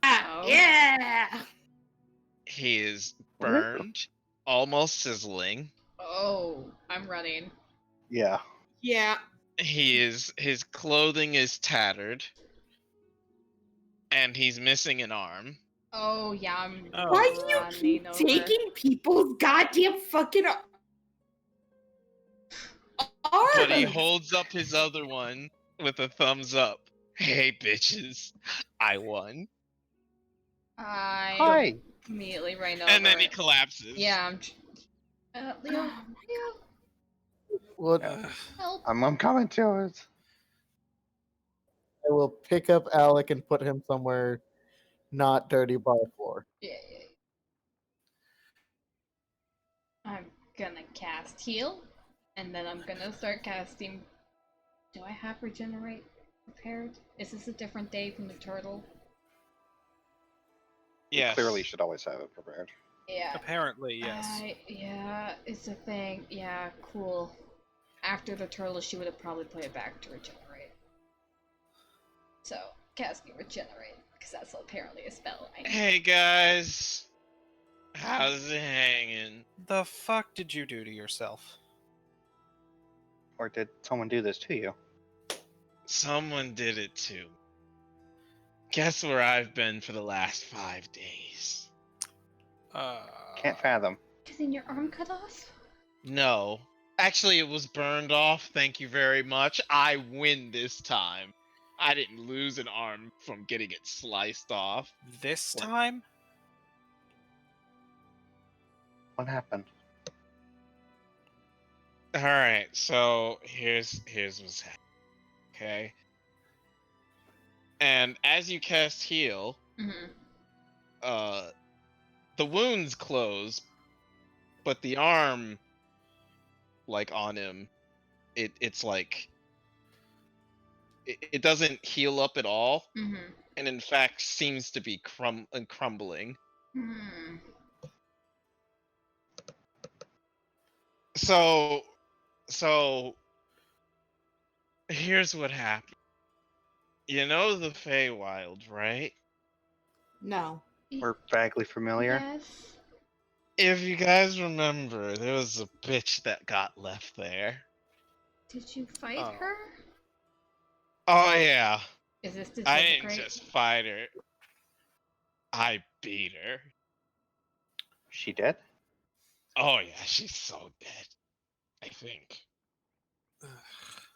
Oh. Yeah! He is burned, almost sizzling. Oh, I'm running. Yeah. Yeah. His clothing is tattered, and he's missing an arm. Oh yeah, I'm Oh. Why do you running keep over. taking people's goddamn fucking arms? But he holds up his other one with a thumbs up. Hey bitches, I won. I Hi. immediately ran over. And then he it. collapses. Yeah, I'm. Leo, Leo, What? Yeah. help! I'm coming to it. I will pick up Alec and put him somewhere not dirty bar floor. Yeah. I'm gonna cast heal, and then I'm gonna start casting. Do I have regenerate prepared? Is this a different day from the turtle? You Yes. clearly should always have it prepared. Yeah. Apparently, yes. Yeah, it's a thing. Yeah, cool. After the turtle, she would have probably put it back to regenerate. So, casting regenerate, because that's apparently a spell I need. Hey guys, how's it hanging? The fuck did you do to yourself? Or did someone do this to you? Someone did it too. Guess where I've been for the last 5 days? Can't fathom. Isn't your arm cut off? No. Actually, it was burned off. Thank you very much. I win this time. I didn't lose an arm from getting it sliced off. This What? time? What happened? All right, so here's what's happening. Okay. And as you cast heal, Mm-hmm. the wounds close, but the arm, like on him, it's like it doesn't heal up at all, Mm-hmm. and in fact seems to be crumbling. Hmm. So here's what happened. You know the Feywild, right? No. We're vaguely familiar. Yes. If you guys remember, there was a bitch that got left there. Did you fight Oh. her? Oh yeah. Is this I didn't disintegrate? just fight her. I beat her. She dead? Oh yeah, she's so dead. I think.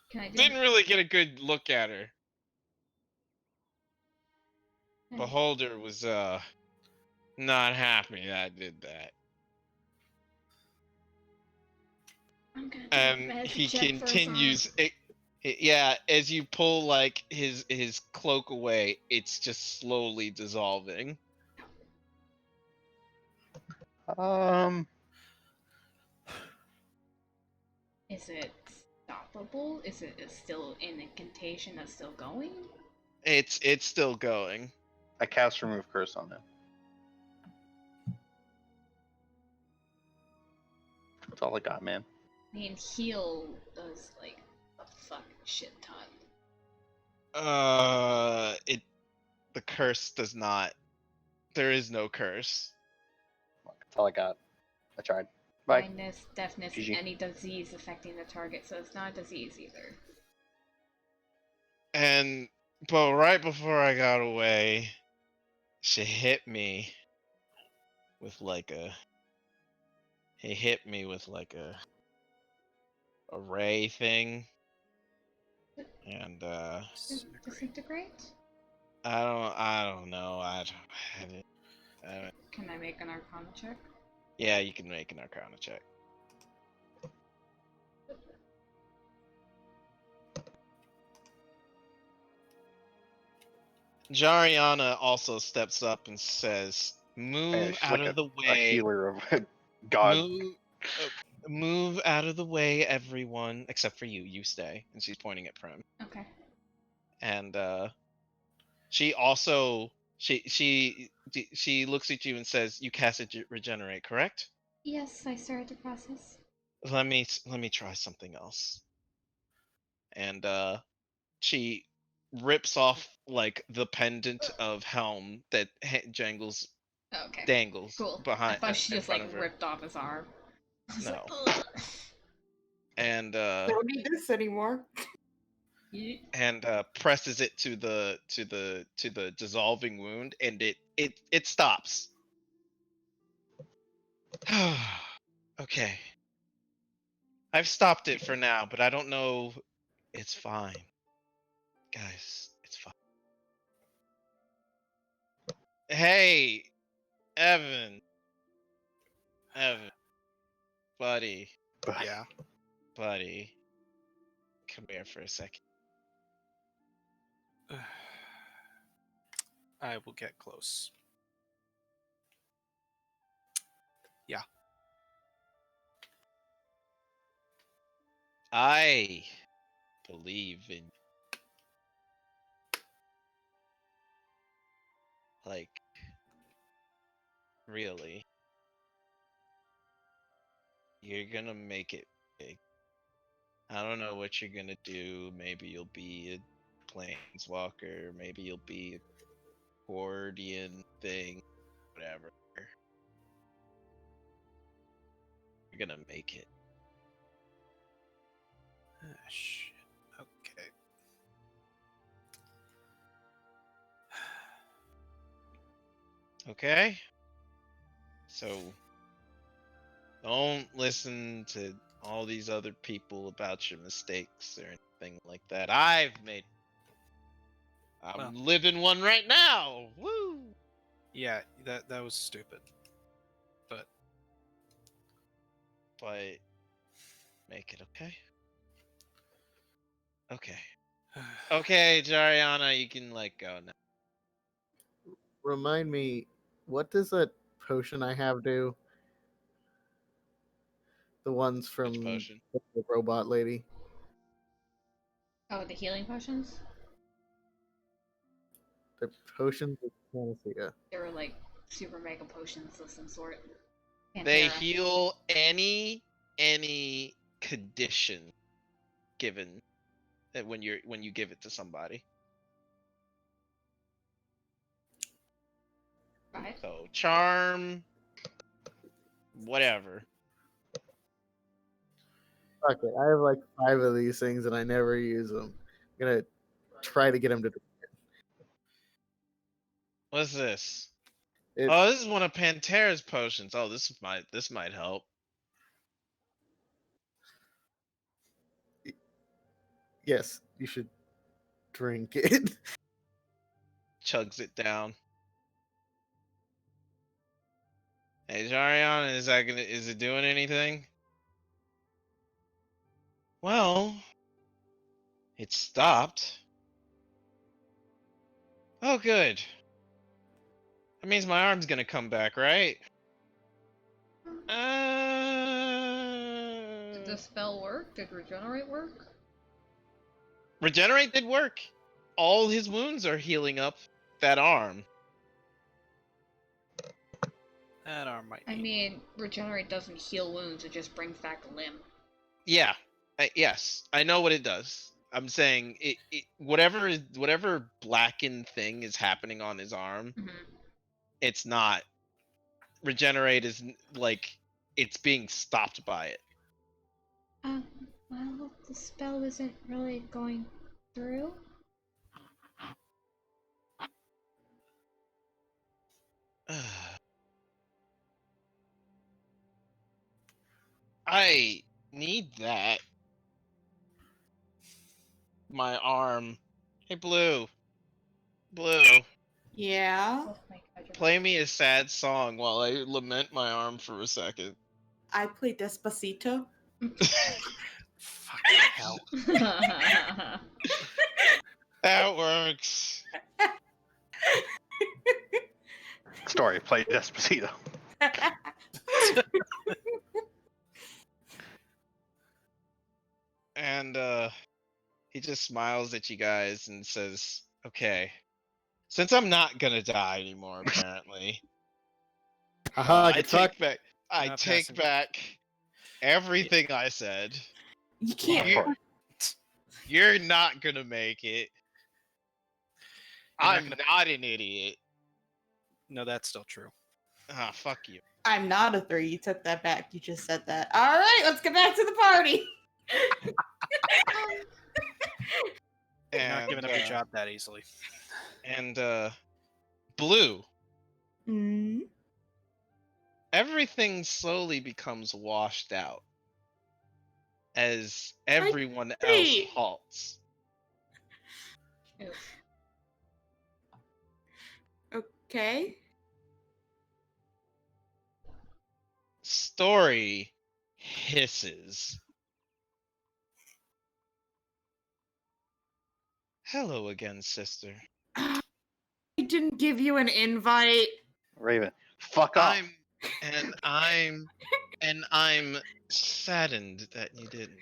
Can I do? Didn't really get a good look at her. Can I- Beholder was not happy that I did that. I'm gonna do And a med he check for his arm. continues yeah, as you pull like his cloak away, it's just slowly dissolving. Is it stoppable? Is it still in incantation that's still going? It's still going. I cast remove curse on him. That's all I got, man. I mean, heal does like a fucking shit ton. The curse does not. There is no curse. That's all I got. I tried. Bye. Blindness, deafness, GG. and any disease affecting the target, so it's not a disease either. But right before I got away, she hit me with like a. He hit me with like a ray thing, and Disintegrate? I don't know. Can I make an Arcana check? Yeah, you can make an Arcana check. Jariana also steps up and says, Yeah, "Move she's out like of the a way. healer of God. Move out of the way, everyone, except for you. You stay." And she's pointing at Prim. Okay. And she also she looks at you and says, "You casted regenerate, correct? Yes, I started the process. Let me try something else." And she rips off like the pendant of helm that jangles Okay. dangles Cool. behind I thought she in just front like of her. ripped off his arm. I was No. like, ugh. And Don't need this anymore. presses it to the dissolving wound, and it stops. Okay. I've stopped it for now, but I don't know. It's fine. Guys, it's fine. Hey, Evan. Buddy. Yeah. Buddy. Come here for a second. I will get close. Yeah. I believe in like really. You're gonna make it big. I don't know what you're gonna do. Maybe you'll be a planeswalker. Maybe you'll be a Gordian thing. Whatever. You're gonna make it. Ah, shit. Okay. Okay? So don't listen to all these other people about your mistakes or anything like that. I'm Well. living one right now. Woo! Yeah, that was stupid. But But make it okay. Okay. Okay, Jariana, you can let go now. Remind me, what does that potion I have do? The ones Which from potion? the robot lady. Oh, the healing potions? The potions of Panacea. They were like super mega potions of some sort. They Pantera. heal any condition given when you give it to somebody. Right? So charm, whatever. Okay, I have like 5 of these things and I never use them. I'm gonna try to get him to. What's this? It, Oh, this is one of Pantera's potions. Oh, this might help. yes, you should drink it. Chugs it down. Hey, Jariana, is it doing anything? Well, it stopped. Oh, good. That means my arm's gonna come back, right? Did the spell work? Did regenerate work? Regenerate did work. All his wounds are healing up that arm. that arm might. I need- mean, regenerate doesn't heal wounds, it just brings back a limb. Yeah. Yes, I know what it does. I'm saying whatever blackened thing is happening on his arm, it's not. Regenerate is like it's being stopped by it. Well, the spell isn't really going through. I need that. My arm. Hey, Blue. Blue. Yeah. Oh my god, Play me a sad song while I lament my arm for a second. I play Despacito. Fucking hell. That works. Story, play Despacito. And he just smiles at you guys and says, "Okay, since I'm not gonna die anymore, apparently, Haha, I good talk. take back everything I said. You can't. You're, you're not gonna make it. You're not I'm gonna- not an idiot. No, that's still true. Ah, fuck you. I'm not a 3. You took that back. You just said that. All right, let's get back to the party. You're And not giving up your job that easily. And Blue, Mm. everything slowly becomes washed out as everyone else see. halts. Okay. Story hisses. Hello again, sister. I didn't give you an invite. Raven, fuck off. I'm saddened that you didn't.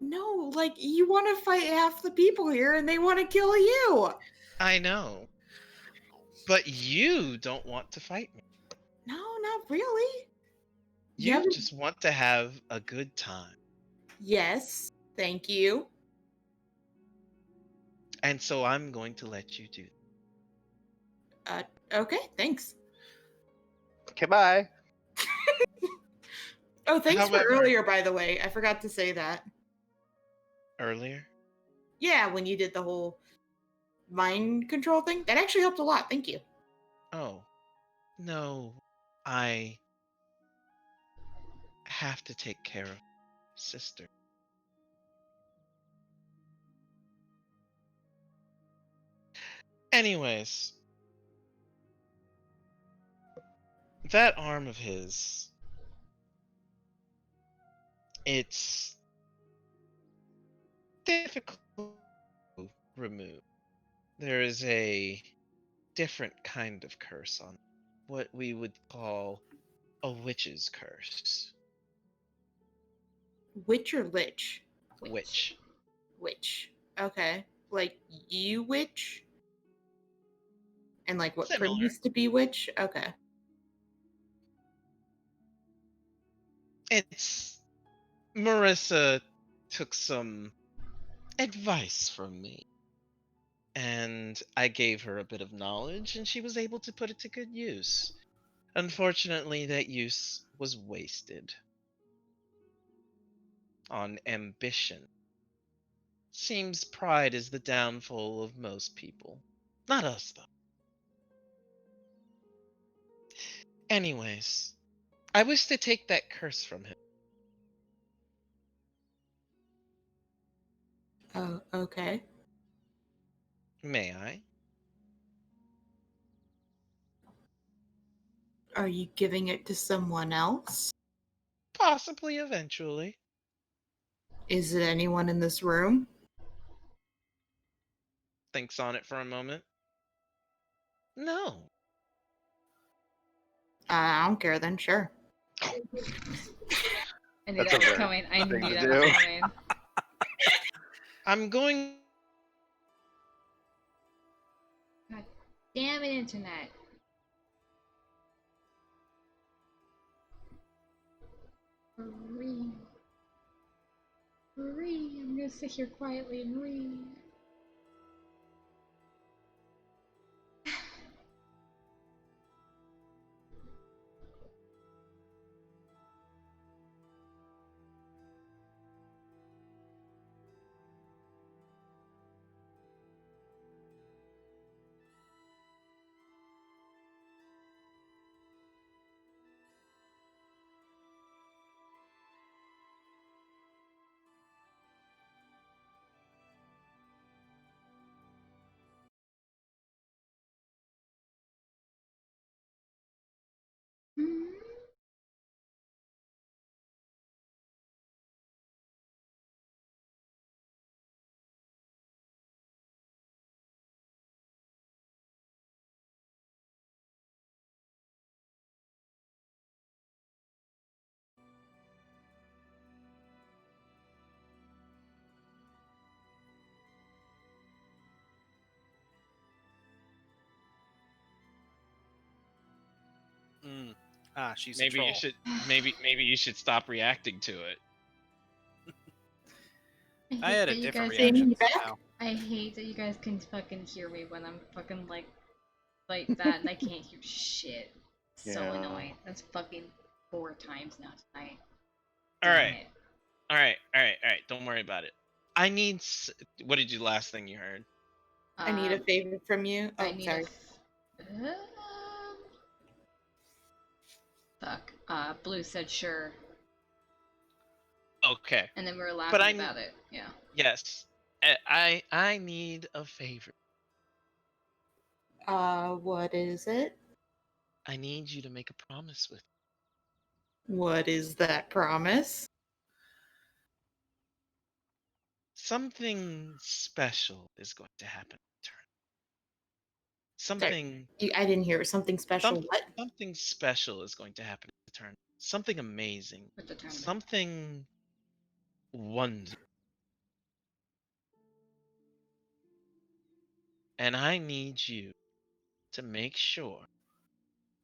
No, like, you want to fight half the people here and they want to kill you. I know. But you don't want to fight me. No, not really. You haven't- just want to have a good time. Yes, thank you. And so I'm going to let you do that. Okay, thanks. Okay, bye. Oh, thanks However- for earlier, by the way. I forgot to say that. Earlier? Yeah, when you did the whole mind control thing, that actually helped a lot. Thank you. Oh. No. I have to take care of sister. Anyways. That arm of his. It's difficult to remove. There is a different kind of curse on it. What we would call a witch's curse. Witch or lich? Witch. Witch. Okay. Like you witch? And like what Prim Similar. used to be witch? Okay. It's Marissa took some advice from me. And I gave her a bit of knowledge, and she was able to put it to good use. Unfortunately, that use was wasted on ambition. Seems pride is the downfall of most people. Not us, though. Anyways, I wish to take that curse from him. Oh, okay. May I? Are you giving it to someone else? Possibly eventually. Is it anyone in this room? Thinks on it for a moment. No. I don't care then, sure. I knew That's that a was very coming. I thing knew to that do. was coming. I'm going. God damn it, internet. Marie. Marie, I'm gonna sit here quietly and read. Hmm? Mm. Ah, she's a Maybe troll. you should. Maybe you should stop reacting to it. I hate had that a you different guys Saying reaction back? now. I hate that you guys can fucking hear me when I'm fucking like that and I can't hear shit. So Yeah. annoying. That's fucking 4 times now tonight. All Damn right. it. All right. Don't worry about it. I need. What did you last thing you heard? I need a favor from you. I Oh, need sorry. Fuck. Blue said sure, Okay. and then we were But laughing about it. Yeah. yes. I need a favor. What is it? I need you to make a promise with me. What is that promise? Something special is going to happen in turn. Something I didn't hear something special. some, What? something special is going to happen in the turn. Something amazing. With the tournament. Something wonderful. And I need you to make sure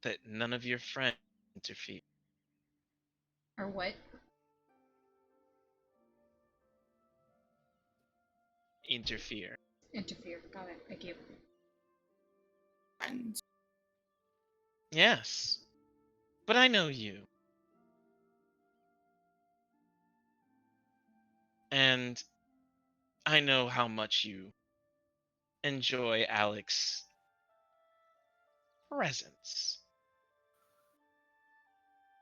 that none of your friends interfere. Or what? Interfere. Interfere. Got it. Thank you. Friends. Yes, but I know you. And I know how much you enjoy Alex's presence.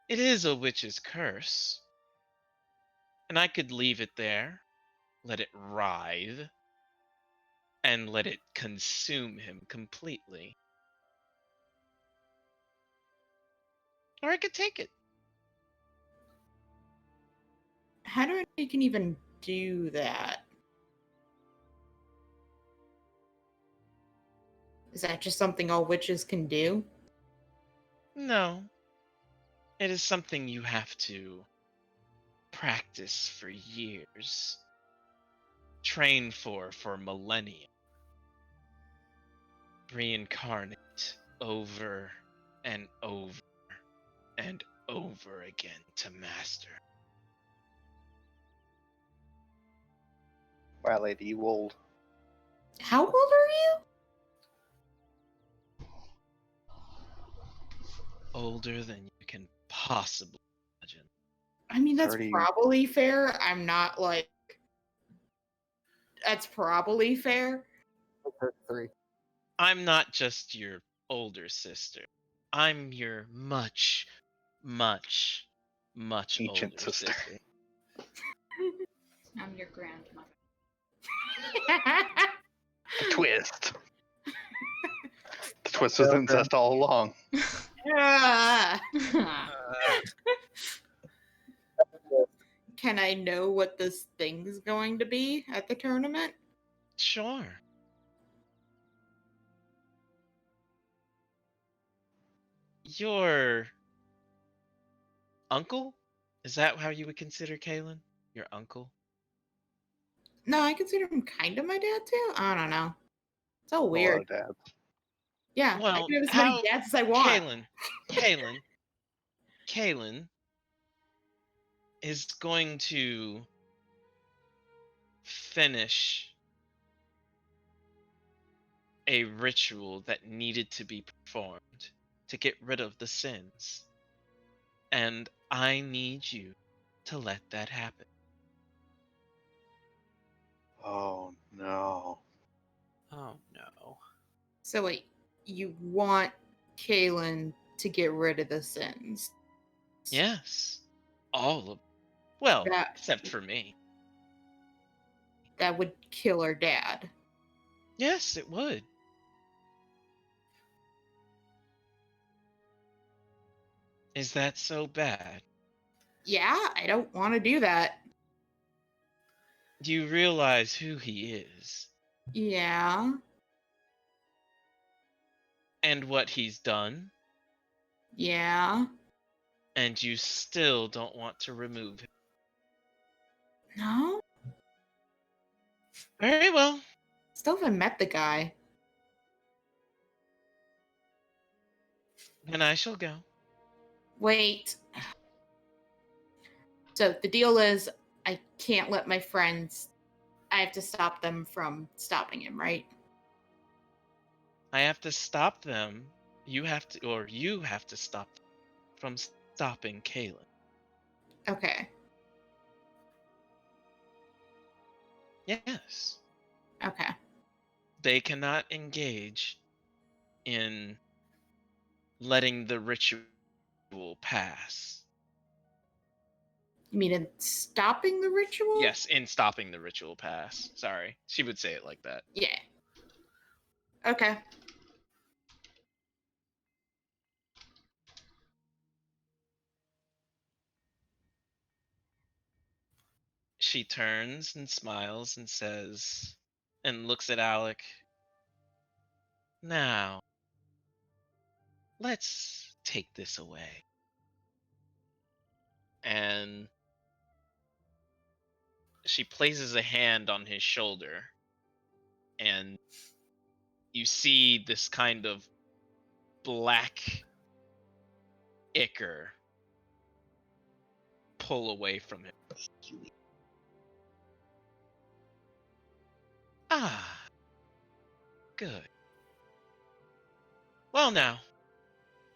It is a witch's curse, and I could leave it there, let it writhe, and let it consume him completely. Or I could take it. How do I know you can even do that? Is that just something all witches can do? No, it is something you have to practice for years, train for millennia, reincarnate over and over and over again to master. Wow, lady, you old. How old are you? Older than you can possibly imagine. I mean, that's 30. probably fair. I'm not like. That's probably fair. 33. I'm not just your older sister. I'm your much, much, much Ancient older sister. sister. I'm your grandmother. The twist. The twist was incest all along. Ah. Uh, Can I know what this thing's going to be at the tournament? Sure. Your uncle? Is that how you would consider Kalen? Your uncle? No, I consider him kind of my dad too. I don't know. It's all A lot weird. of dads. Yeah, I Well, can have as many how dads as I want. Kalen is going to finish a ritual that needed to be performed to get rid of the sins. And I need you to let that happen. Oh no. oh no. So wait, you want Kalen to get rid of the sins? Yes. All of well, That except for me. that would kill her dad. Yes, it would. Is that so bad? Yeah, I don't want to do that. Do you realize who he is Yeah. and what he's done? Yeah. And you still don't want to remove him? No? Very well. Still haven't met the guy. Then I shall go. Wait. So the deal is I can't let my friends I have to stop them from stopping him, right? I have to stop them. You have to stop them from stopping Kalen. Okay. Yes. Okay. They cannot engage in letting the ritual pass. You mean in stopping the ritual? Yes, in stopping the ritual pass. Sorry. She would say it like that. Yeah. Okay. She turns and smiles and says, and looks at Alec. Now, let's take this away. And she places a hand on his shoulder, and you see this kind of black ichor pull away from him. Ah, good. Well, now,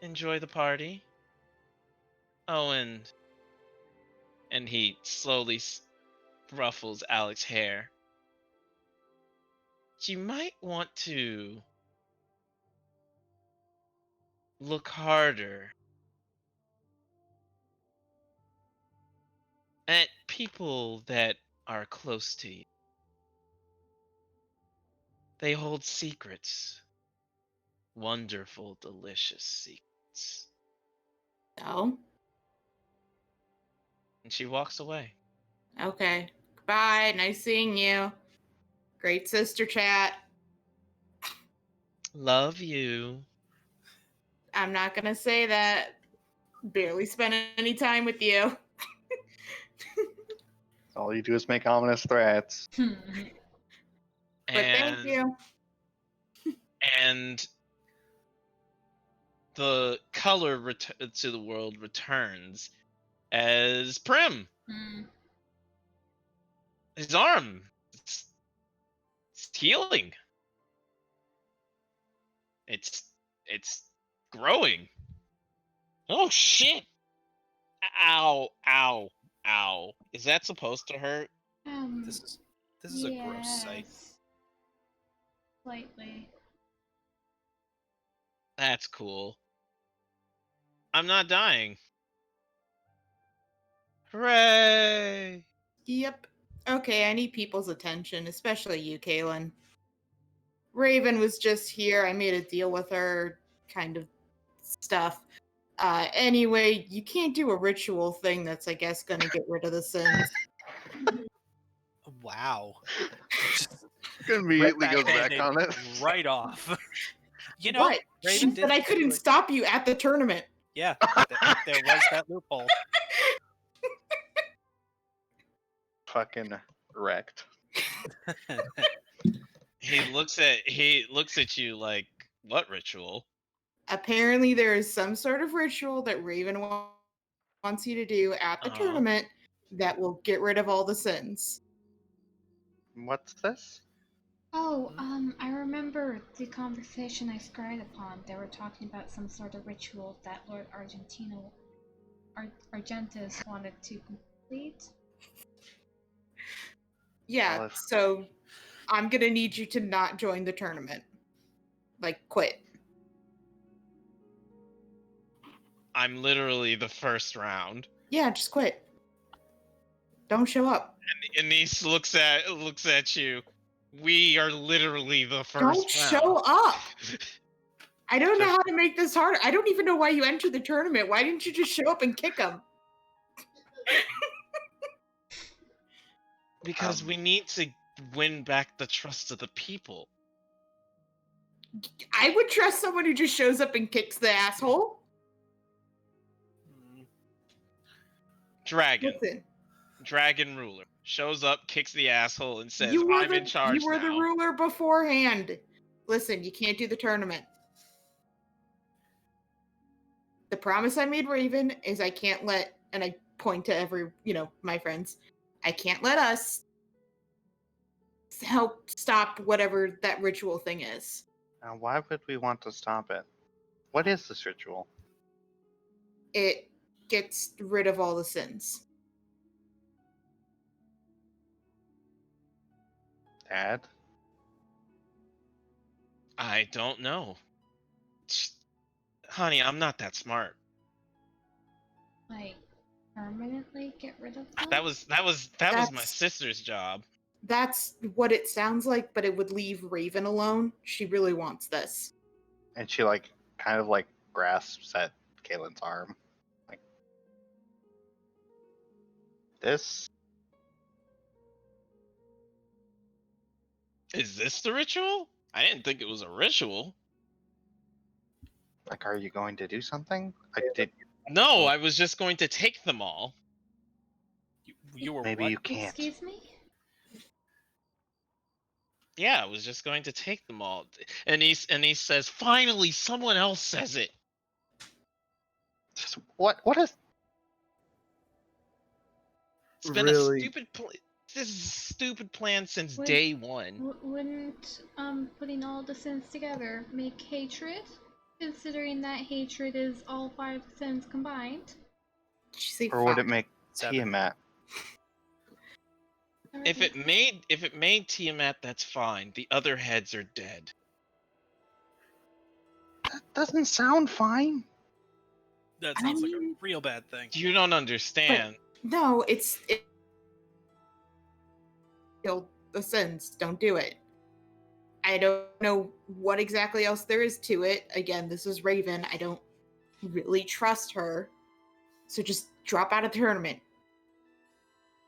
enjoy the party. Oh, and he slowly ruffles Alex's hair. You might want to look harder at people that are close to you. They hold secrets. Wonderful, delicious secrets. No. And she walks away. Okay. Goodbye. Nice seeing you. Great sister chat. Love you. I'm not gonna say that. Barely spent any time with you. All you do is make ominous threats. But thank you. And the color to the world returns as Prim. His arm, it's healing. It's growing. Oh shit! Ow! Ow! Ow! Is that supposed to hurt? This is a gross sight. Slightly. That's cool. I'm not dying. Hooray! Yep. Okay, I need people's attention, especially you, Kaylin. Raven was just here. I made a deal with her, kind of stuff. Anyway, you can't do a ritual thing that's, I guess, gonna get rid of the sins. Wow. Immediately goes back Backhanded on it. right off. You know, What? Raven But I couldn't stipulate- stop you at the tournament. Yeah, there was that loophole. Fucking wrecked. He looks at you like, what ritual? Apparently, there is some sort of ritual that Raven wants you to do at the tournament that will get rid of all the sins. What's this? Oh, I remember the conversation I scried upon. They were talking about some sort of ritual that Lord Argentus wanted to complete. Yeah, Well, so I'm gonna need you to not join the tournament. Like, quit. I'm literally the first round. Yeah, just quit. Don't show up. And Anise looks at you. We are literally the first Don't round. show up. I don't know Just- how to make this harder. I don't even know why you entered the tournament. Why didn't you just show up and kick them? Because we need to win back the trust of the people. I would trust someone who just shows up and kicks the asshole. Dragon. Listen, Dragon ruler. Shows up, kicks the asshole, and says, you were I'm in charge You were now. the ruler beforehand. Listen, you can't do the tournament. The promise I made Raven is I can't let, and I point to every, my friends, I can't let us help stop whatever that ritual thing is. Now, why would we want to stop it? What is this ritual? It gets rid of all the sins. Dad? I don't know. Honey, I'm not that smart. Like, permanently get rid of them? That was my That's- sister's job. That's what it sounds like, but it would leave Raven alone. She really wants this. And she kind of grasps at Kaylin's arm. Like, this? Is this the ritual? I didn't think it was a ritual. Are you going to do something? Did No, I was just going to take them all. You were maybe what? you can't. Excuse me? Yeah, I was just going to take them all. And he says, finally, someone else says it. What is It's been Really? this is a stupid plan since Would- day one. Wouldn't putting all the sins together make hatred? Considering that hatred is all 5 sins combined. Did she say or would it five? make 7. Tiamat? If it made Tiamat, that's fine. The other heads are dead. That doesn't sound fine. That I sounds like a mean- real bad thing. You don't understand. No, it kill the sins. Don't do it. I don't know what exactly else there is to it. Again, this is Raven. I don't really trust her. So just drop out of the tournament.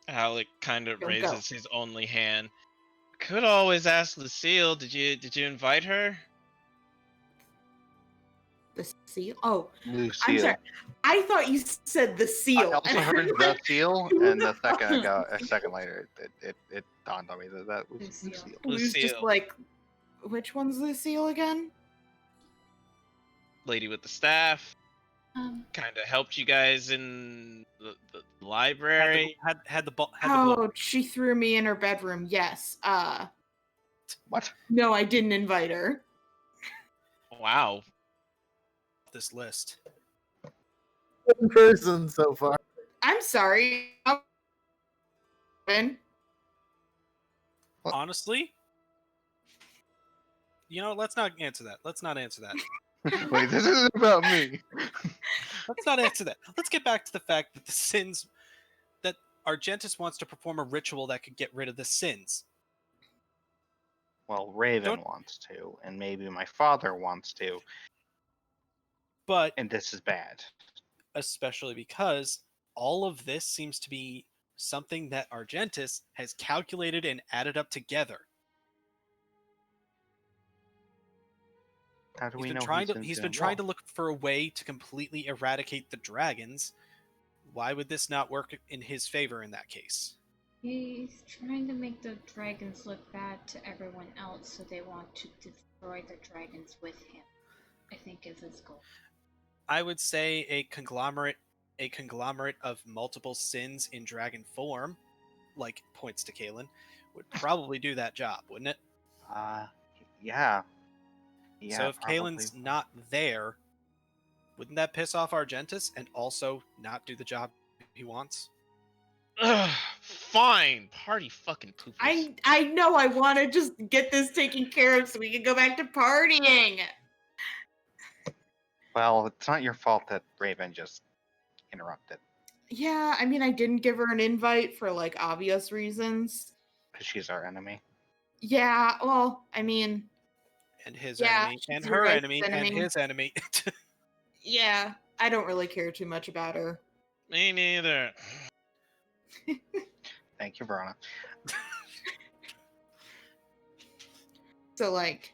Alec kind of Don't go. raises his only hand. Could always ask Lucille. Did you invite her? The seal? Oh, Lucille. I'm sorry. I thought you said the I seal. also and I heard was the like, seal, and a second later, it dawned on me that was Lucille. Lucille. Lou's just Lucille. like, which one's the seal again? Lady with the staff. Um, Kind of helped you guys in the Had library. the glove. Oh, she threw me in her bedroom. Yes. What? No, I didn't invite her. Wow. This list. One person so far. I'm sorry. What? Honestly, let's not answer that. Let's not answer that. Wait, this isn't about me. Let's not answer that. Let's get back to the fact that the sins that Argentus wants to perform a ritual that could get rid of the sins. Well, Raven Don't- wants to, and maybe my father wants to, But and this is bad. especially because all of this seems to be something that Argentus has calculated and added up together. How do we He's know been trying to been he's doing been trying to well? look for a way to completely eradicate the dragons. Why would this not work in his favor in that case? he's trying to make the dragons look bad to everyone else, so they want to destroy the dragons with him. I think is his goal. I would say a conglomerate of multiple sins in dragon form, like points to Kalen, would probably do that job, wouldn't it? Yeah. Yeah. So if probably. Kalen's not there, wouldn't that piss off Argentus and also not do the job he wants? Ugh, fine. Party fucking poopers. I know I want to just get this taken care of so we can go back to partying. Well, it's not your fault that Raven just interrupted, Yeah, I mean, I didn't give her an invite for like obvious reasons. because she's our enemy. Yeah, well, I mean, And his Yeah, enemy, she's and your her guys' enemy, and enemy. his enemy. yeah, I don't really care too much about her. Me neither. Thank you, Verona. So like,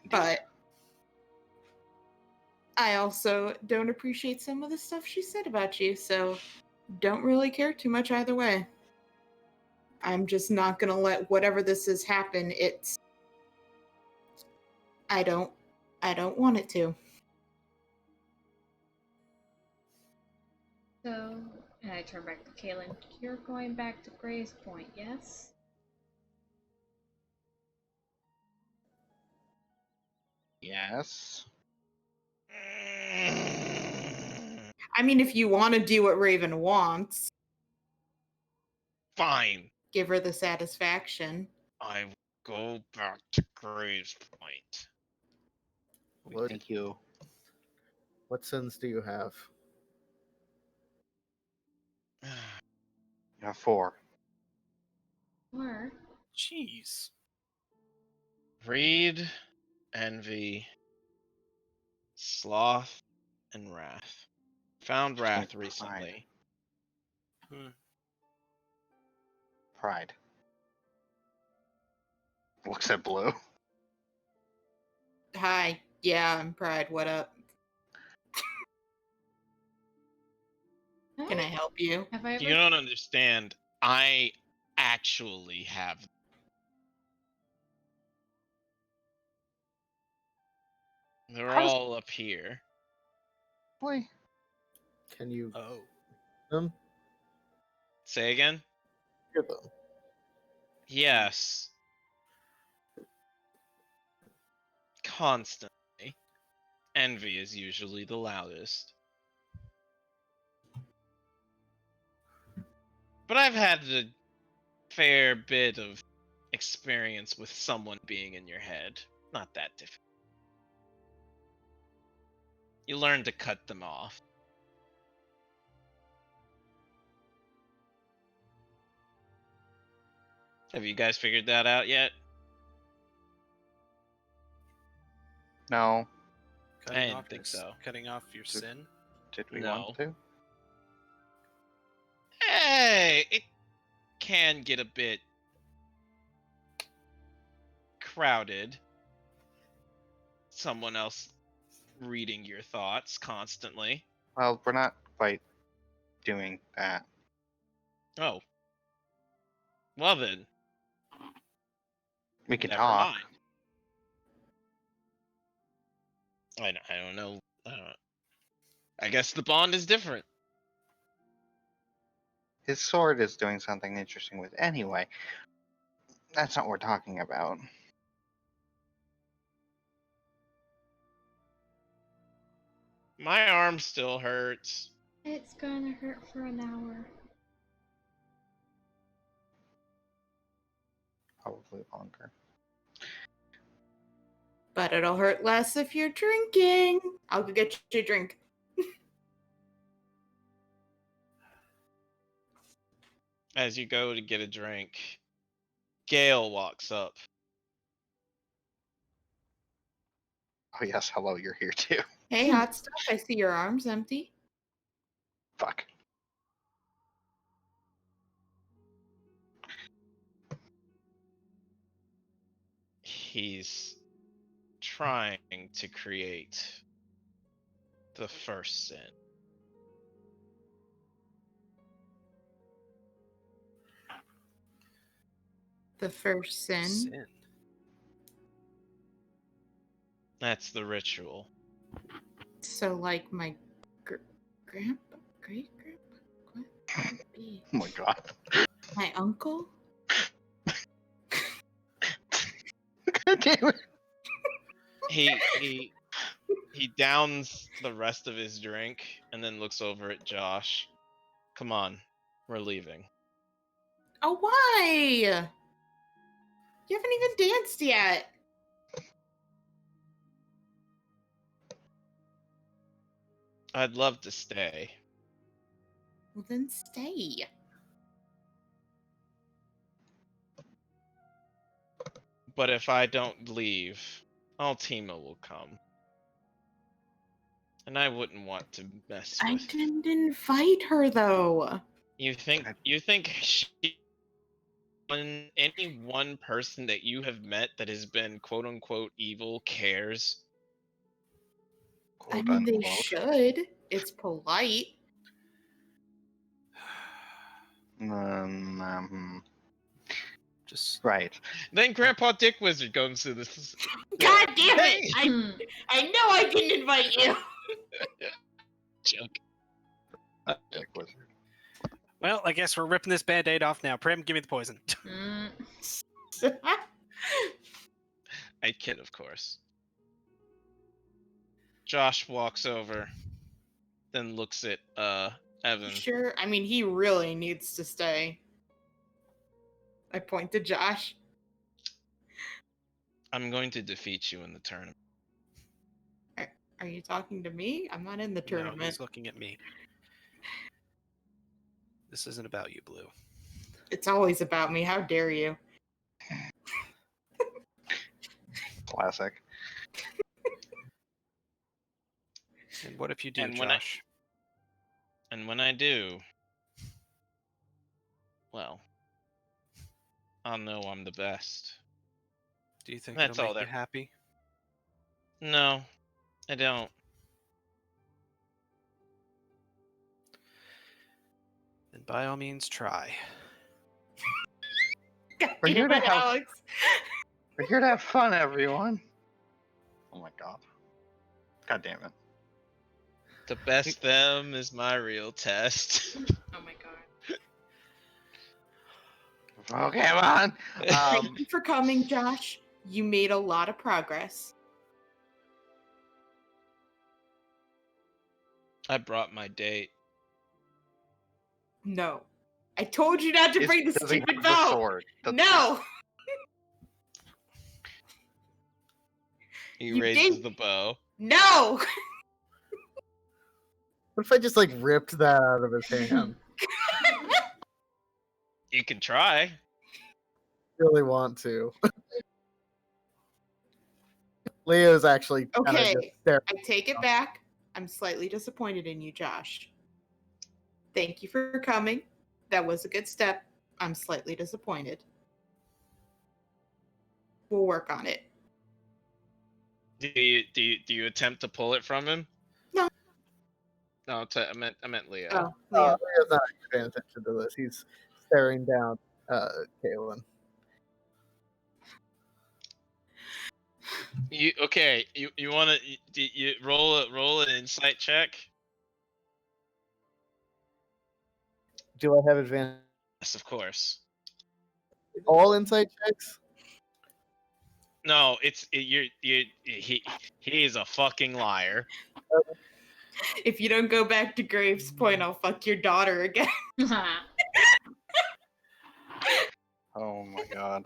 but I also don't appreciate some of the stuff she said about you, so don't really care too much either way. I'm just not gonna let whatever this is happen. I don't want it to. So, and I turn back to Kaylin. You're going back to Gray's Point, yes? Yes. I mean, if you want to do what Raven wants, Fine. give her the satisfaction. I will go back to Graves Point. What, Thank you. what sins do you have? You have 4. Or Jeez. Greed, envy, sloth, and wrath. Found wrath Pride. recently. Pride. Looks at Blue. Hi, yeah, I'm Pride. What up? Can I help you? have I ever? You don't understand. I actually have. They're How does- all up here. Boy, Can you Oh. them? Say again? Hear them. Yes. Constantly. Envy is usually the loudest. But I've had a fair bit of experience with someone being in your head. Not that difficult. You learn to cut them off. Have you guys figured that out yet? no. Cutting didn't off think so. Cutting off your sin. Did we No. want to? Hey, it can get a bit crowded. Someone else reading your thoughts constantly. Well, we're not quite doing that. Oh. Well then, We can never talk. mind. I don't know. I don't know. I guess the bond is different. His sword is doing something interesting with anyway. That's not what we're talking about. My arm still hurts. It's gonna hurt for an hour. Probably longer. But it'll hurt less if you're drinking. I'll go get you a drink. As you go to get a drink, Gale walks up. Oh yes, hello, you're here too. Hey, hot stuff. I see your arm's empty. Fuck. He's trying to create the first sin. The first sin. Sin. That's the ritual. So, like my grandpa, great grandpa, what would it be? Oh my god. My uncle. God damn it. He downs the rest of his drink and then looks over at Josh. Come on, we're leaving. Oh, why? You haven't even danced yet. I'd love to stay. Well, then stay. But if I don't leave, Altima will come. And I wouldn't want to mess I with. didn't invite her though. You think she any one person that you have met that has been quote unquote evil cares? I Quote mean, they unquote. should. It's polite. Just Right. Then Grandpa Dick Wizard comes to this. God damn it! Hmm. I know I didn't invite you. Joke. Dick Wizard. well, I guess we're ripping this band-aid off now. Prim, give me the poison. Mm. I kid, of course. Josh walks over, then looks at Evan. Sure. I mean, he really needs to stay. I point to Josh. I'm going to defeat you in the tournament. Are you talking to me? I'm not in the No, tournament. he's looking at me. This isn't about you, Blue. It's always about me. How dare you? Classic. And what if you do, And Josh? when I do, well, I'll know I'm the best. Do you think That's it'll all make you there. happy? No, I don't. Then by all means, try. God We're here damn to it, have- Alex. We're here to have fun, everyone. Oh my god. God damn it. The best them is my real test. Oh my god. Pokemon! Thank you for coming, Josh. You made a lot of progress. I brought my date. No. I told you not to This bring the doesn't stupid have the bow. sword. That's- No. He You raises did- the bow. No. What if I just like ripped that out of his hand? You can try. Really want to. Leo's actually kind of Okay. just staring. I take it back. I'm slightly disappointed in you, Josh. Thank you for coming. That was a good step. I'm slightly disappointed. We'll work on it. Do you attempt to pull it from him? No. No, I meant Leo. Oh, Leo. Leo's not actually paying attention to this. He's staring down Kaylin. You okay? You want to you roll an insight check? Do I have advantage? Yes, of course. All insight checks? No, he is a fucking liar. If you don't go back to Graves Point, I'll fuck your daughter again. Oh my god.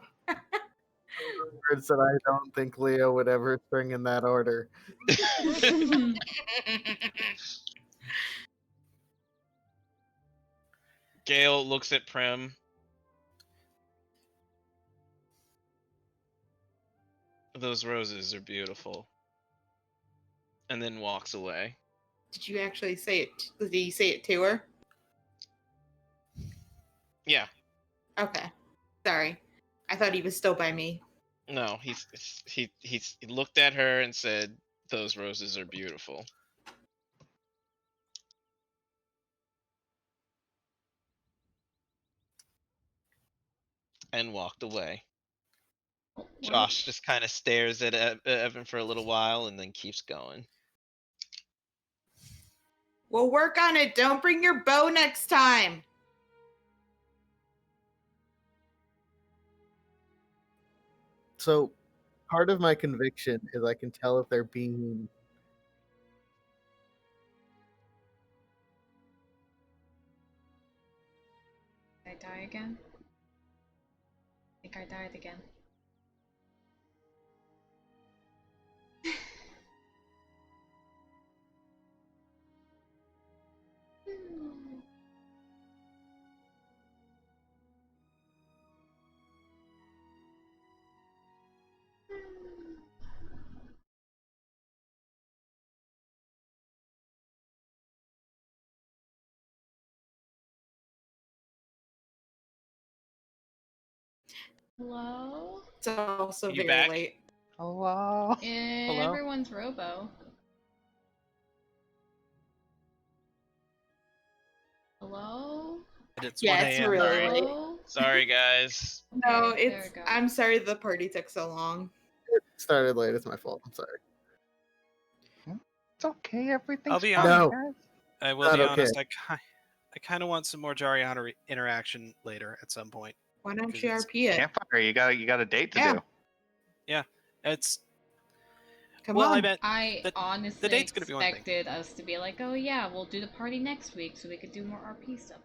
Words that I don't think Leo would ever bring in that order. Gale looks at Prim. Those roses are beautiful. And then walks away. Did you actually say it? Did you say it to her? Yeah. Okay. Sorry. I thought he was still by me. No, he looked at her and said, "Those roses are beautiful." And walked away. Josh just kind of stares at Evan for a little while and then keeps going. We'll work on it. Don't bring your bow next time. So, part of my conviction is I can tell if they're being. Did I die again? I think I died again. Hello? It's also You very back? late. Hello? Hello? Everyone's robo. Hello? It's Yeah, 1 it's a.m. really late. Hello? Sorry, guys. No, Okay, there it's. we go. I'm sorry the party took so long. It started late. It's my fault. I'm sorry. It's okay, everything's I'll be fine, honest. guys. I will Not be okay. honest. I kind of want some more Jariana interaction later at some point. Why don't Because you it's- RP it? Campfire, you got a date to Yeah. do. It's Come well, on. I meant I the honestly date's gonna be one thing. expected us to be like, oh yeah, we'll do the party next week so we could do more RP stuff.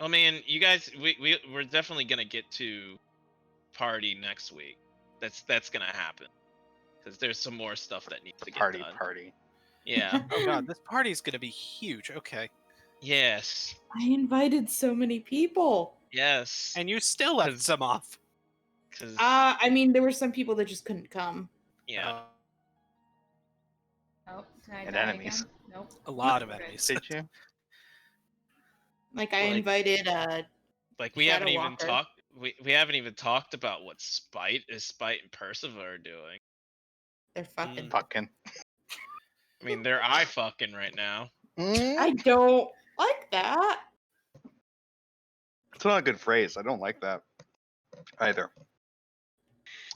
I mean, you guys, we're definitely gonna get to party next week. That's gonna happen because there's some more stuff that needs to get Party, done. party. Yeah. oh god, this party's gonna be huge. Okay, Yes. I invited so many people. Yes. and you still left some off. Because I mean, there were some people that just couldn't come. yeah. Oh, did I And die enemies. again? Nope. A lot of Okay. enemies. Did you? Like I Like- invited Like we Shadow haven't even Walker. talked. We haven't even talked about what Spite and Percival are doing. they're fucking. Fucking. I mean, they're eye fucking right now. I don't like that. It's not a good phrase. I don't like that. Either.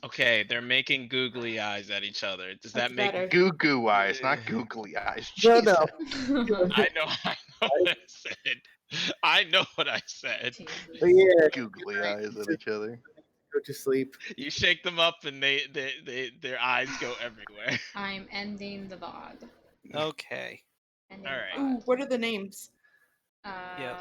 Okay, they're making googly eyes at each other. Does That's that make better. Goo goo eyes, not googly eyes. No, Jesus. no. I know what I said. I know what I said. Jesus. But yeah, Googly eyes at each other. go to sleep. You shake them up and their eyes go everywhere. I'm ending the VOD. Okay. Ending All the right. VOD. Ooh, what are the names? Uh, Yep.